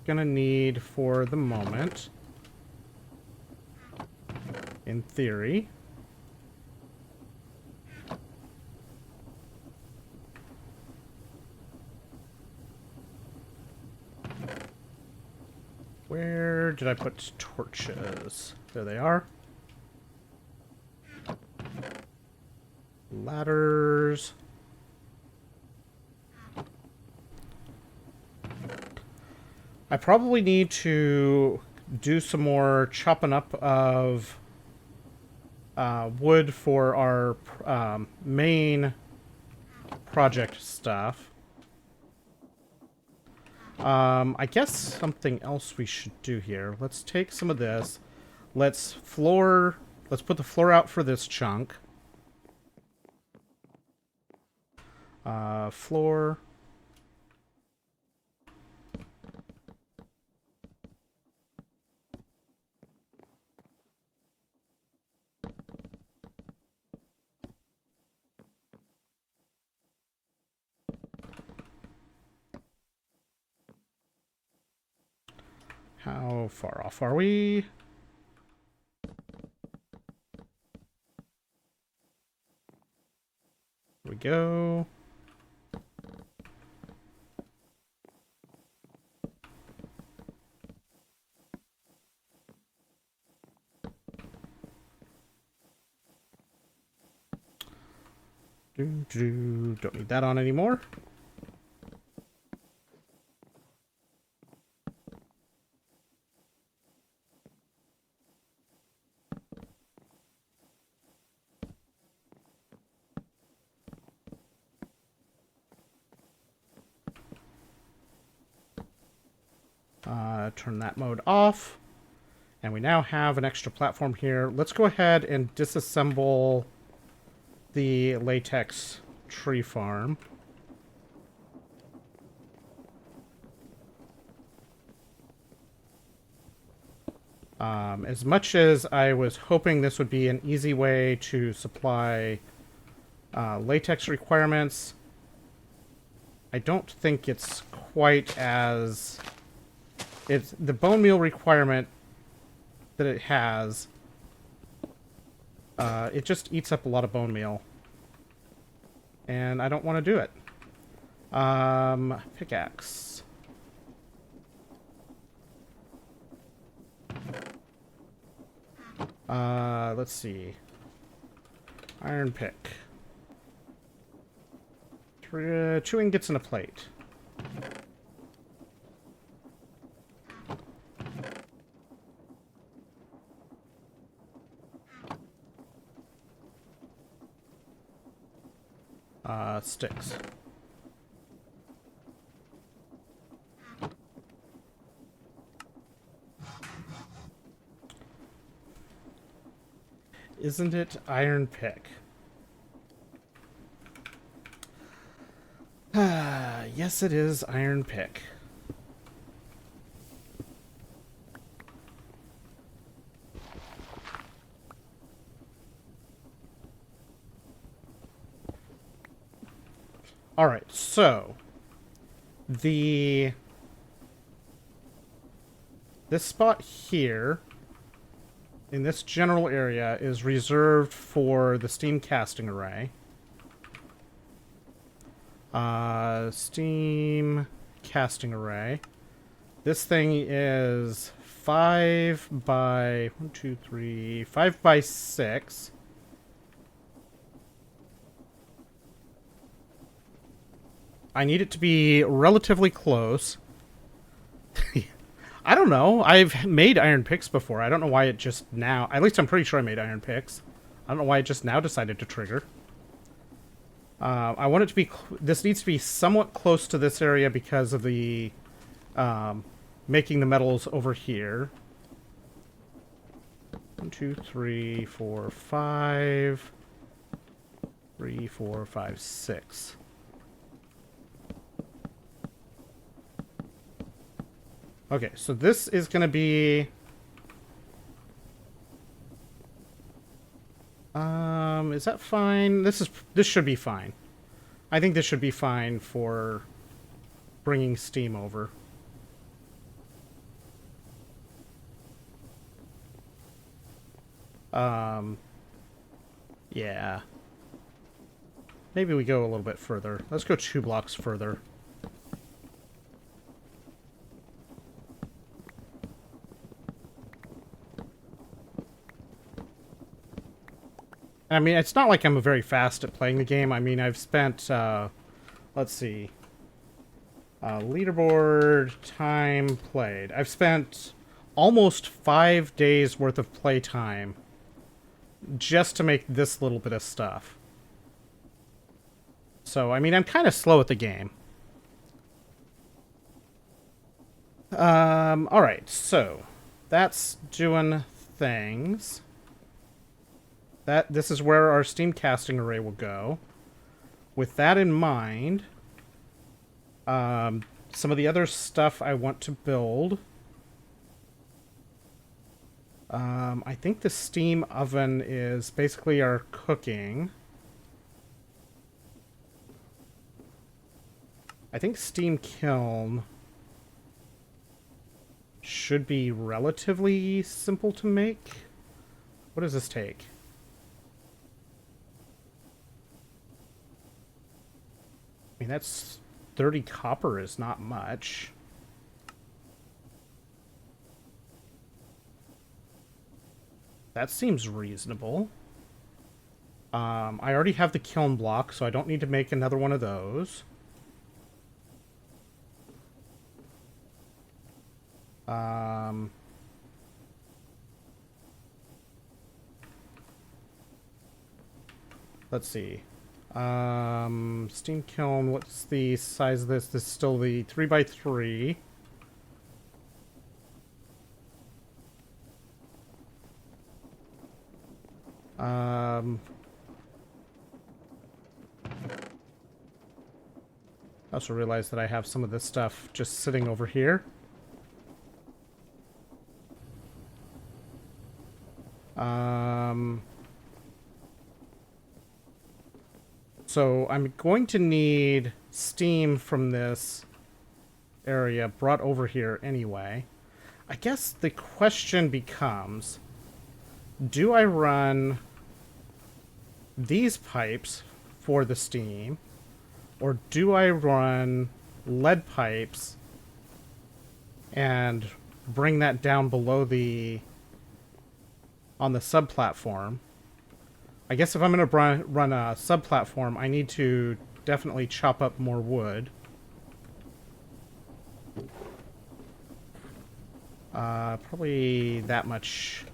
gonna need for the moment. In theory. Where did I put torches? There they are. Ladders. I probably need to do some more chopping up of wood for our main project stuff. I guess something else we should do here. Let's take some of this. Let's put the floor out for this chunk. Floor. How far off are we? Here we go. Don't need that on anymore. Turn that mode off. And we now have an extra platform here. Let's go ahead and disassemble the latex tree farm. As much as I was hoping this would be an easy way to supply latex requirements, I don't think it's quite as... the bone meal requirement that it has, it just eats up a lot of bone meal. And I don't want to do it. Pickaxe. Let's see. Iron pick. Chewing gets in a plate. Sticks. Isn't it iron pick? Yes, it is iron pick. Alright, so this spot here in this general area is reserved for the steam casting array. Steam casting array. This thing is 5 by 5 by 6. I need it to be relatively close. I don't know. I've made iron picks before. I don't know why it just now... At least I'm pretty sure I made iron picks. I don't know why it just now decided to trigger. I want it to be... This needs to be somewhat close to this area because of the... making the metals over here. 1, 2, 3, 4, 5... 3, 4, 5, 6... Okay, so this is going to be... is that fine? This should be fine. I think this should be fine for bringing steam over. Yeah. Maybe we go a little bit further. Let's go 2 blocks further. I mean, it's not like I'm very fast at playing the game. I mean, I've spent, let's see, leaderboard time played. I've spent almost 5 days worth of play time just to make this little bit of stuff. So, I mean, I'm kind of slow at the game. Alright, so that's doing things. This is where our steam casting array will go. With that in mind, some of the other stuff I want to build. I think the steam oven is basically our cooking. I think steam kiln should be relatively simple to make. What does this take? I mean, that's 30 copper is not much. That seems reasonable. I already have the kiln block, so I don't need to make another one of those. Let's see. Steam kiln, what's the size of this? This is still the 3x3. I also realized that I have some of this stuff just sitting over here. So I'm going to need steam from this area brought over here anyway. I guess the question becomes, do I run these pipes for the steam, or do I run lead pipes and bring that down below on the sub-platform? I guess if I'm going to run a sub-platform, I need to definitely chop up more wood. Probably that much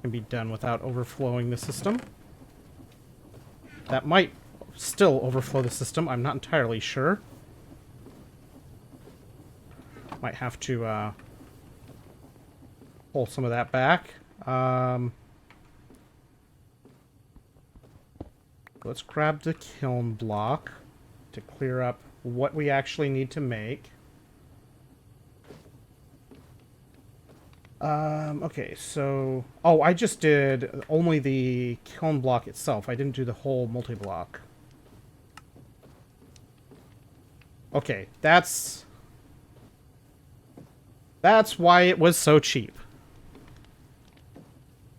can be done without overflowing the system. That might still overflow the system. I'm not entirely sure. Might have to pull some of that back. Let's grab the kiln block to clear up what we actually need to make. Okay, so... Oh, I just did only the kiln block itself. I didn't do the whole multi-block. Okay, that's why it was so cheap.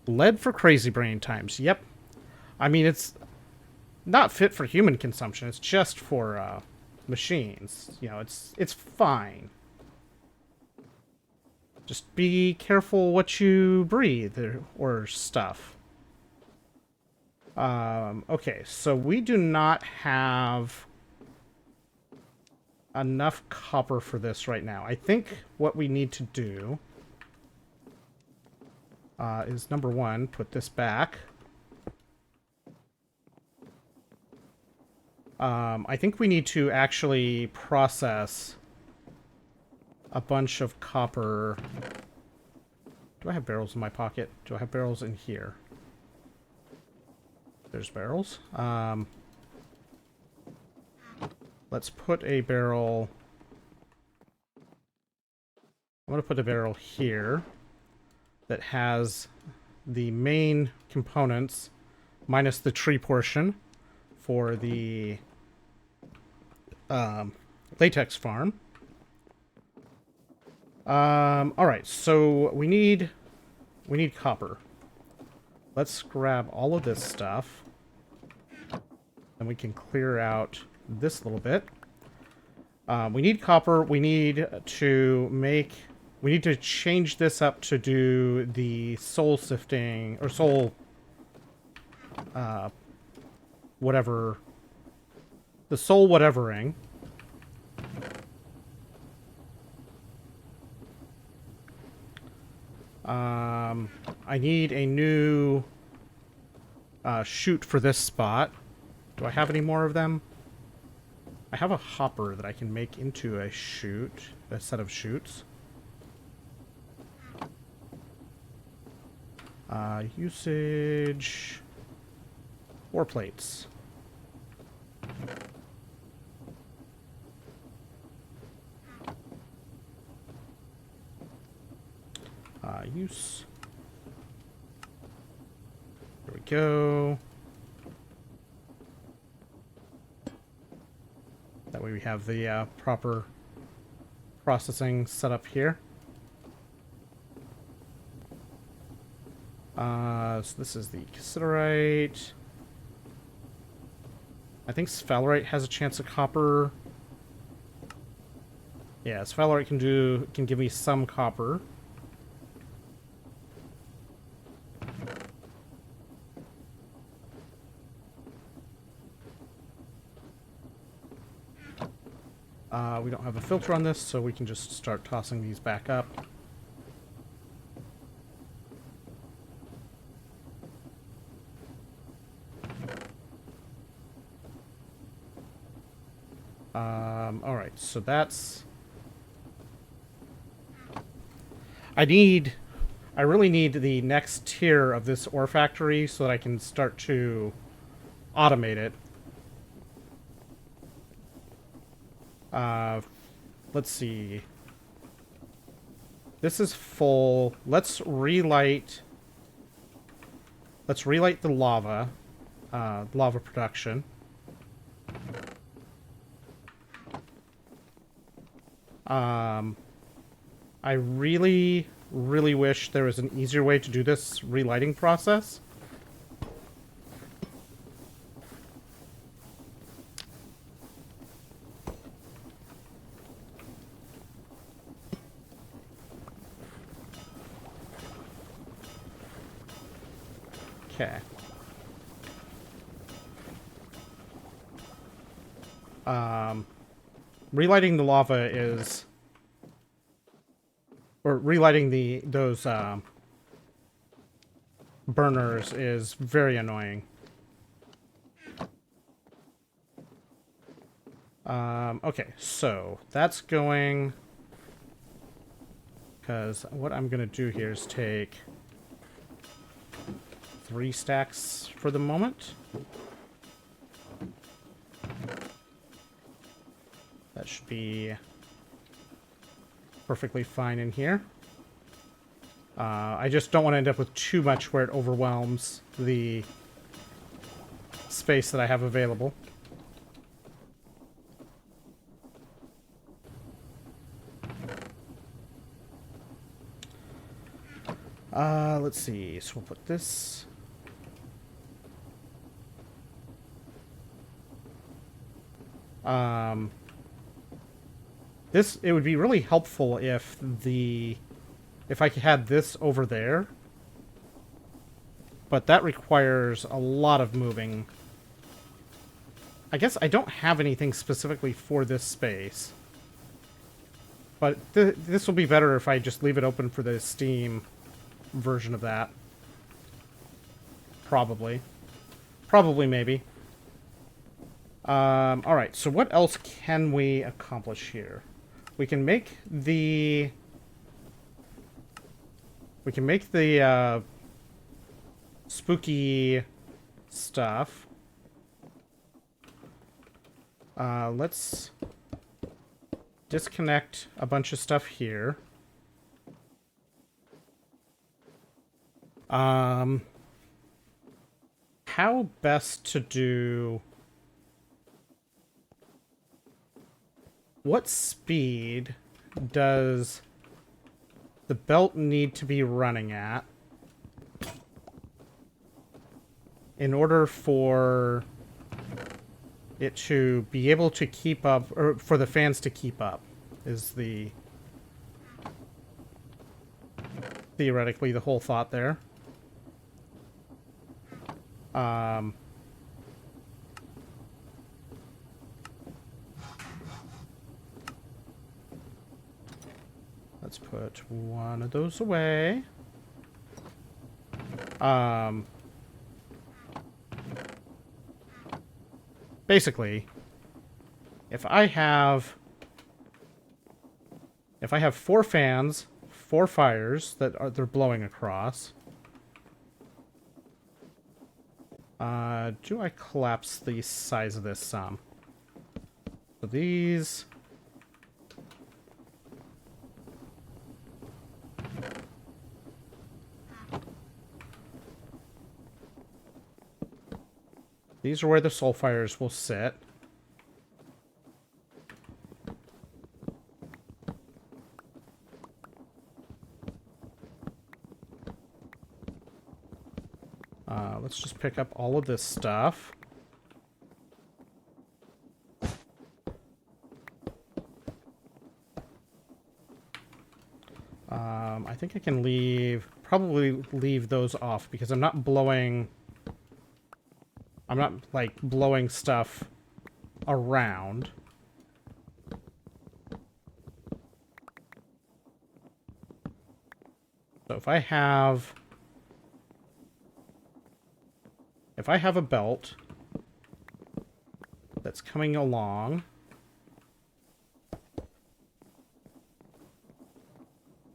Lead for crazy brain times. Yep. I mean, it's not fit for human consumption. It's just for machines. You know, it's fine. Just be careful what you breathe or stuff. Okay, so we do not have enough copper for this right now. I think what we need to do is, number one, put this back. I think we need to actually process a bunch of copper. Do I have barrels in my pocket? Do I have barrels in here? There's barrels. Let's put a barrel... I'm going to put a barrel here that has the main components minus the tree portion for the latex farm. Alright, so we need copper. Let's grab all of this stuff. And we can clear out this little bit. We need copper. We need to change this up to do the soul sifting, or soul... whatever... The soul whatevering. I need a new chute for this spot. Do I have any more of them? I have a hopper that I can make into a chute, a set of chutes. Usage... 4 plates. Use. There we go. That way we have the proper processing set up here. So this is the cassiterite. I think sphalerite has a chance of copper. Yeah, sphalerite can give me some copper. We don't have a filter on this, so we can just start tossing these back up. Alright, so that's... I really need the next tier of this ore factory so that I can start to automate it. Let's see. This is full. Let's relight the lava. Lava production. I really, really wish there was an easier way to do this relighting process. Okay. Relighting the lava is... Or relighting those burners is very annoying. Okay, so that's going... Because what I'm going to do here is take 3 stacks for the moment. That should be perfectly fine in here. I just don't want to end up with too much where it overwhelms the space that I have available. Let's see. So we'll put this... it would be really helpful if I had this over there. But that requires a lot of moving. I guess I don't have anything specifically for this space. But this will be better if I just leave it open for the Steam version of that. Probably. Probably, maybe. Alright, so what else can we accomplish here? We can make the... spooky stuff. Let's disconnect a bunch of stuff here. How best to do... What speed does the belt need to be running at in order for it to be able to keep up, or for the fans to keep up, is theoretically the whole thought there. Let's put one of those away. Basically, if I have 4 fans, 4 fires that they're blowing across. Do I collapse the size of this some? So these... These are where the soul fires will sit. Let's just pick up all of this stuff. I think I can probably leave those off because I'm not blowing... I'm not, like, blowing stuff around. So if I have a belt that's coming along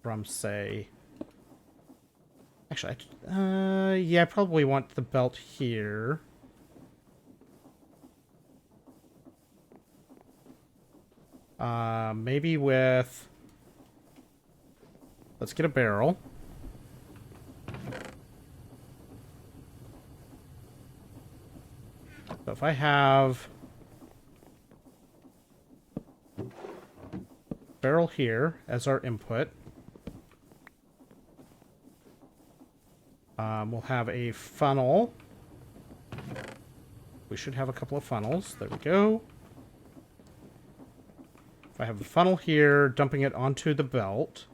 from, say... Actually, yeah, I probably want the belt here. Maybe with... Let's get a barrel. So if I have... barrel here as our input. We'll have a funnel. We should have a couple of funnels. There we go. If I have a funnel here, dumping it onto the belt.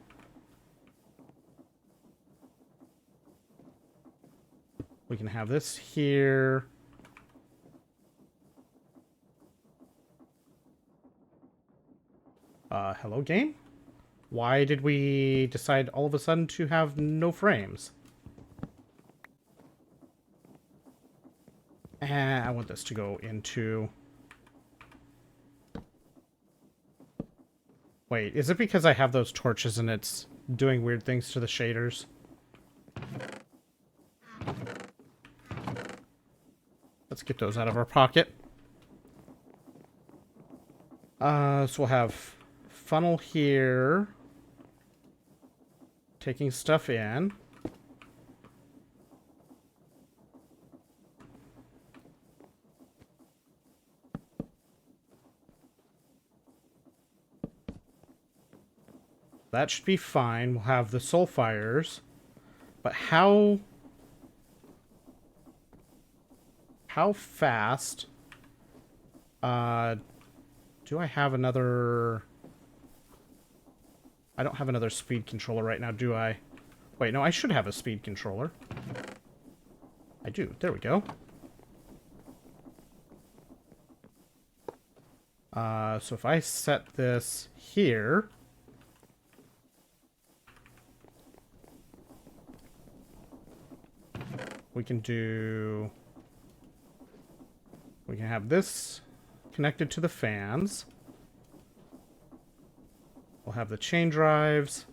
We can have this here. Hello, game? Why did we decide all of a sudden to have no frames? I want this to go into... Wait, is it because I have those torches and it's doing weird things to the shaders? Let's get those out of our pocket. So we'll have funnel here. Taking stuff in. That should be fine. We'll have the soul fires. But how fast do I have another... I don't have another speed controller right now, do I? Wait, no, I should have a speed controller. I do. There we go. So if I set this here... We can have this connected to the fans. We'll have the chain drives.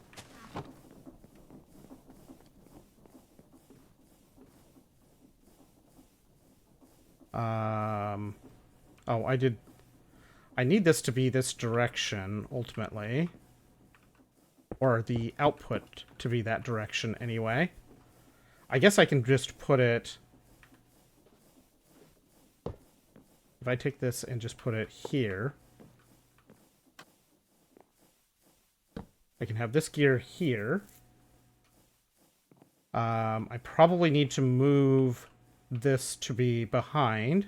Oh, I need this to be this direction, ultimately. Or the output to be that direction, anyway. I guess I can just put it... If I take this and just put it here... I can have this gear here. I probably need to move this to be behind.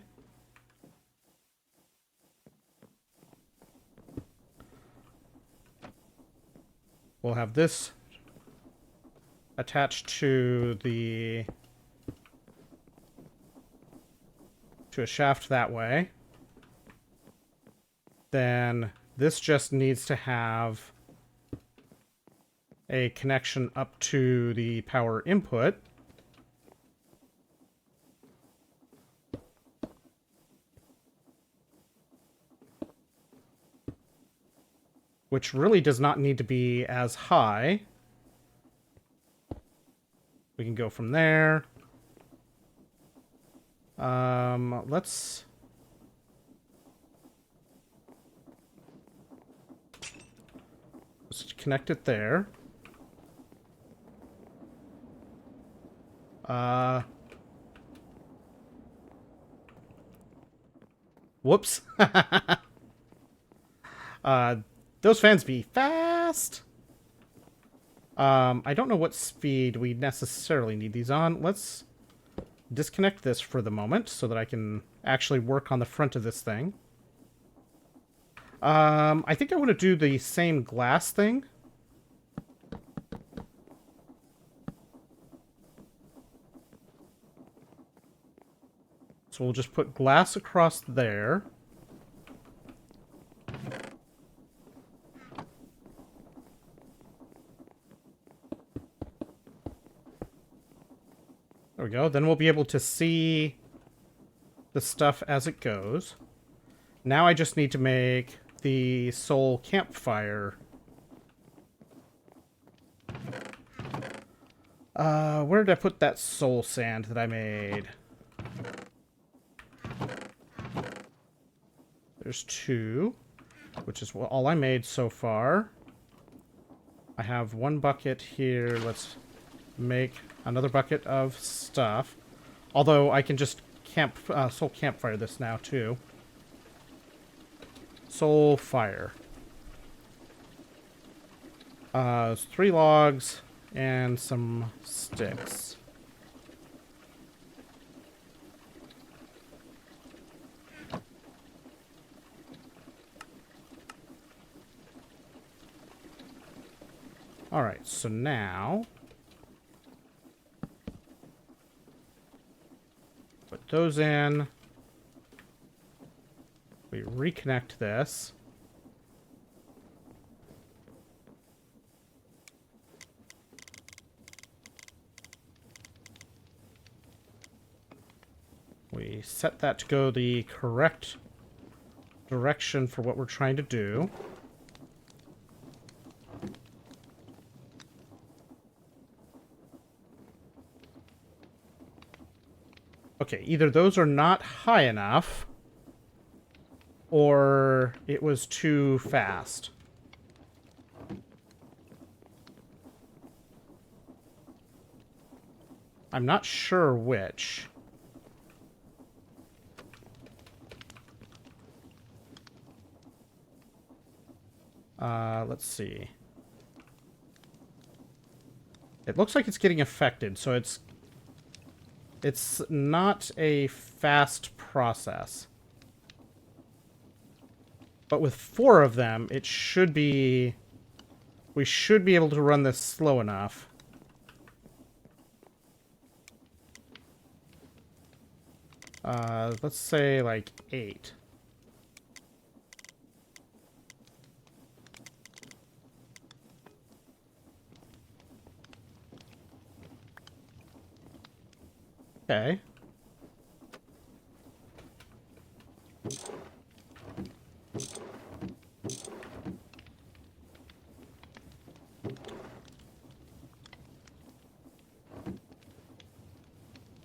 We'll have this attached to a shaft that way. Then this just needs to have a connection up to the power input. Which really does not need to be as high. We can go from there. Let's connect it there. Whoops. Those fans be fast. I don't know what speed we necessarily need these on. Let's disconnect this for the moment so that I can actually work on the front of this thing. I think I want to do the same glass thing. So we'll just put glass across there. There we go. Then we'll be able to see the stuff as it goes. Now I just need to make the soul campfire. Where did I put that soul sand that I made? There's 2, which is all I made so far. I have 1 bucket here. Let's make another bucket of stuff. Although I can just soul campfire this now too. Soul fire. 3 logs and some sticks. Alright, so now... put those in. We reconnect this. We set that to go the correct direction for what we're trying to do. Okay, either those are not high enough, or it was too fast. I'm not sure which. Let's see. It looks like it's getting affected, so it's not a fast process. But with 4 of them, it should be... we should be able to run this slow enough. Let's say like 8. Okay.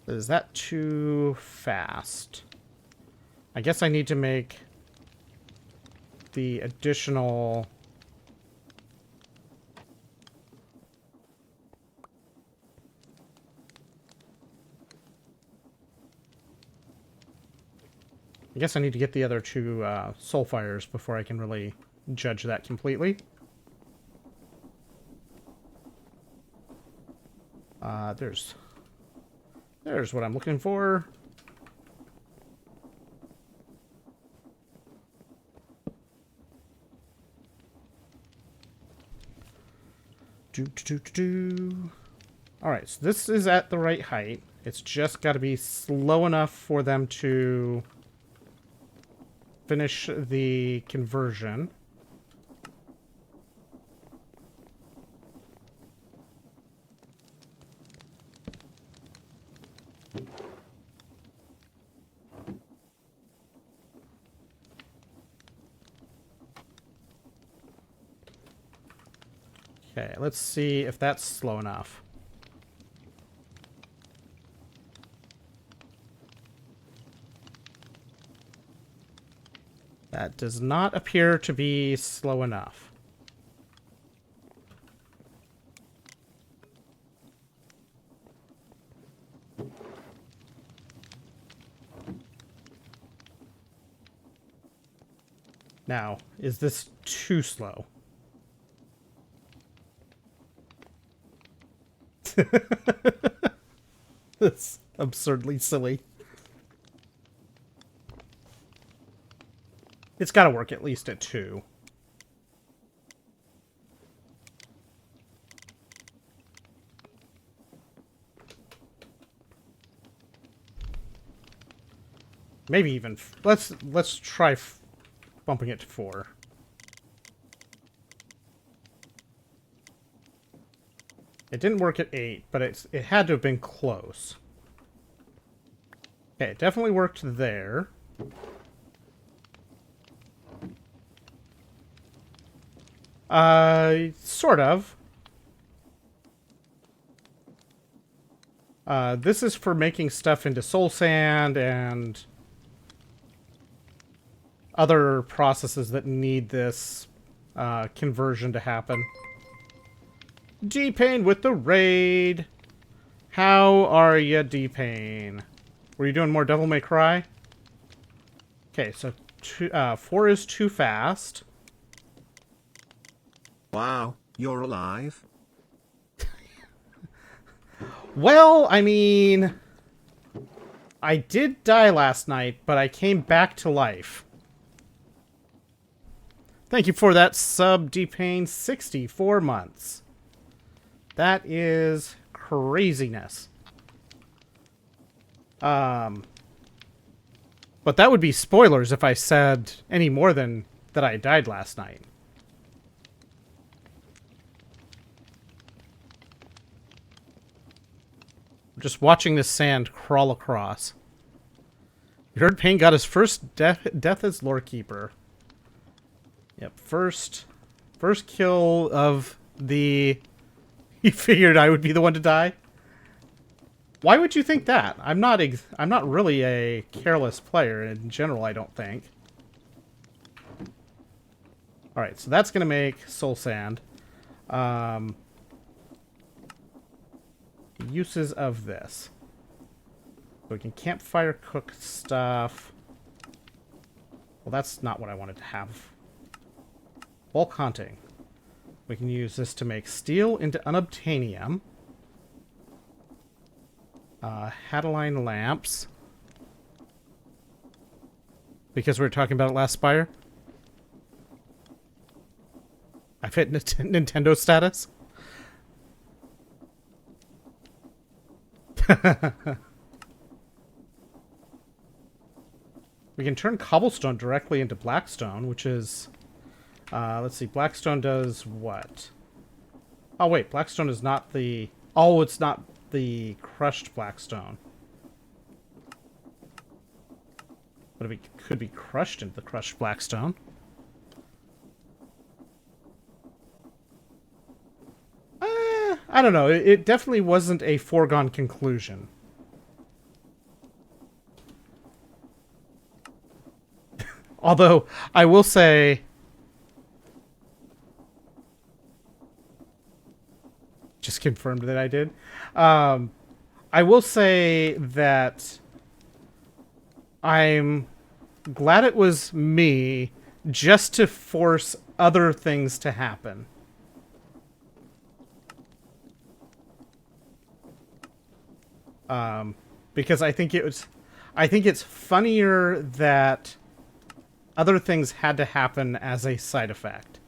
Is that too fast? I guess I need to make the additional... I guess I need to get the other 2 Soulfires before I can really judge that completely. There's what I'm looking for. Alright, so this is at the right height. It's just got to be slow enough for them to finish the conversion. Okay, let's see if that's slow enough. That does not appear to be slow enough. Now, is this too slow? That's absurdly silly. It's got to work at least at 2. Maybe even... let's try bumping it to 4. It didn't work at 8, but it had to have been close. Okay, it definitely worked there. Sort of. This is for making stuff into soul sand and other processes that need this conversion to happen. D-Pain with the raid. How are ya, D-Pain? Were you doing more Devil May Cry? Okay, so 4 is too fast. Wow, you're alive? Well, I mean... I did die last night, but I came back to life. Thank you for that sub, D-Pain. 64 months. That is craziness. But that would be spoilers if I said any more than that I died last night. Just watching this sand crawl across. You heard Payne got his first death as Lorekeeper. Yep, first kill of the... He figured I would be the one to die. Why would you think that? I'm not really a careless player in general, I don't think. Alright, so that's going to make soul sand. Uses of this. So we can campfire cook stuff. Well, that's not what I wanted to have. Bulk hunting. We can use this to make steel into unobtainium. Hadaline lamps. Because we were talking about it last Spire. I've hit Nintendo status. We can turn cobblestone directly into blackstone, which is... let's see, blackstone does what? Oh, wait, blackstone is not the... Oh, it's not the crushed blackstone. But it could be crushed into the crushed blackstone. I don't know. It definitely wasn't a foregone conclusion. Although, I will say... Just confirmed that I did. I will say that I'm glad it was me just to force other things to happen. Because I think it's funnier that other things had to happen as a side effect.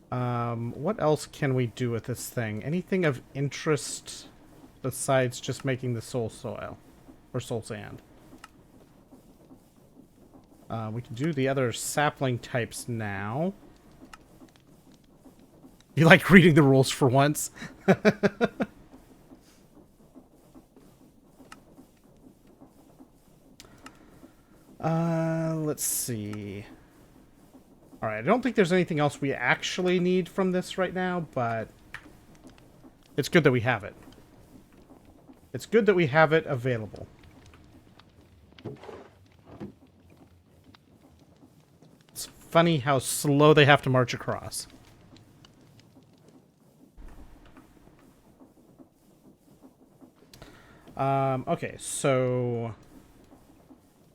What else can we do with this thing? Anything of interest besides just making the soul soil or soul sand? We can do the other sapling types now. You like reading the rules for once? Let's see. Alright, I don't think there's anything else we actually need from this right now, but it's good that we have it. It's good that we have it available. It's funny how slow they have to march across. Okay, so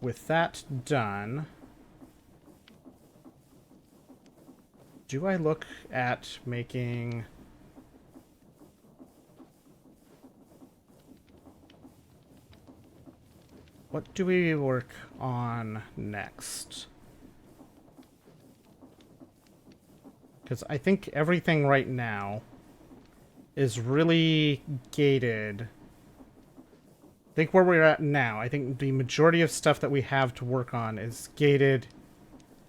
with that done, do I look at making... What do we work on next? Because I think everything right now is really gated. I think where we're at now, I think the majority of stuff that we have to work on is gated,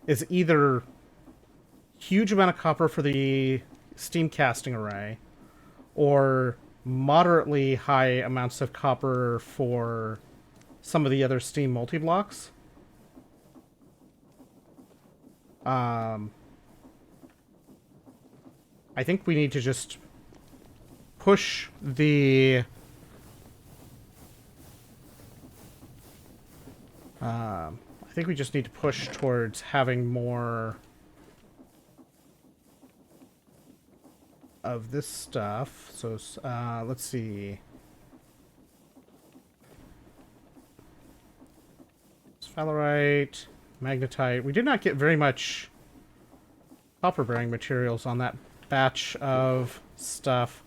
is either huge amount of copper for the steam casting array, or moderately high amounts of copper for some of the other steam multi-blocks. I think we need to just push the... I think we just need to push towards having more of this stuff. So, let's see. Sphalerite, magnetite. We did not get very much copper-bearing materials on that batch of stuff.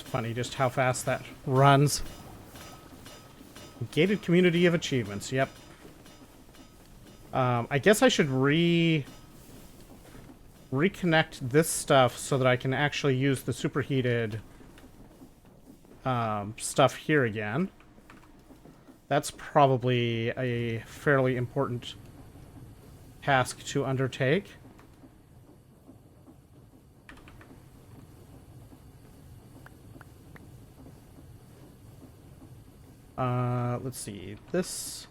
funny just how fast that runs. Gated community of achievements. Yep. I guess I should reconnect this stuff so that I can actually use the superheated stuff here again. That's probably a fairly important task to undertake. Let's see. This...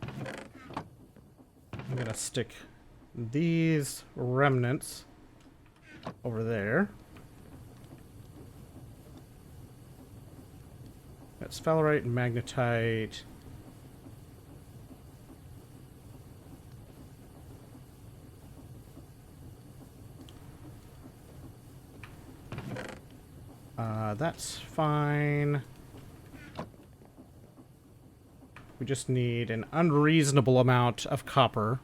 I'm gonna stick these remnants over there. That's sphalerite and magnetite. That's fine. We just need an unreasonable amount of copper.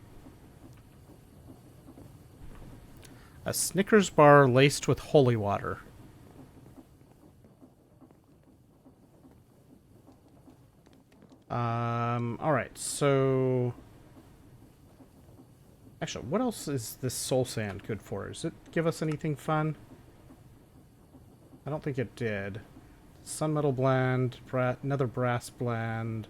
A Snickers bar laced with holy water. Alright, so... Actually, what else is this soul sand good for? Does it give us anything fun? I don't think it did. Sunmetal blend, another brass blend.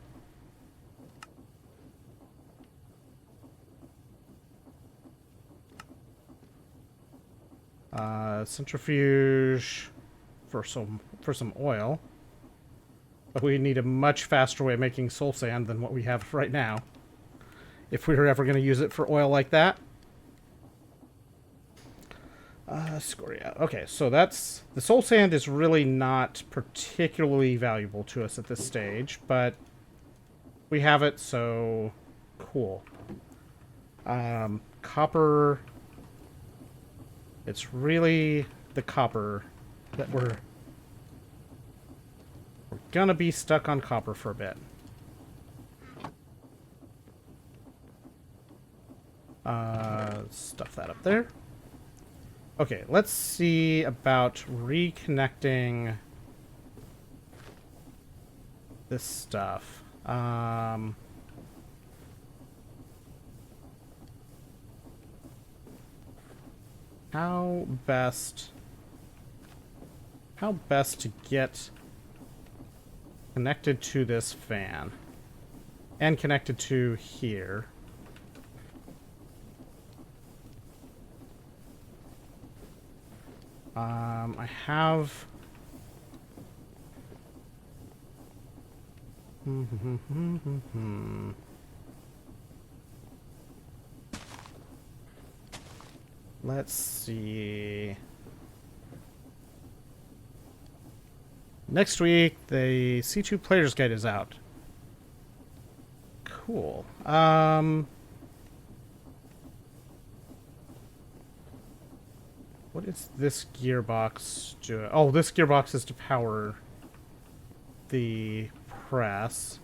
Centrifuge for some oil. But we need a much faster way of making soul sand than what we have right now. If we were ever going to use it for oil like that. Scoria. Okay, so that's... The soul sand is really not particularly valuable to us at this stage, but we have it, so cool. Copper... It's really the copper that we're gonna be stuck on copper for a bit. Stuff that up there. Okay, let's see about reconnecting this stuff. How best to get connected to this fan and connected to here. I have let's see. Next week, the C2 Player's Guide is out. Cool. What is this gearbox doing? Oh, this gearbox is to power the press.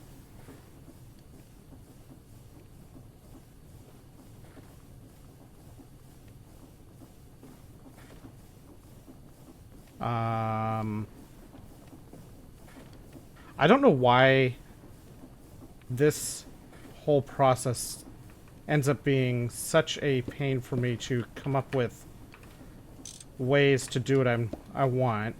I don't know why this whole process ends up being such a pain for me to come up with ways to do what I want.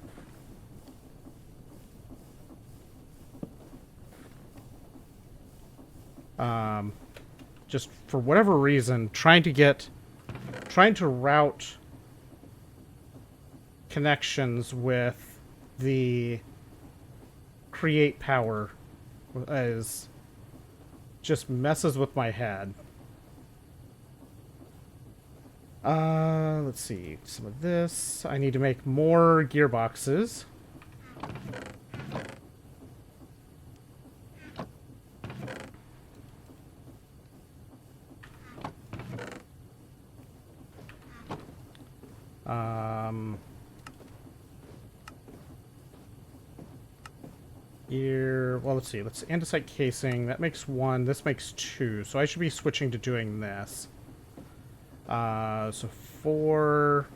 Just for whatever reason, trying to route connections with the create power is just messes with my head. Let's see. Some of this. I need to make more gearboxes. Here, well, let's see. Let's andesite casing. That makes 1. This makes 2. So I should be switching to doing this. So 4.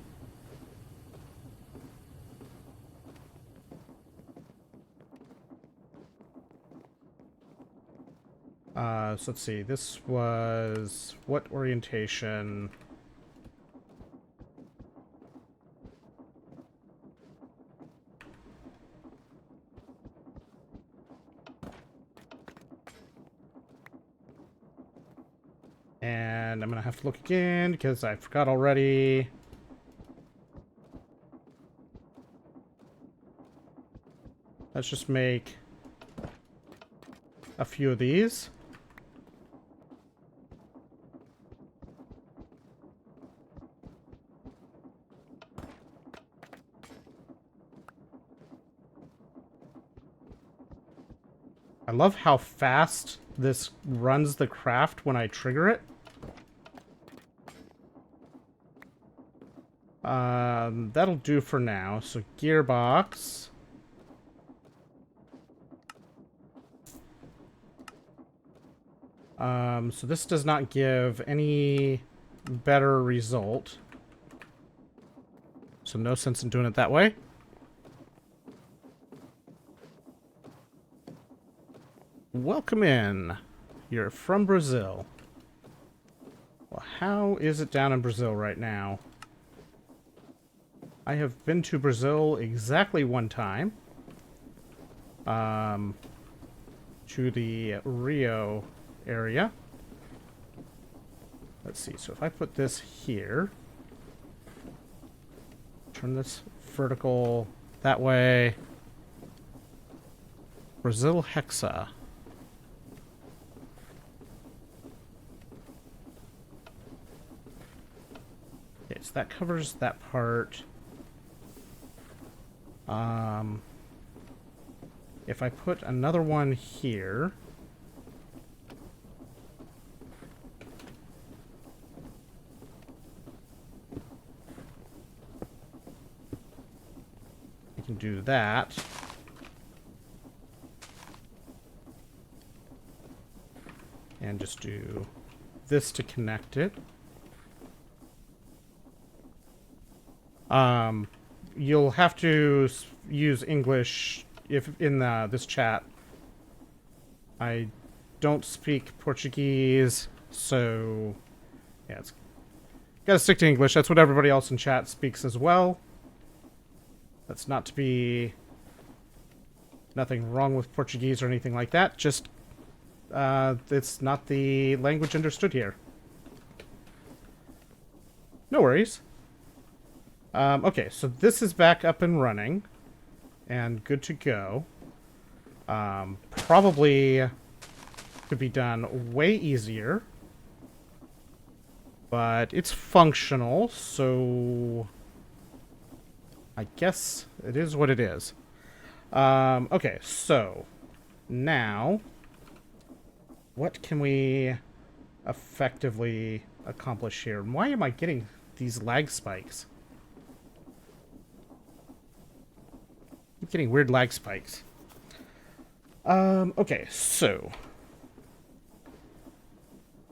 So let's see. This was what orientation? And I'm gonna have to look again because I forgot already. Let's just make a few of these. I love how fast this runs the craft when I trigger it. That'll do for now. So gearbox. So this does not give any better result. So no sense in doing it that way. Welcome in. You're from Brazil. Well, how is it down in Brazil right now? I have been to Brazil exactly one time. To the Rio area. Let's see. So if I put this here, turn this vertical that way. Brazil Hexa. Okay, so that covers that part. If I put another one here, I can do that. And just do this to connect it. You'll have to use English if in this chat. I don't speak Portuguese, so yeah, it's gotta stick to English. That's what everybody else in chat speaks as well. That's not to be nothing wrong with Portuguese or anything like that. Just it's not the language understood here. No worries. Okay, so this is back up and running and good to go. Probably could be done way easier, but it's functional, so I guess it is what it is. Okay, so now what can we effectively accomplish here? And why am I getting these lag spikes? I'm getting weird lag spikes. Okay, so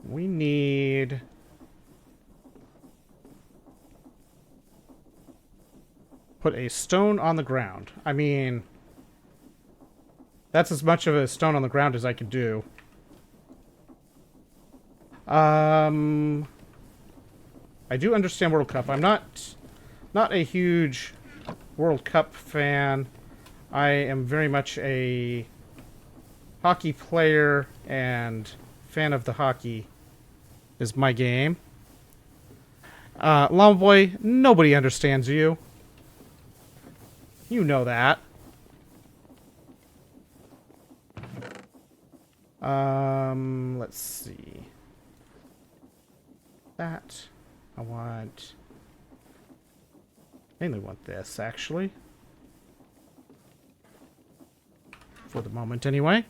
we need put a stone on the ground. I mean, that's as much of a stone on the ground as I could do. I do understand World Cup. I'm not a huge World Cup fan. I am very much a hockey player and fan of the hockey is my game. Llama Boy, nobody understands you. You know that. Let's see. That. I mainly want this, actually. For the moment, anyway.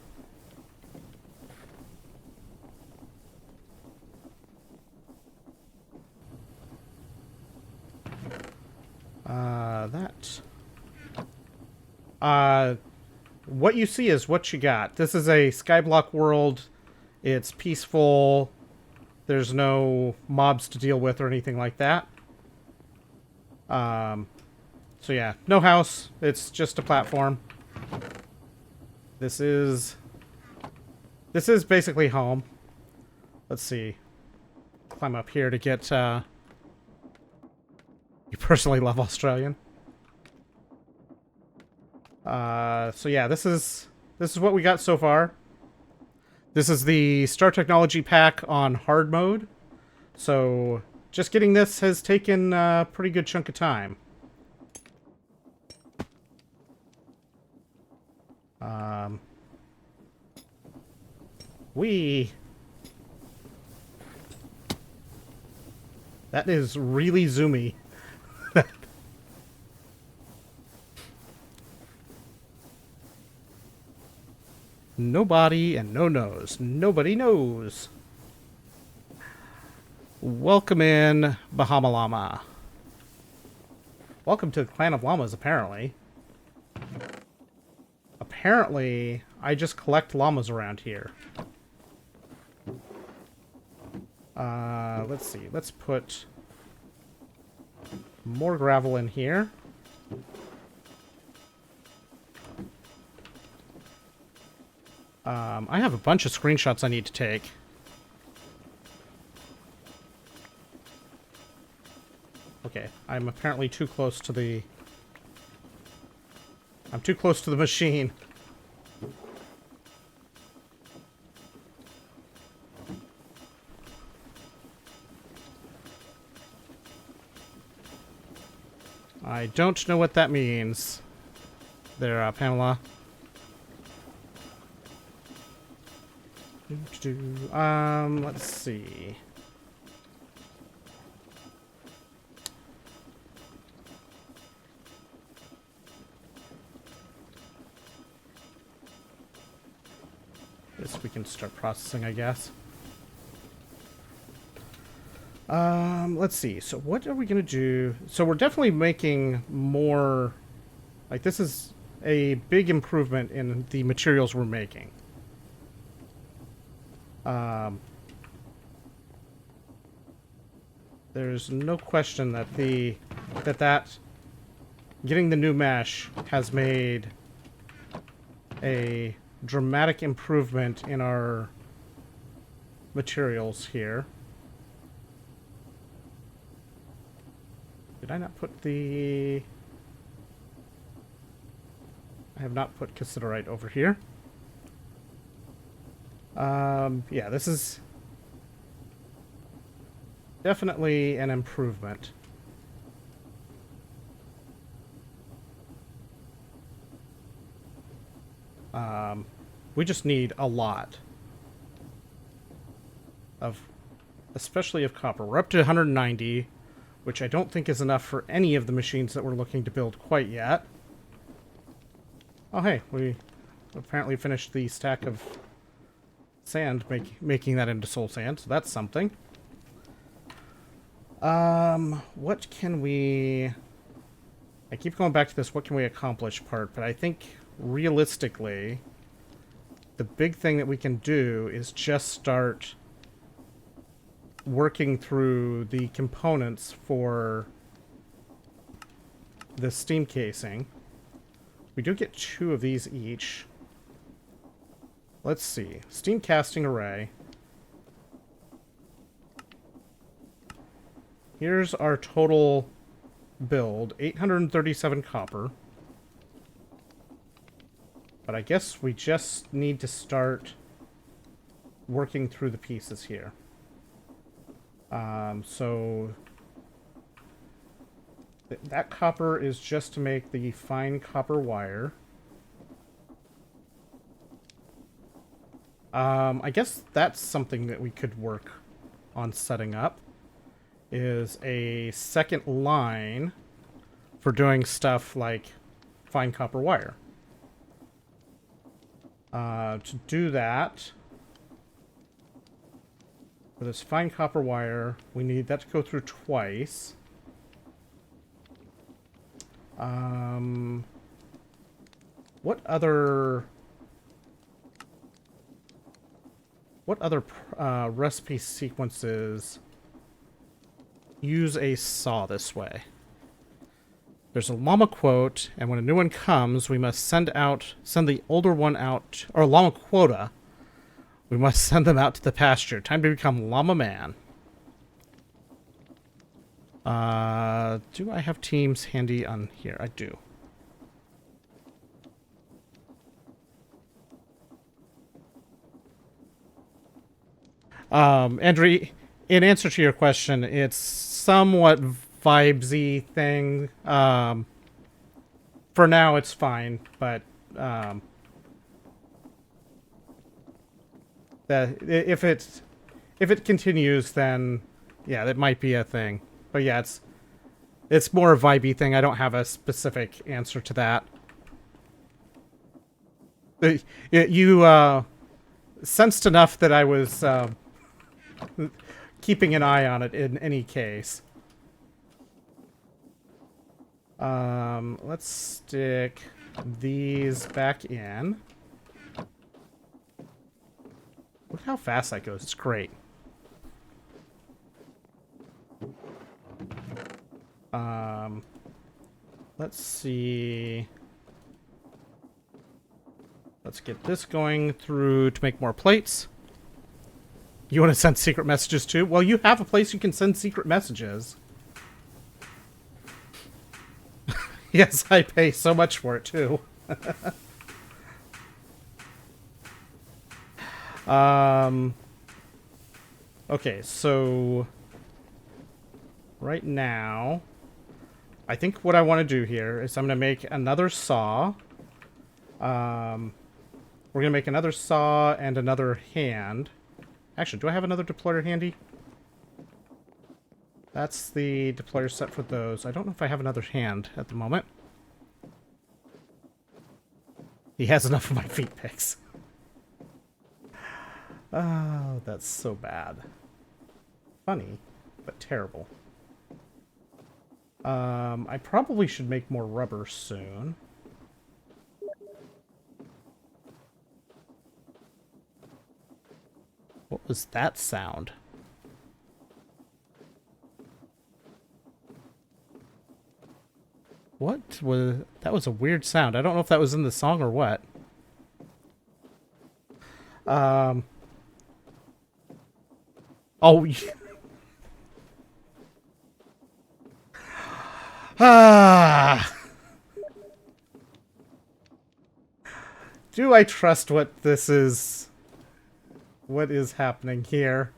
What you see is what you got. This is a Skyblock world. It's peaceful. There's no mobs to deal with or anything like that. So yeah, no house. It's just a platform. This is This is basically home. Let's see. Climb up here to get, You personally love Australian? So yeah, this is what we got so far. This is the Star Technology pack on hard mode. So just getting this has taken a pretty good chunk of time. That is really zoomy. No body and no nose. Nobody knows. Welcome in, Bahama Llama. Welcome to the Clan of Llamas, apparently. Apparently, I just collect llamas around here. Let's see. Let's put more gravel in here. I have a bunch of screenshots I need to take. Okay, I'm apparently too close to the... I'm too close to the machine. I don't know what that means. There, Pamela. Let's see. This we can start processing, I guess. Let's see. So what are we gonna do? So we're definitely making more... Like, this is a big improvement in the materials we're making. There's no question that getting the new mesh has made a dramatic improvement in our materials here. Did I not put the... I have not put cassiterite over here. Yeah, this is definitely an improvement. We just need a lot of, especially of copper. We're up to 190, which I don't think is enough for any of the machines that we're looking to build quite yet. Oh, hey, we apparently finished the stack of sand, making that into soul sand, so that's something. What can we... I keep going back to this what can we accomplish part, but I think realistically the big thing that we can do is just start working through the components for the steam casing. We do get 2 of these each. Let's see. Steam casting array. Here's our total build. 837 copper. But I guess we just need to start working through the pieces here. So that copper is just to make the fine copper wire. I guess that's something that we could work on setting up, is a second line for doing stuff like fine copper wire. To do that, for this fine copper wire, we need that to go through twice. What other recipe sequences use a saw this way? There's a llama quote, and when a new one comes, we must send the older one out, or llama quota. We must send them out to the pasture. Time to become Llama Man. Do I have teams handy on here? I do. Andrew, in answer to your question, it's somewhat vibesy thing. For now, it's fine, but that if it continues, then yeah, that might be a thing. But yeah, it's more a vibey thing. I don't have a specific answer to that. You sensed enough that I was keeping an eye on it in any case. Let's stick these back in. Look how fast that goes. It's great. Let's see. Let's get this going through to make more plates. You want to send secret messages too? Well, you have a place you can send secret messages. Yes, I pay so much for it too. Okay, so right now, I think what I want to do here is I'm going to make another saw. We're going to make another saw and another hand. Actually, do I have another deployer handy? That's the deployer set for those. I don't know if I have another hand at the moment. He has enough of my feet picks. Oh, that's so bad. Funny, but terrible. I probably should make more rubber soon. What was that sound? What was... That was a weird sound. I don't know if that was in the song or what. Oh... Ah... Do I trust what this is? What is happening here?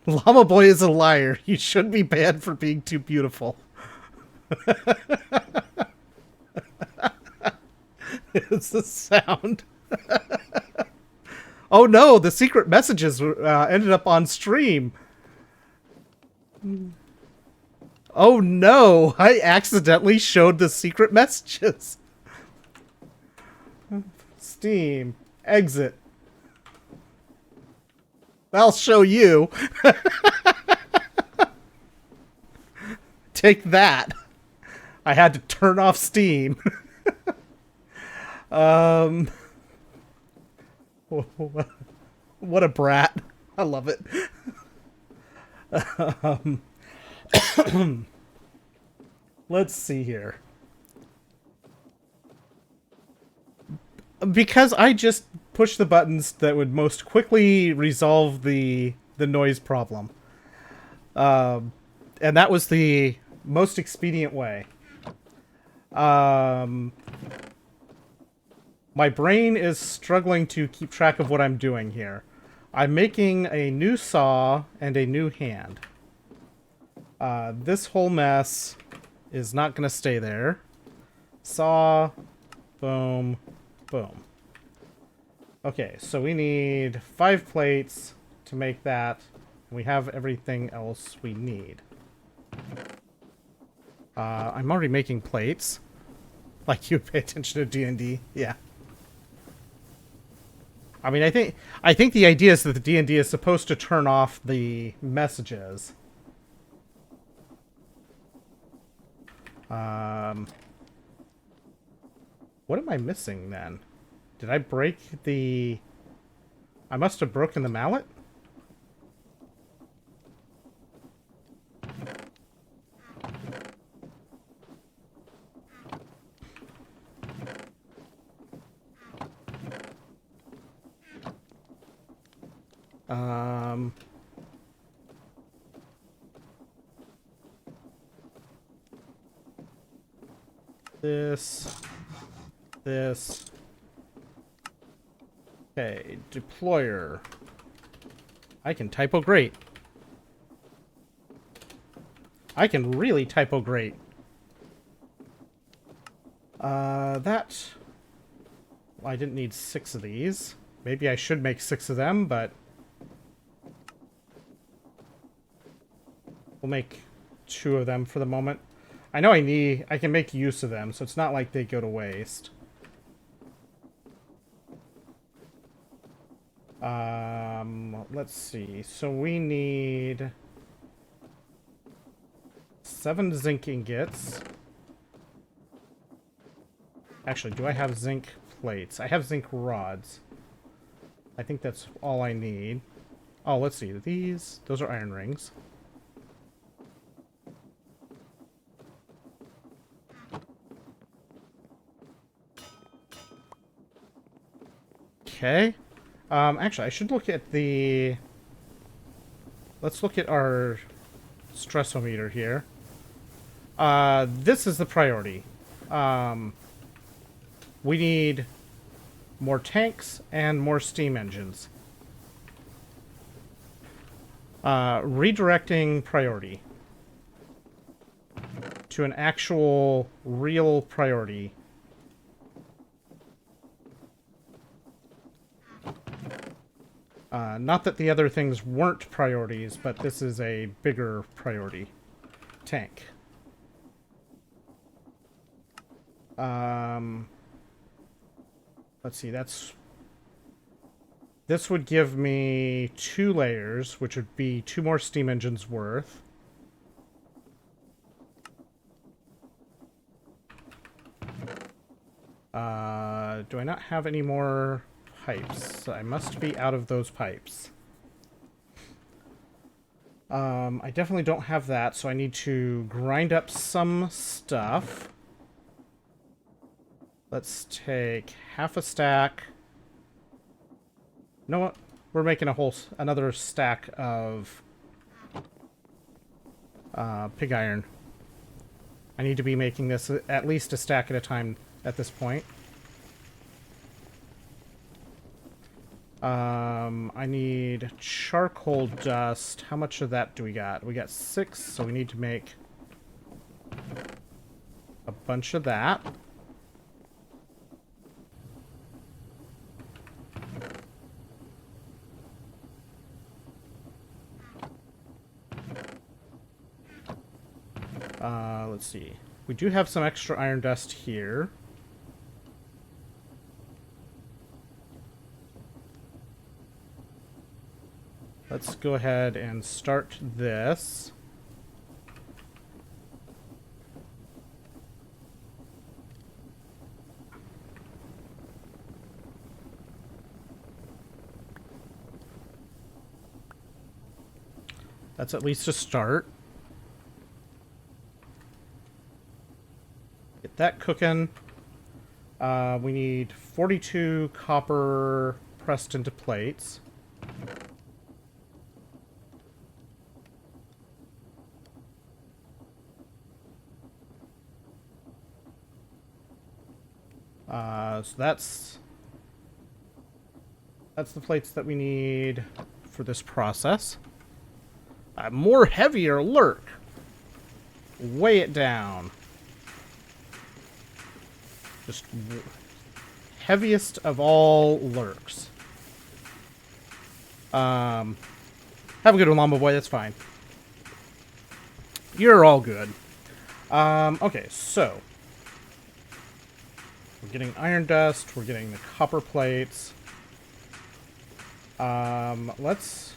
Llama Boy is a liar. You should be banned for being too beautiful. It's the sound. Oh no, the secret messages ended up on stream. Oh no, I accidentally showed the secret messages. Steam. Exit. I'll show you. Take that. I had to turn off Steam. What a brat. I love it. Let's see here. Because I just pushed the buttons that would most quickly resolve the noise problem. And that was the most expedient way. My brain is struggling to keep track of what I'm doing here. I'm making a new saw and a new hand. This whole mess is not going to stay there. Saw, boom, boom. Okay, so we need 5 plates to make that. We have everything else we need. I'm already making plates. Like you pay attention to D&D, yeah. I mean, I think the idea is that the D&D is supposed to turn off the messages. What am I missing then? Did I break the... I must have broken the mallet? Um, this. Okay, deployer. I can typo great. I can really typo great. That... Well, I didn't need 6 of these. Maybe I should make 6 of them, but... We'll make 2 of them for the moment. I know I can make use of them, so it's not like they go to waste. Let's see. So we need 7 zinc ingots. Actually, do I have zinc plates? I have zinc rods. I think that's all I need. Oh, let's see. Those are iron rings. Okay. Actually, I should look at the... Let's look at our stressometer here. This is the priority. We need more tanks and more steam engines. Redirecting priority to an actual, real priority. Not that the other things weren't priorities, but this is a bigger priority. Tank. Let's see, this would give me 2 layers, which would be 2 more steam engines worth. Do I not have any more pipes? I must be out of those pipes. I definitely don't have that, so I need to grind up some stuff. Let's take half a stack. You know what? We're making another stack of pig iron. I need to be making this at least a stack at a time at this point. I need charcoal dust. How much of that do we got? We got 6, so we need to make a bunch of that. Let's see. We do have some extra iron dust here. Let's go ahead and start this. That's at least a start. Get that cooking. We need 42 copper pressed into plates. So that's the plates that we need for this process. More heavier lurk. Weigh it down. Just heaviest of all lurks. Have a good one, Llama Boy. That's fine. You're all good. Okay, so we're getting iron dust. We're getting the copper plates. Let's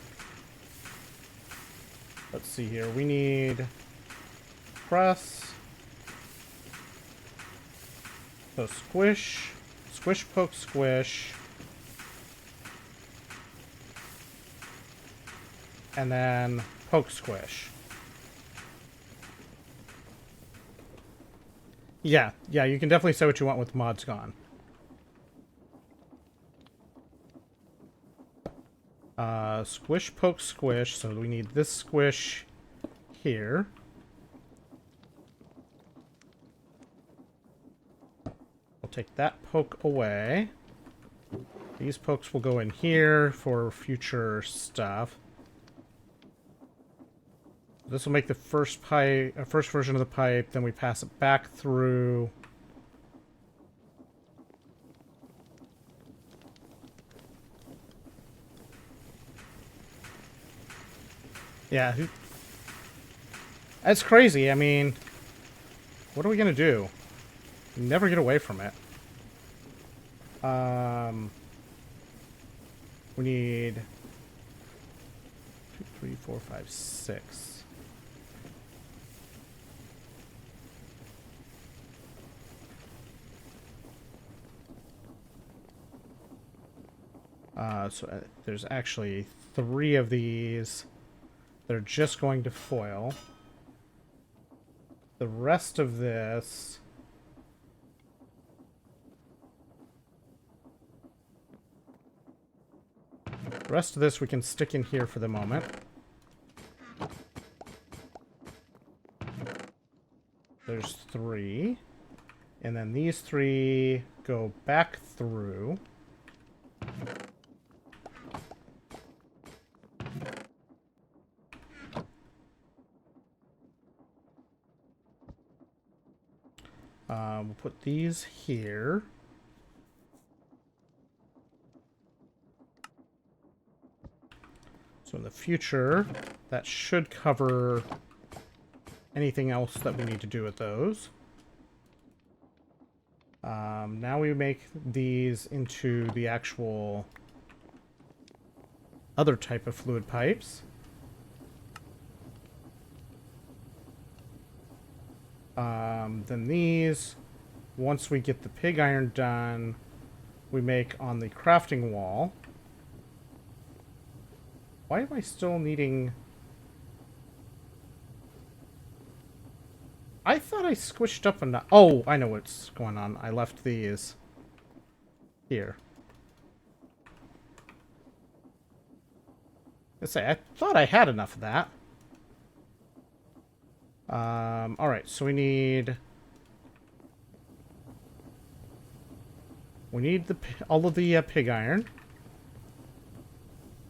see here. We need press. So squish, squish, poke, squish. And then poke, squish. Yeah, you can definitely say what you want with mods gone. Squish, poke, squish. So we need this squish here. We'll take that poke away. These pokes will go in here for future stuff. This will make the first pipe, first version of the pipe. Then we pass it back through. Yeah, that's crazy. I mean, what are we gonna do? Never get away from it. We need 2, 3, 4, 5, 6. There's actually 3 of these. They're just going to foil. The rest of this... The rest of this we can stick in here for the moment. There's 3. And then these 3 go back through. We'll put these here. So in the future, that should cover anything else that we need to do with those. Now we make these into the actual other type of fluid pipes. Then these, once we get the pig iron done, we make on the crafting wall. Why am I still needing... I thought I squished up enough. Oh, I know what's going on. I left these here. Let's say, I thought I had enough of that. Alright, so we need all of the pig iron.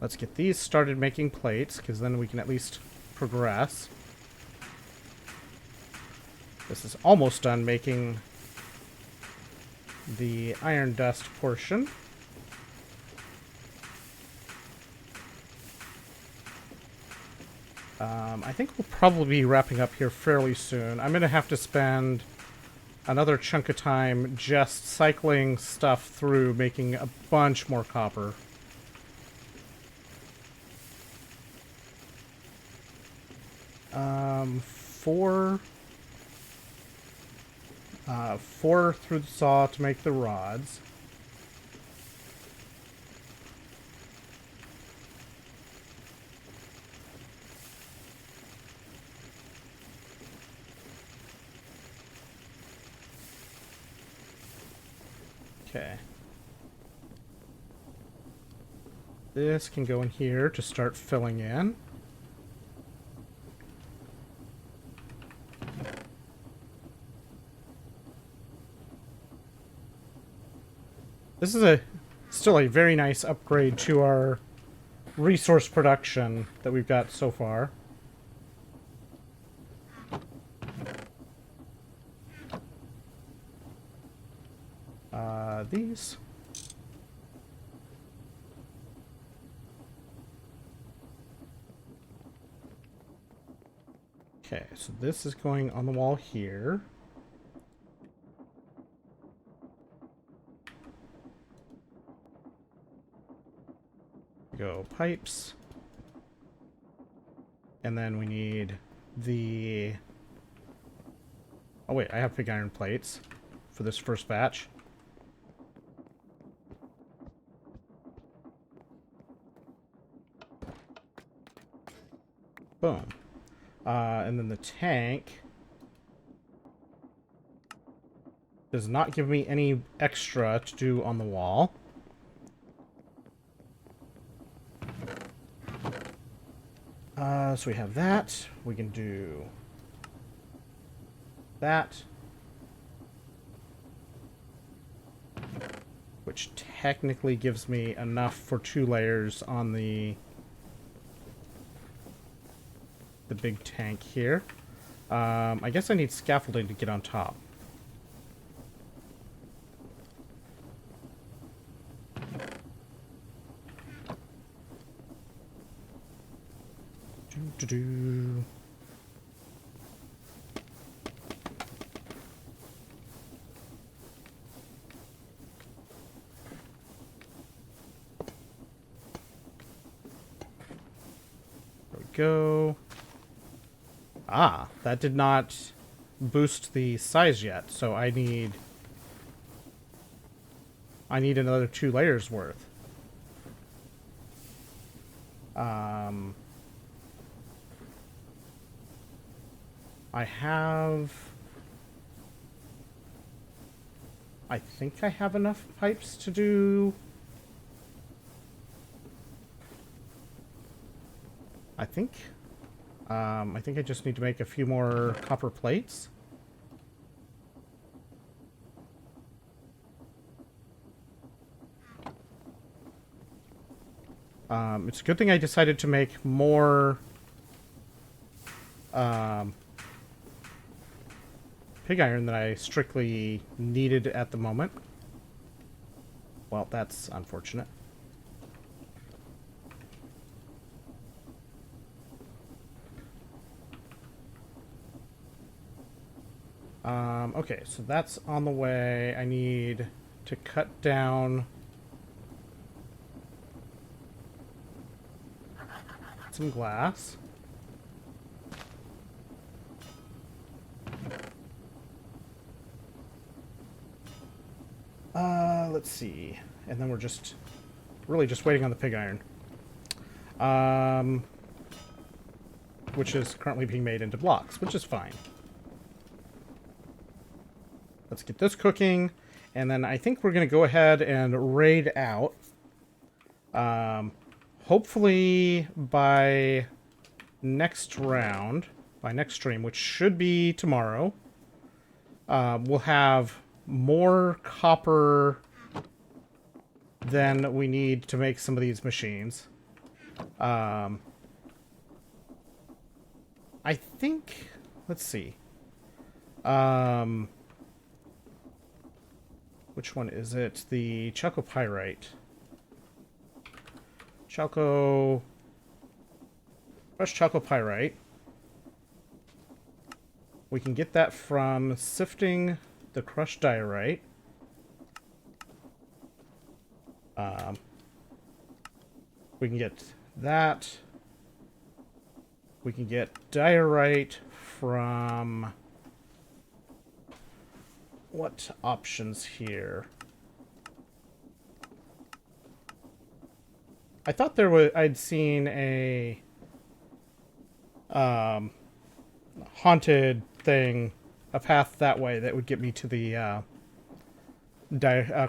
Let's get these started making plates, because then we can at least progress. This is almost done making the iron dust portion. I think we'll probably be wrapping up here fairly soon. I'm going to have to spend another chunk of time just cycling stuff through, making a bunch more copper. Four through the saw to make the rods. Okay. This can go in here to start filling in. This is still a very nice upgrade to our resource production that we've got so far. These. Okay, so this is going on the wall here. Go pipes. And then we need the... Oh wait, I have pig iron plates for this first batch. Boom. And then the tank does not give me any extra to do on the wall. So we have that. We can do that. Which technically gives me enough for 2 layers on the big tank here. I guess I need scaffolding to get on top. Do-do-do. There we go. Ah, that did not boost the size yet, so I need another 2 layers worth. I think I have enough pipes to do. I think I just need to make a few more copper plates. It's a good thing I decided to make more pig iron than I strictly needed at the moment. Well, that's unfortunate. Okay, so that's on the way. I need to cut down some glass. Let's see. And then we're just really just waiting on the pig iron. Which is currently being made into blocks, which is fine. Let's get this cooking, and then I think we're going to go ahead and raid out. Hopefully by next round, by next stream, which should be tomorrow, we'll have more copper than we need to make some of these machines. I think, let's see. Which one is it? The chalcopyrite. Crushed chalcopyrite. We can get that from sifting the crushed diorite. We can get that. We can get diorite from... what options here? I thought there was... I'd seen a... haunted thing, a path that way that would get me to the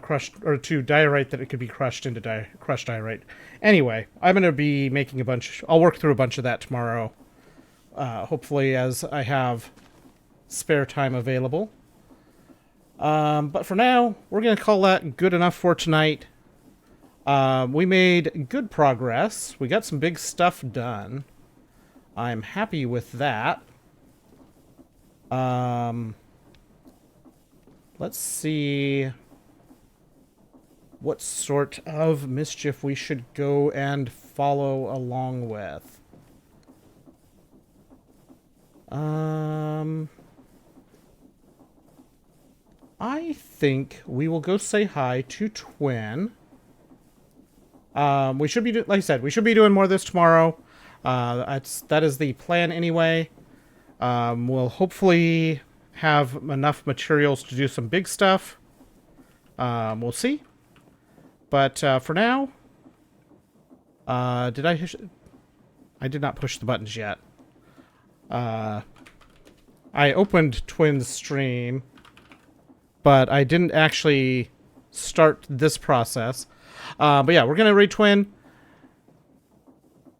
crushed, or to diorite that it could be crushed into crushed diorite. Anyway, I'm going to be making a bunch... I'll work through a bunch of that tomorrow. Hopefully as I have spare time available. But for now, we're going to call that good enough for tonight. We made good progress. We got some big stuff done. I'm happy with that. Let's see what sort of mischief we should go and follow along with. I think we will go say hi to Twin. We should be, like I said, we should be doing more of this tomorrow. That is the plan anyway. We'll hopefully have enough materials to do some big stuff. We'll see. But for now, I did not push the buttons yet. I opened Twin's stream, but I didn't actually start this process. But yeah, we're gonna raid Twin.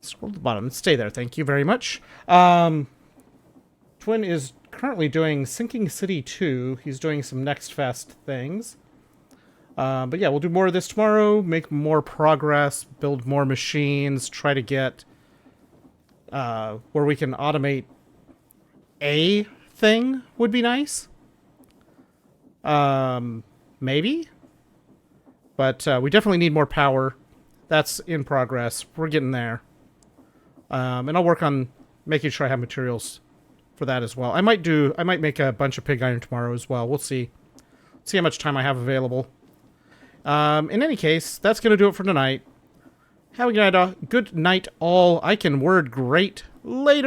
Scroll to the bottom. Stay there. Thank you very much. Twin is currently doing Sinking City 2. He's doing some Next Fest things. But yeah, we'll do more of this tomorrow, make more progress, build more machines, try to get where we can automate a thing would be nice. Maybe? But we definitely need more power. That's in progress. We're getting there. And I'll work on making sure I have materials for that as well. I might make a bunch of pig iron tomorrow as well. We'll see. See how much time I have available. In any case, that's going to do it for tonight. Have a good night all. I can word great. Later.